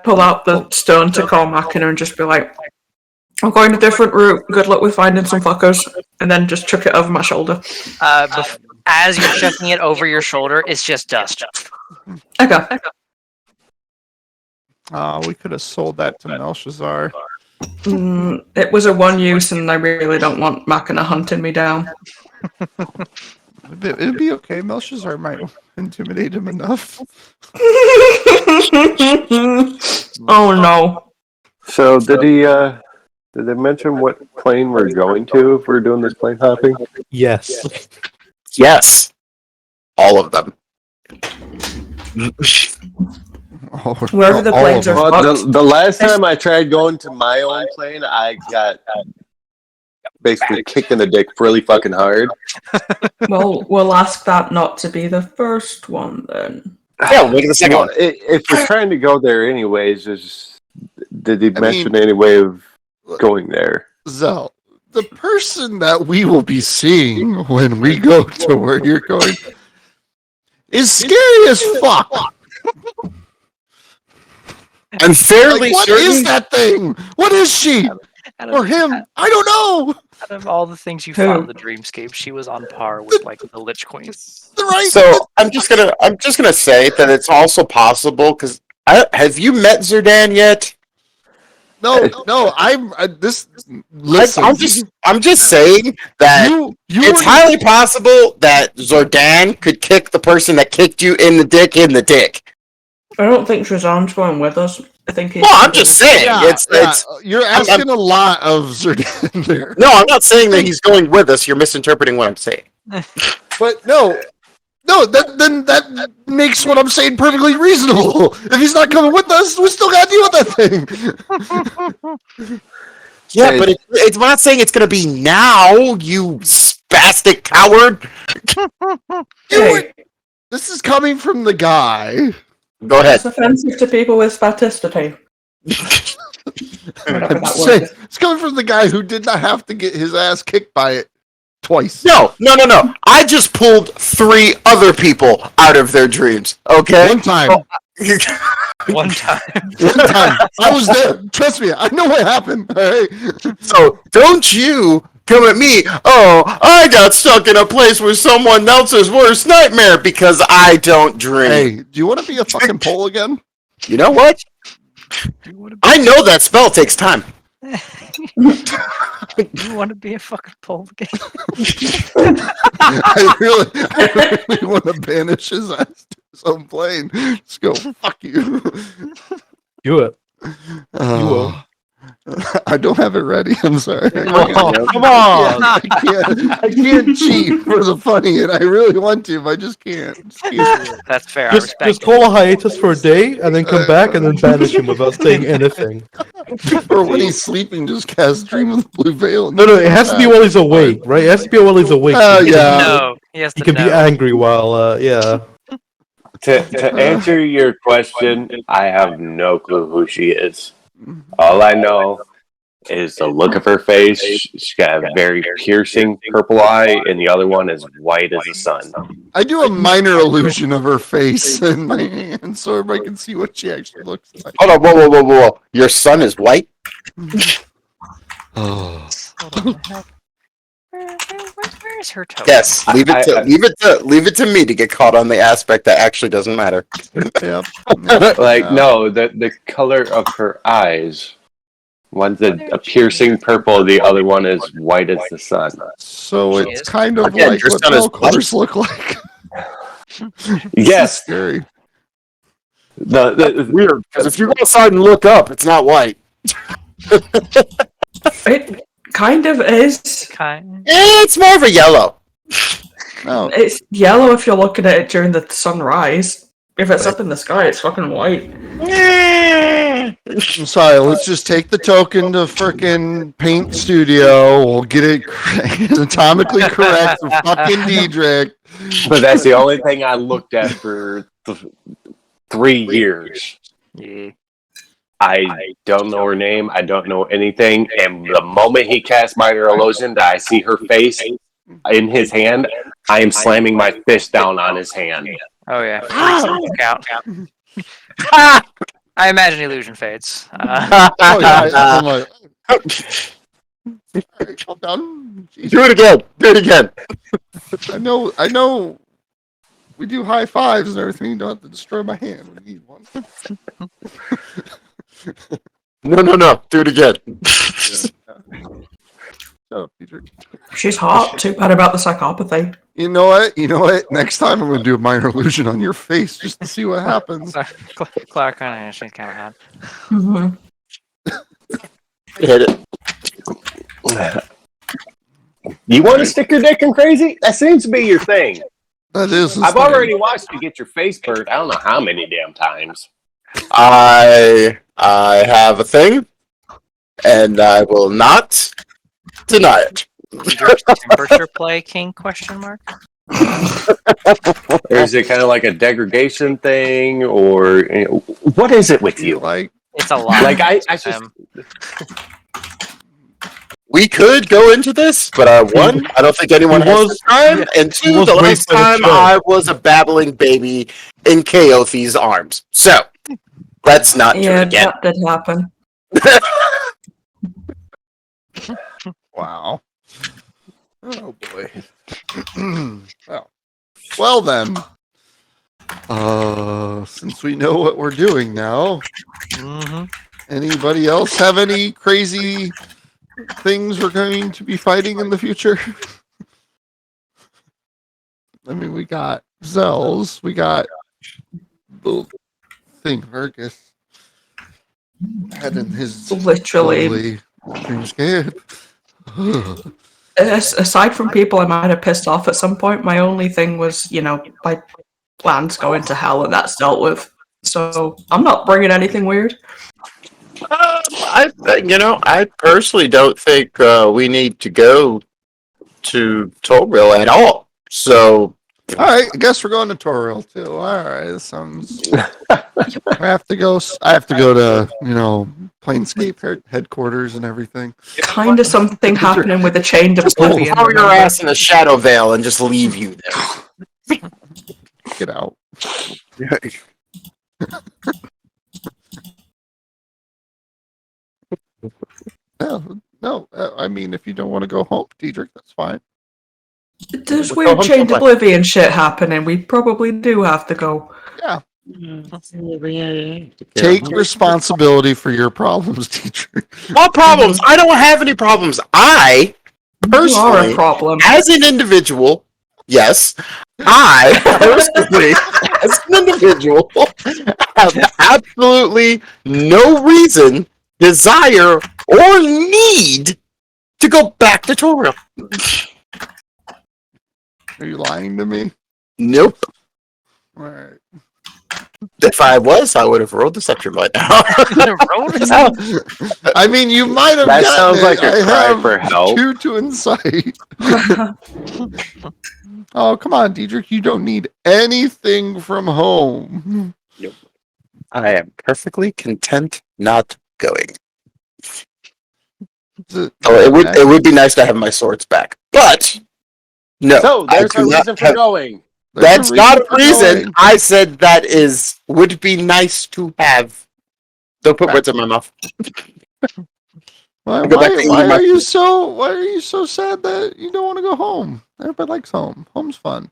pull out the stone to call Machina and just be like, I'm going a different route. Good luck with finding some fuckers. And then just chuck it over my shoulder. As you're chucking it over your shoulder, it's just dust. Okay. We could have sold that to Melshazzar. It was a one use, and I really don't want Machina hunting me down. It'd be okay. Melshazzar might intimidate him enough. Oh no. So did he? Did they mention what plane we're going to if we're doing this plane hopping? Yes. Yes. All of them. Wherever the planes are Well, fucked. the last time I tried going to my own plane, I got basically kicked in the dick really fucking hard. Well, we'll ask that not to be the first one then. Yeah, look at the second Well, one. if we're trying to go there anyways, did he I mention mean- any way of going there? Zell, the person that we will be seeing when we go to where you're going is scary as fuck. I'm fairly Like, what certain. is that thing? What is she? Or him? I don't know. Out of all the things you Who? found in the dreamscape, she was on par with like the Lich Queen. The right. So I'm just gonna say that it's also possible because have you met Zerdan yet? No. I'm this. Listen, I'm just saying that you it's were- highly possible that Zerdan could kick the person that kicked you in the dick. I don't think Shazam's going with us. I think he's. Well, I'm just saying Yeah, it's. you're asking a lot of Zerdan there. No, I'm not saying that he's going with us. You're misinterpreting what I'm saying. But no, then that makes what I'm saying perfectly reasonable. If he's not coming with us, we still gotta deal with that thing. Yeah, Hey. but it's I'm not saying it's gonna be now. You spastic coward. Hey, This is coming from the guy. Go ahead. it's offensive to people with spasticity. Whatever I'm that saying, word is. it's coming from the guy who did not have to get his ass kicked by it twice. No. I just pulled 3 other people out of their dreams. Okay. One time. One time. One time. I was there. Trust me, I know what happened. All right. So don't you come at me. Oh, I got stuck in a place with someone else's worst nightmare because I don't dream. Hey, do you want to be a fucking pole again? You know what? I know that spell takes time. You want to be a fucking pole again? I really want to banish his ass to his own plane. Just go, fuck you. Do it. Oh, I don't have it ready. I'm sorry. Oh, come Yeah, on. I can't cheat for the funny, and I really want to, but I just can't. Excuse me. That's fair. I Just respect it. call a hiatus for a day and then come back and then banish him without saying anything. Or when he's sleeping, just cast Dream of the Blue Veil. No, it has to be while he's awake, right? It has to be while he's awake. Oh, He can- yeah. No, he has He to can be know. angry while, yeah. To answer your question, I have no clue who she is. All I know is the look of her face. She's got a very piercing purple eye, and the other one is white as the sun. I do a minor illusion of her face in my hand so everybody can see what she actually looks like. Hold on, whoa. Your son is white? Oh. Where's her toe? Yes. Leave I- it to me to get caught on the aspect that actually doesn't matter. Yep. Like, Yeah. no, the color of her eyes. One's a piercing purple, the other one is white as the sun. So She it's is. kind of Again, like your what son is Melkor's look like. Yes, Scary. the Weird, because if you go outside and look up, it's not white. It kind of is. Kind. It's more of a yellow. No, It's yellow if you're looking at it during the sunrise. If it's up in the sky, it's fucking white. I'm sorry. Let's just take the token to frickin' Paint Studio. We'll get it anatomically correct for fucking Diedrich. but that's the only thing I looked at for 3 years. Yeah. I don't know her name. I don't know anything. And the moment he cast minor illusion, that I see her face in his hand, I am slamming my fist down on his hand. Oh yeah. Look out. I imagine illusion fades. Oh, yeah, I'm like, alright, calm down. Jeez. Do it again. Do it again. I know. We do high fives and everything. You don't have to destroy my hand. We need one. No. Do it again. Shut up, Diedrich. She's hot. Too bad about the psychopathy. You know what? Next time I'm going to do a minor illusion on your face just to see what happens. Clark kind of she's kind of hot. Mhm. Hit it. You want to stick your dick in crazy? That seems to be your thing. That is. the I've thing. already watched you get your face burnt. I don't know how many damn times. I have a thing, and I will not deny it. Temperature play king question mark? Or is it kind of like a degradation thing, or what is it with you? Like, It's a lot. Like I just We could go into this, but one, I don't think anyone has the time, and two, was the way last for the time show. I was a babbling baby in Kaothi's arms. So, let's not do Yeah, it again. that did happen. wow. Oh boy. well then. Since we know what we're doing now, Mm-hmm. anybody else have any crazy things we're going to be fighting in the future? I mean, we got Zells, we got the thing Vergus having his Literally. lovely dreamscape. Aside from people I might have pissed off at some point, my only thing was, my plans going to hell, and that's dealt with. So I'm not bringing anything weird. I personally don't think we need to go to Toril at all. So, All right, I guess we're going to Toril too. All right, that sounds. I have to go to Planescape headquarters and everything. Kind of something happening with the chained oblivion. throw your ass in a shadow veil and just leave you there. Get out. No. I mean, if you don't want to go home, Diedrich, that's fine. There's weird chained oblivion shit happening. We probably do have to go. Take responsibility for your problems, Diedrich. What problems? I don't have any problems. I You are a personally, problem. as an individual, yes, I personally, as an individual, have absolutely no reason, desire, or need to go back to Toril. Are you lying to me? Nope. All right. If I was, I would have rolled deception by now. I mean, you might have. That gotten sounds it. like a I cry have for help. 2 to insight. Oh, come on, Diedrich. You don't need anything from home. I am perfectly content not going. Oh, it would be nice to have my swords back, but no. So I there's do a not reason for have- going. There's That's not a for reason. going. I said that would be nice to have. Don't put words in my mouth. Why, Go back to why eating my are you so sad that you don't want to go home? Everybody likes home. Home's fun.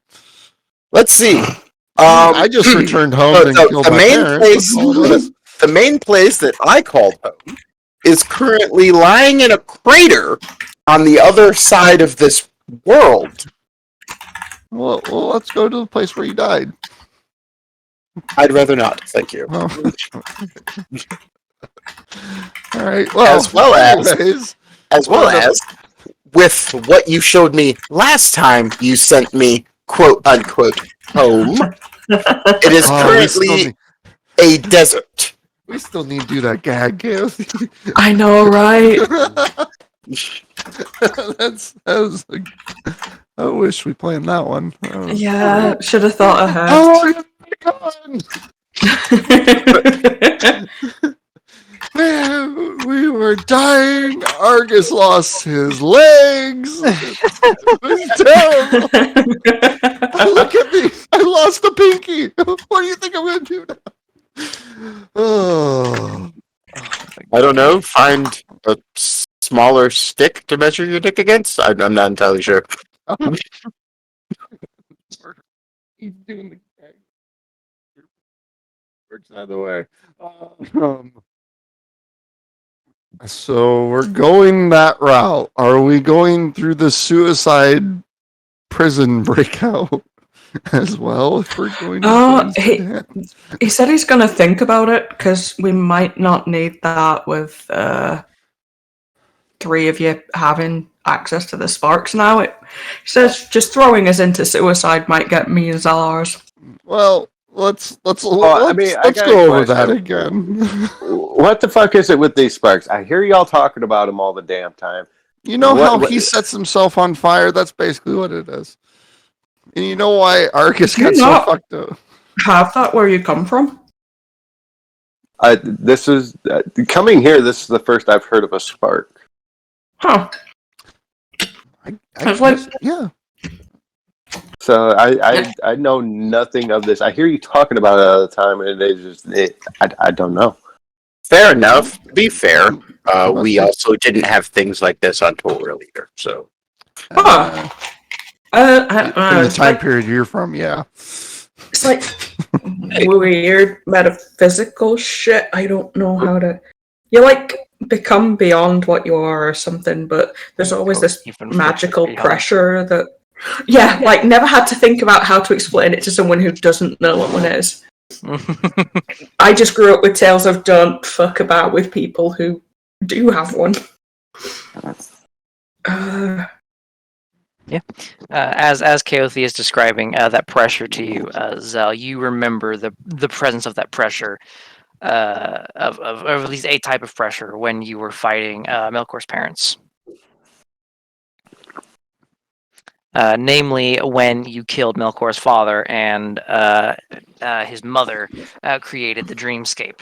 Let's see. I just returned home and killed the my main parents. place, That's all it is. the main place that I called home is currently lying in a crater on the other side of this world. Well, let's go to the place where you died. I'd rather not. Thank you. Oh. All right. Well, As well as- anyways, As well as with what you showed me last time you sent me, quote unquote, home. It is currently a desert. we still need to do that gag, Chaos. I know, right? that was like, I wish we planned that one. Yeah, should have thought ahead. Oh my god! Man, we were dying. Argus lost his legs. It was terrible. Look at me. I lost the pinky. What do you think I'm going to do now? Oh. I don't know. Find a smaller stick to measure your dick against. I'm not entirely sure. He's doing the gag. Works either way. So we're going that route. Are we going through the suicide prison breakout as well? If we're going to He said he's going to think about it because we might not need that with 3 of you having access to the sparks now. It says just throwing us into suicide might get me and Zalars. Well, let's I got go a over that question. again. What the fuck is it with these sparks? I hear y'all talking about them all the damn time. You know What- how what- he sets himself on fire? That's basically what it is. And you know why Arcus got so not- fucked up? Have that where you come from? This is coming here. This is the first I've heard of a spark. Huh. It's like- yeah. So I know nothing of this. I hear you talking about it all the time, and I don't know. Fair enough. To be fair, we also didn't have things like this on Toril either. So Huh. I don't know. In the It's time like, period you're from, yeah. it's like weird metaphysical shit. I don't know how to. You like become beyond what you are or something, but there's always this Even magical beyond. pressure that. Yeah, like never had to think about how to explain it to someone who doesn't know what one is. I just grew up with tales of don't fuck about with people who do have one. As Kaothi is describing that pressure to you, Zell, you remember the presence of that pressure, of at least a type of pressure when you were fighting Melkor's parents. Namely, when you killed Melkor's father and his mother created the dreamscape.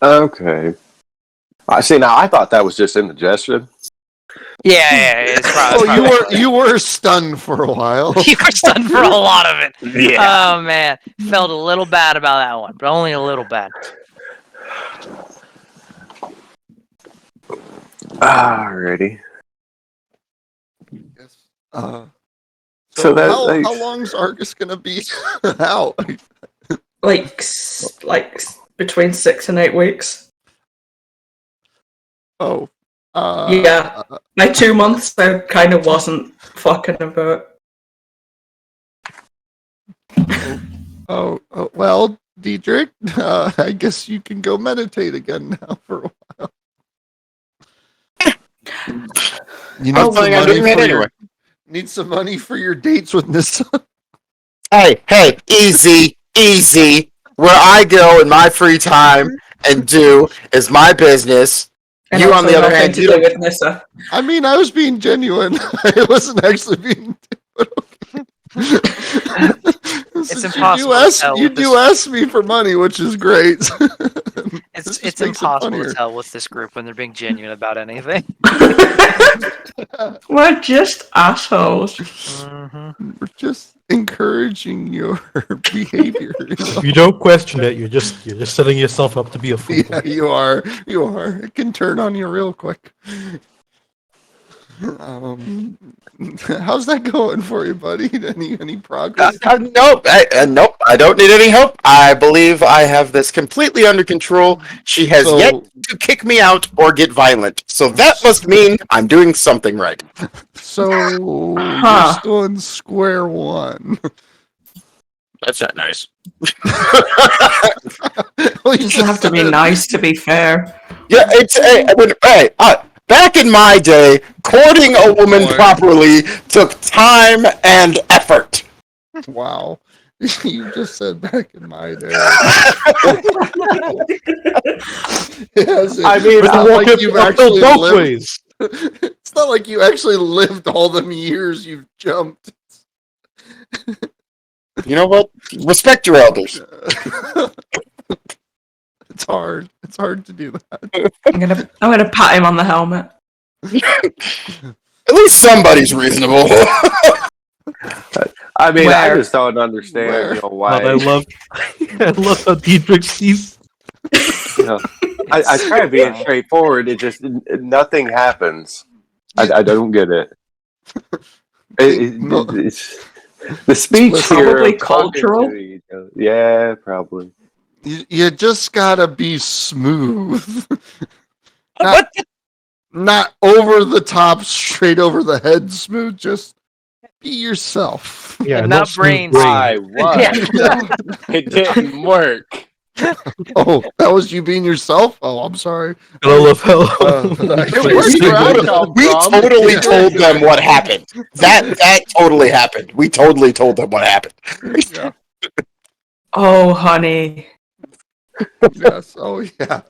Okay. I see. Now I thought that was just indigestion. Yeah, it's probably. Oh, you were stunned for a while. You were stunned for a lot of it. Yeah. Oh man, felt a little bad about that one, but only a little bad. Alrighty. Yes. So So that, how, like- how long's Argus gonna be out? Like between 6 and 8 weeks. Oh. Yeah. My 2 months, I kind of wasn't fucking about. Oh, well, Diedrich, I guess you can go meditate again now for a while. You I'm need some planning on money doing that for anyway. need some money for your dates with Nissa. Hey, easy. Where I go in my free time and do is my business. And You, on also the other nothing hand, to you do don't. with Nissa. I mean, I was being genuine. I wasn't actually being. Since impossible to tell You with do this- ask me for money, which is great. It's This just it's makes it impossible funnier. to tell with this group when they're being genuine about anything. We're just assholes. We're just encouraging your behavior. If you don't question it, you're just setting yourself up to be a fool. Yeah, you are. You are. It can turn on you real quick. How's that going for you, buddy? Any progress? Nope, nope. I don't need any help. I believe I have this completely under control. She has So- yet to kick me out or get violent, so that must mean I'm doing something right. So you're Huh. still in square one. That's not nice. Well, you It doesn't have to be said- nice, to be fair. Yeah, it's back in my day, courting a woman Boy. properly took time and effort. Wow. You just said back in my day. Yes, I mean, it's not like Walk you've uphill actually both lived. ways. It's not like you actually lived all them years you've jumped. You know what? Respect your elders. It's hard. It's hard to do that. I'm gonna pat him on the helmet. At least somebody's reasonable. I mean, I Where? just don't understand Where? you know, God, why. I love how Dietrich sees. You know, I try being straightforward. It just nothing happens. I don't get it. It's the speech here. Probably of talking cultural. to each other. Yeah, probably. You just gotta be smooth. What? Not over the top, straight over the head smooth. Just be yourself. Yeah, And no not smooth brains. brain. I was. It didn't work. Oh, that was you being yourself? Oh, I'm sorry. And I love how Where's your outcome We from? totally Yeah. told them what happened. That totally happened. We totally told them what happened. Yeah. Oh, honey. Yes. Oh, yeah.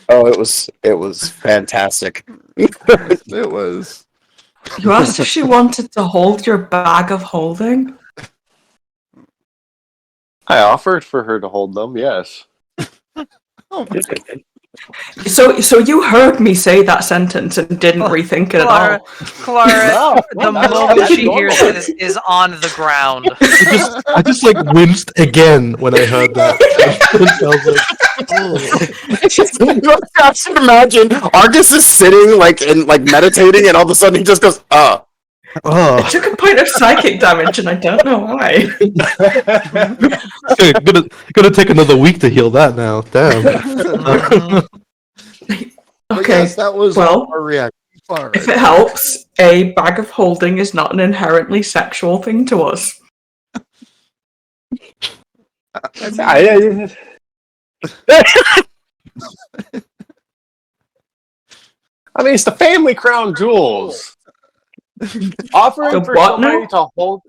Oh, it was fantastic. It was. You asked if she wanted to hold your bag of holding. I offered for her to hold them. Yes. Oh my God. So you heard me say that sentence and didn't rethink it at Clara, all. Clara, No, the that's- moment that's she hears normal. it is on the ground. I just like winced again when I heard that. I was like, oh. I should imagine Argus is sitting like meditating, and all of a sudden he just goes, I Oh, took a point of psychic damage and I don't know why. okay, gonna take another week to heal that now. Damn. But Okay, yes, that was well, our reaction. All if right. it helps, a bag of holding is not an inherently sexual thing to us. I mean, it's the family crown jewels. Offering The for what somebody now? to hold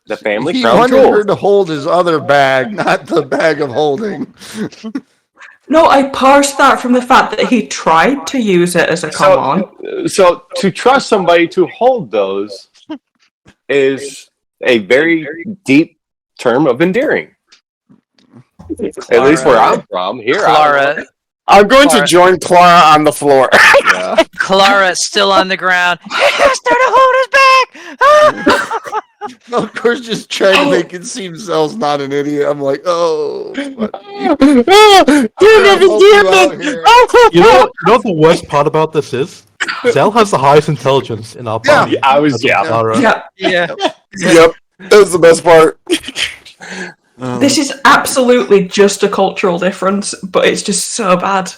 the family He crown wanted her jewels. to hold his other bag, not the bag of holding. No, I parsed that from the fact that he tried to use it as a come on. So to trust somebody to hold those is a very deep term of endearing. At least where I'm from. Here, Clara, I'm going to Clara. join Clara on the floor. Clara still on the ground. He asked her to hold his back. Of course, just trying to make it seem Zell's not an idiot. I'm like, oh. But Damn help you out here. You know what the worst part about this is? Zell has the highest intelligence in our Yeah. party. I was Clara. Yeah, Yeah. Yep, that's the best part. this is absolutely just a cultural difference, but it's just so bad.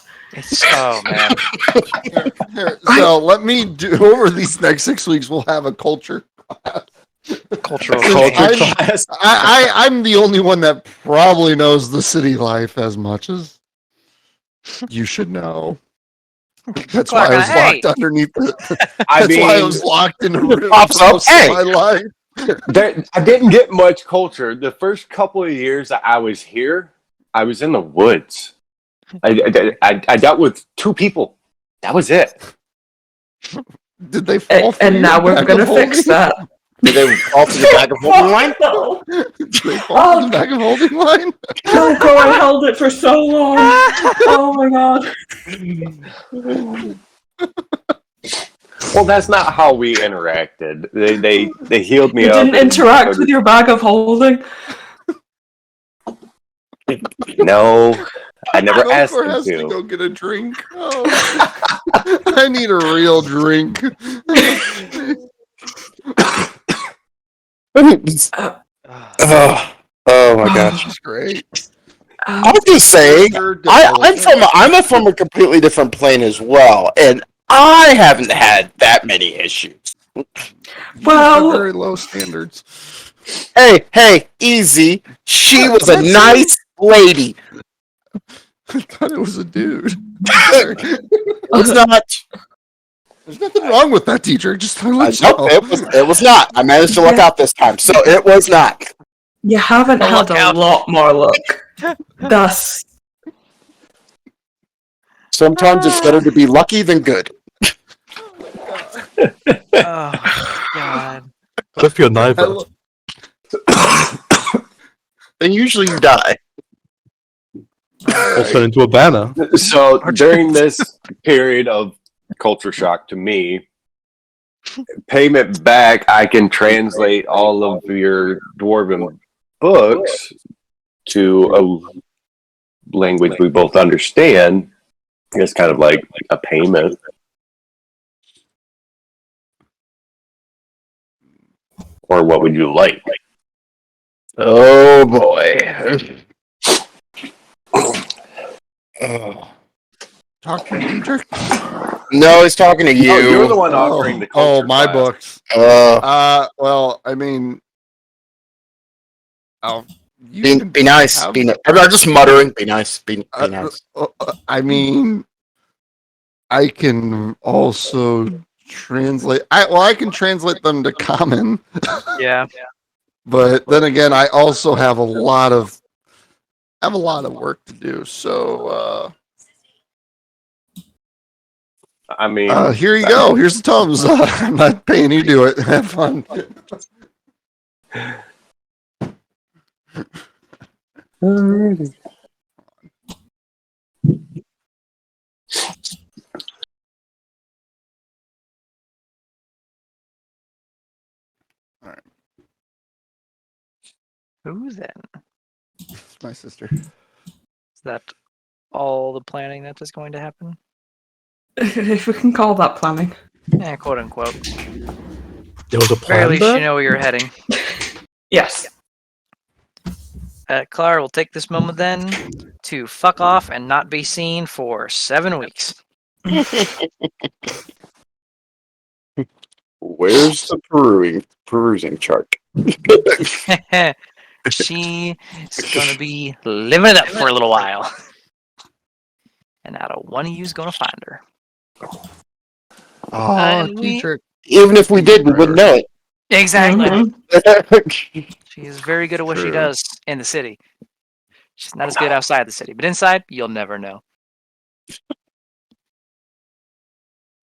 Oh man. Here, so let me do over these next 6 weeks. We'll have a culture. Cultural I'm- I'm the only one that probably knows the city life as much as you should know. That's why I was Clark, hey. locked underneath. That's I mean, why I was locked in a room Pops up, most of hey. my life. I didn't get much culture. The first couple of years that I was here, I was in the woods. I dealt with 2 people. That was it. Did they fall? for And your now we're bag gonna of fix holding? that. Did they fall for the bag of holding line? No, Did they fall for the bag of holding line? no, bro, I held it for so long. Oh my god. Well, that's not how we interacted. They healed me You up. didn't interact with your bag of holding. No, I never asked Melkor them has to to. go get a drink. Oh. I need a real drink. Oh my gosh. That's great. I'm just saying, I'm a from a completely different plane as well, and I haven't had that many issues. Well, very low standards. Hey, easy. She was a nice lady. I thought it was a dude. It's not. There's nothing wrong with that, teacher. Just to let you Nope, know. it was not. I managed to look out this time, so it was not. you haven't Oh, had look a out. lot more luck. That's Sometimes it's better to be lucky than good. Oh God. What if you're neither? I lo- And usually you die. Also into a banner. So during this period of culture shock to me, payment back, I can translate all of your dwarven books to a language we both understand. It's kind of like a payment. Or what would you like? Oh boy. Oh. Talk to you, teacher. No, he's talking to you. Oh, you're the one offering the culture my class. books. Well, I mean, you can be nice. have- I'm just muttering. Be nice. Be nice. I mean, I can also translate. I can translate them to common, Yeah. but then again, I also have a lot of work to do. So I mean, here you go. Here's the Tums. I'm not paying you to do it. Have fun. Who then? It's my sister. Is that all the planning that is going to happen? if we can call that planning. Yeah, quote unquote. There was a Very plan least there? you know where you're heading. Yes. Clara will take this moment then to fuck off and not be seen for 7 weeks. Where's the perusing chart? She is gonna be living it up for a little while. And not a one of you's gonna find her. Oh, And we- teacher. Even if we did, we wouldn't know it. Exactly. Mhm. She is very good at what she True. does in the city. She's not as good outside the city, but inside, you'll never know.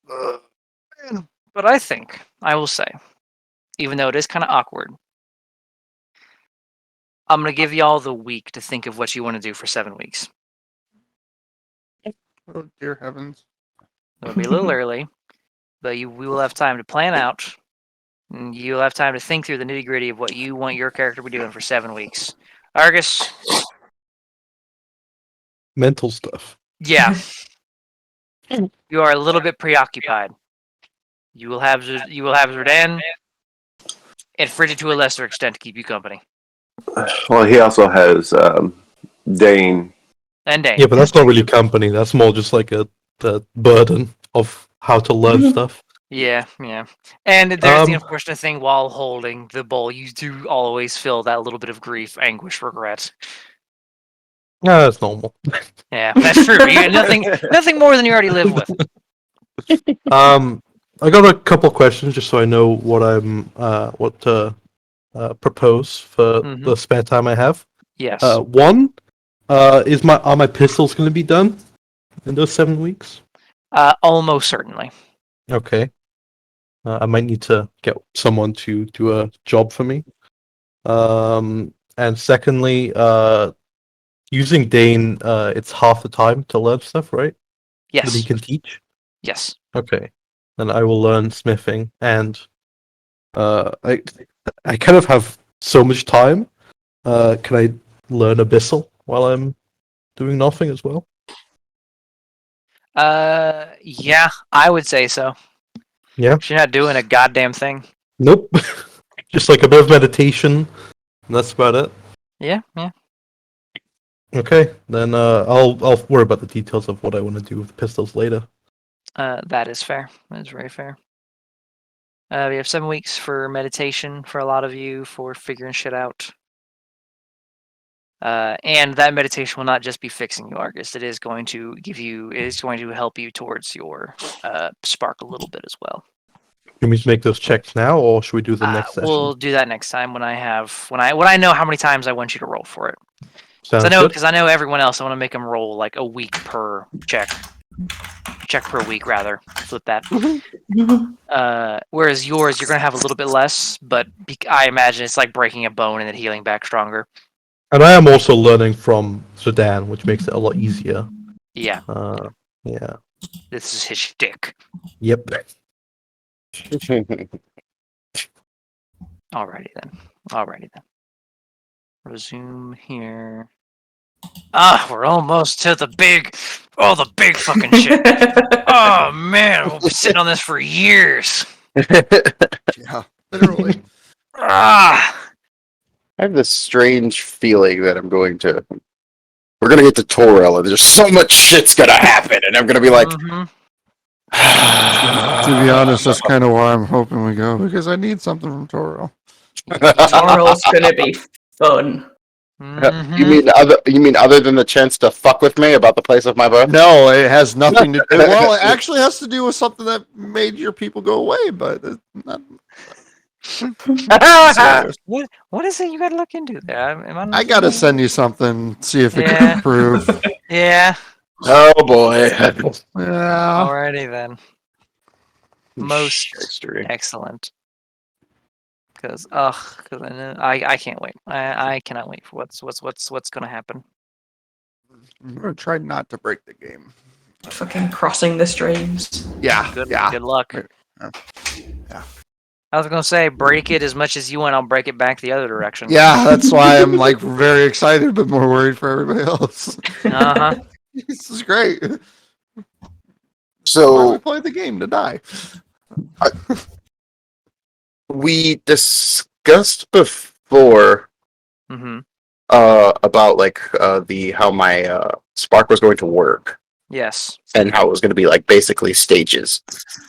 But I think, I will say, even though it is kind of awkward, I'm going to give y'all the week to think of what you want to do for 7 weeks. Oh, dear heavens. It'll be a little early, but we will have time to plan out. And you'll have time to think through the nitty gritty of what you want your character to be doing for 7 weeks. Argus, Mental stuff. yeah. You are a little bit preoccupied. You will have Zerdan and Frigid to a lesser extent to keep you company. well, he also has Dane. And Dane. Yeah, but that's not really company. That's more just like the burden of how to learn stuff. Yeah. And there's the Um, unfortunate thing while holding the bowl, you do always feel that little bit of grief, anguish, regret. Yeah, that's normal. Yeah, that's true. You got nothing more than you already live with. I got a couple questions just so I know what I'm what to propose for Mhm. the spare time I have. Yes. One, are my pistols going to be done in those 7 weeks? Almost certainly. Okay. I might need to get someone to do a job for me. And secondly, using Dane, it's half the time to learn stuff, right? That he Yes. can teach. Yes. Okay. Then I will learn smithing, and I kind of have so much time. Can I learn Abyssal while I'm doing nothing as well? Yeah, I would say so. Yeah. She's not doing a goddamn thing. Nope. Just like a bit of meditation. And that's about it. Yeah, yeah. Okay, then I'll worry about the details of what I want to do with the pistols later. That is fair. That is very fair. We have 7 weeks for meditation for a lot of you for figuring shit out. And that meditation will not just be fixing you, Argus. It is going to help you towards your spark a little bit as well. You want me to make those checks now, or should we do the next session? We'll do that next time when I know how many times I want you to roll for it. Sounds Because I know everyone else. I want to make them roll like a week per check per week rather. Flip that. Whereas yours, you're gonna have a little bit less, but I imagine it's like breaking a bone and then healing back stronger. And I am also learning from Sudan, which makes it a lot easier. Yeah, Yeah. this is his shtick. Yep. Alrighty then. Resume here. We're almost to the big fucking shit. Oh man, we've been sitting on this for years. Yeah, literally. Ah, I have this strange feeling that we're gonna get to Torel and there's so much shit's gonna happen and I'm gonna be like, mhm. To be honest, that's kind of why I'm hoping we go, because I need something from Toro. Tomorrow's gonna be fun. Mhm. You mean other than the chance to fuck with me about the place of my birth? No, it has nothing to do. Well, it actually has to do with something that made your people go away, but it's not. serious. What is it you gotta look into there? Am I not I gotta send you something, see if it Yeah. can improve. Yeah. Oh boy. Yeah. Alrighty then. Most History. excellent. Because I can't wait. I cannot wait for what's gonna happen. I'm gonna try not to break the game. Fucking crossing the streams. Yeah, Good yeah. good luck. Yeah. I was gonna say break it as much as you want. I'll break it back the other direction. Yeah, that's why I'm like very excited, but more worried for everybody else. Uh huh. This is great. Why we So play the game to die? we discussed before Mm-hmm. about like how my spark was going to work Yes. and how it was going to be like basically stages.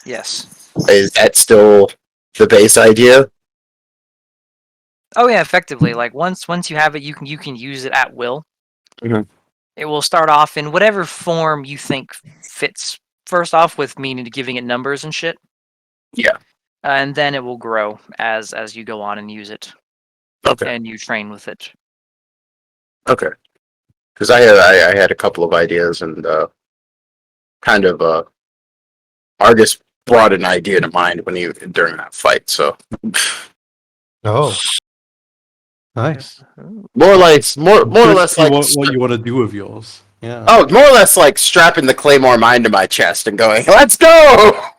Yes. Is that still the base idea? Oh yeah, effectively. Like once you have it, you can use it at will. Mhm. It will start off in whatever form you think fits. First off, with meaning to giving it numbers and shit. Yeah. And then it will grow as you go on and use it, Okay. and you train with it. Okay. Because I had a couple of ideas and kind of Argus brought an idea to mind during that fight. So Oh. Nice. more or less like what you want to do with yours. Yeah. oh, more or less like strapping the Claymore mine to my chest and going, "Let's go!"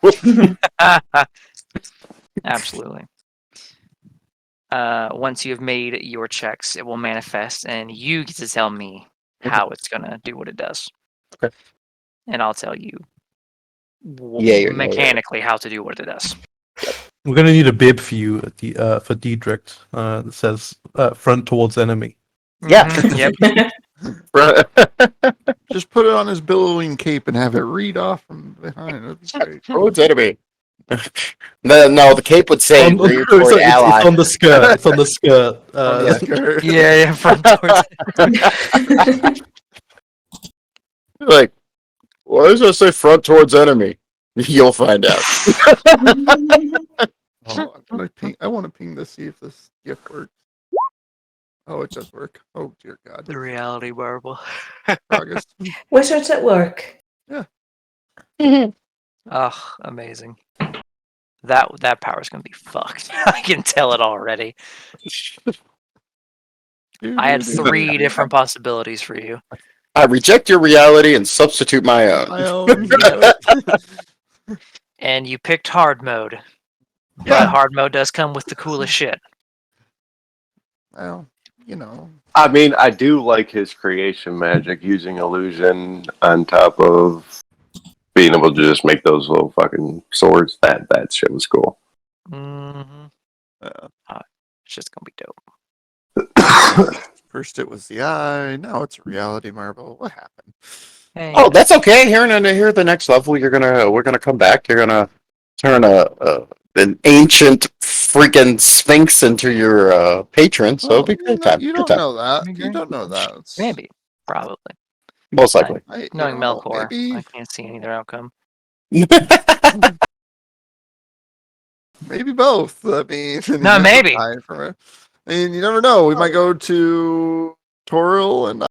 Absolutely. Once you have made your checks, it will manifest, and you get to tell me how it's gonna do what it does. Okay. And I'll tell you Yay or nay. mechanically how to do what it does. We're gonna need a bib for you at the for Diedrich that says front towards enemy. Yeah. Mhm, Yep. Just put it on his billowing cape and have it read off from behind. That'd be great. Oh, it's enemy. No, the cape would say On- rear it's, toward it's ally. on the skirt. It's on the skirt. On the skirt. Yeah. Front towards. Like, why does it say front towards enemy? You'll find out. Oh, I want to ping this, see if this gift works. Oh, it does work. Oh dear God. The reality marble. August. Wizards at work. Oh, amazing. That power's gonna be fucked. I can tell it already. I had 3 different possibilities for you. I reject your reality and substitute my own. My own. Yeah. And you picked hard mode. But Yeah. hard mode does come with the coolest shit. Well, you know. I mean, I do like his creation magic using illusion on top of being able to just make those little fucking swords. That shit was cool. Mm-hmm. Yeah. It's just gonna be dope. First it was the eye, now it's a reality marble. What happened? Hey, Oh, that's okay. Here at the next level, we're gonna come back. You're gonna turn an ancient freaking sphinx into your patron. So it'll be Well, good time. you Good don't time. know that. Maybe. You don't know that. It's- maybe, probably. Most likely. Knowing Melkor, maybe I can't see any other outcome. maybe both. I mean, No, maybe. I mean, you never know. We might go to Toril and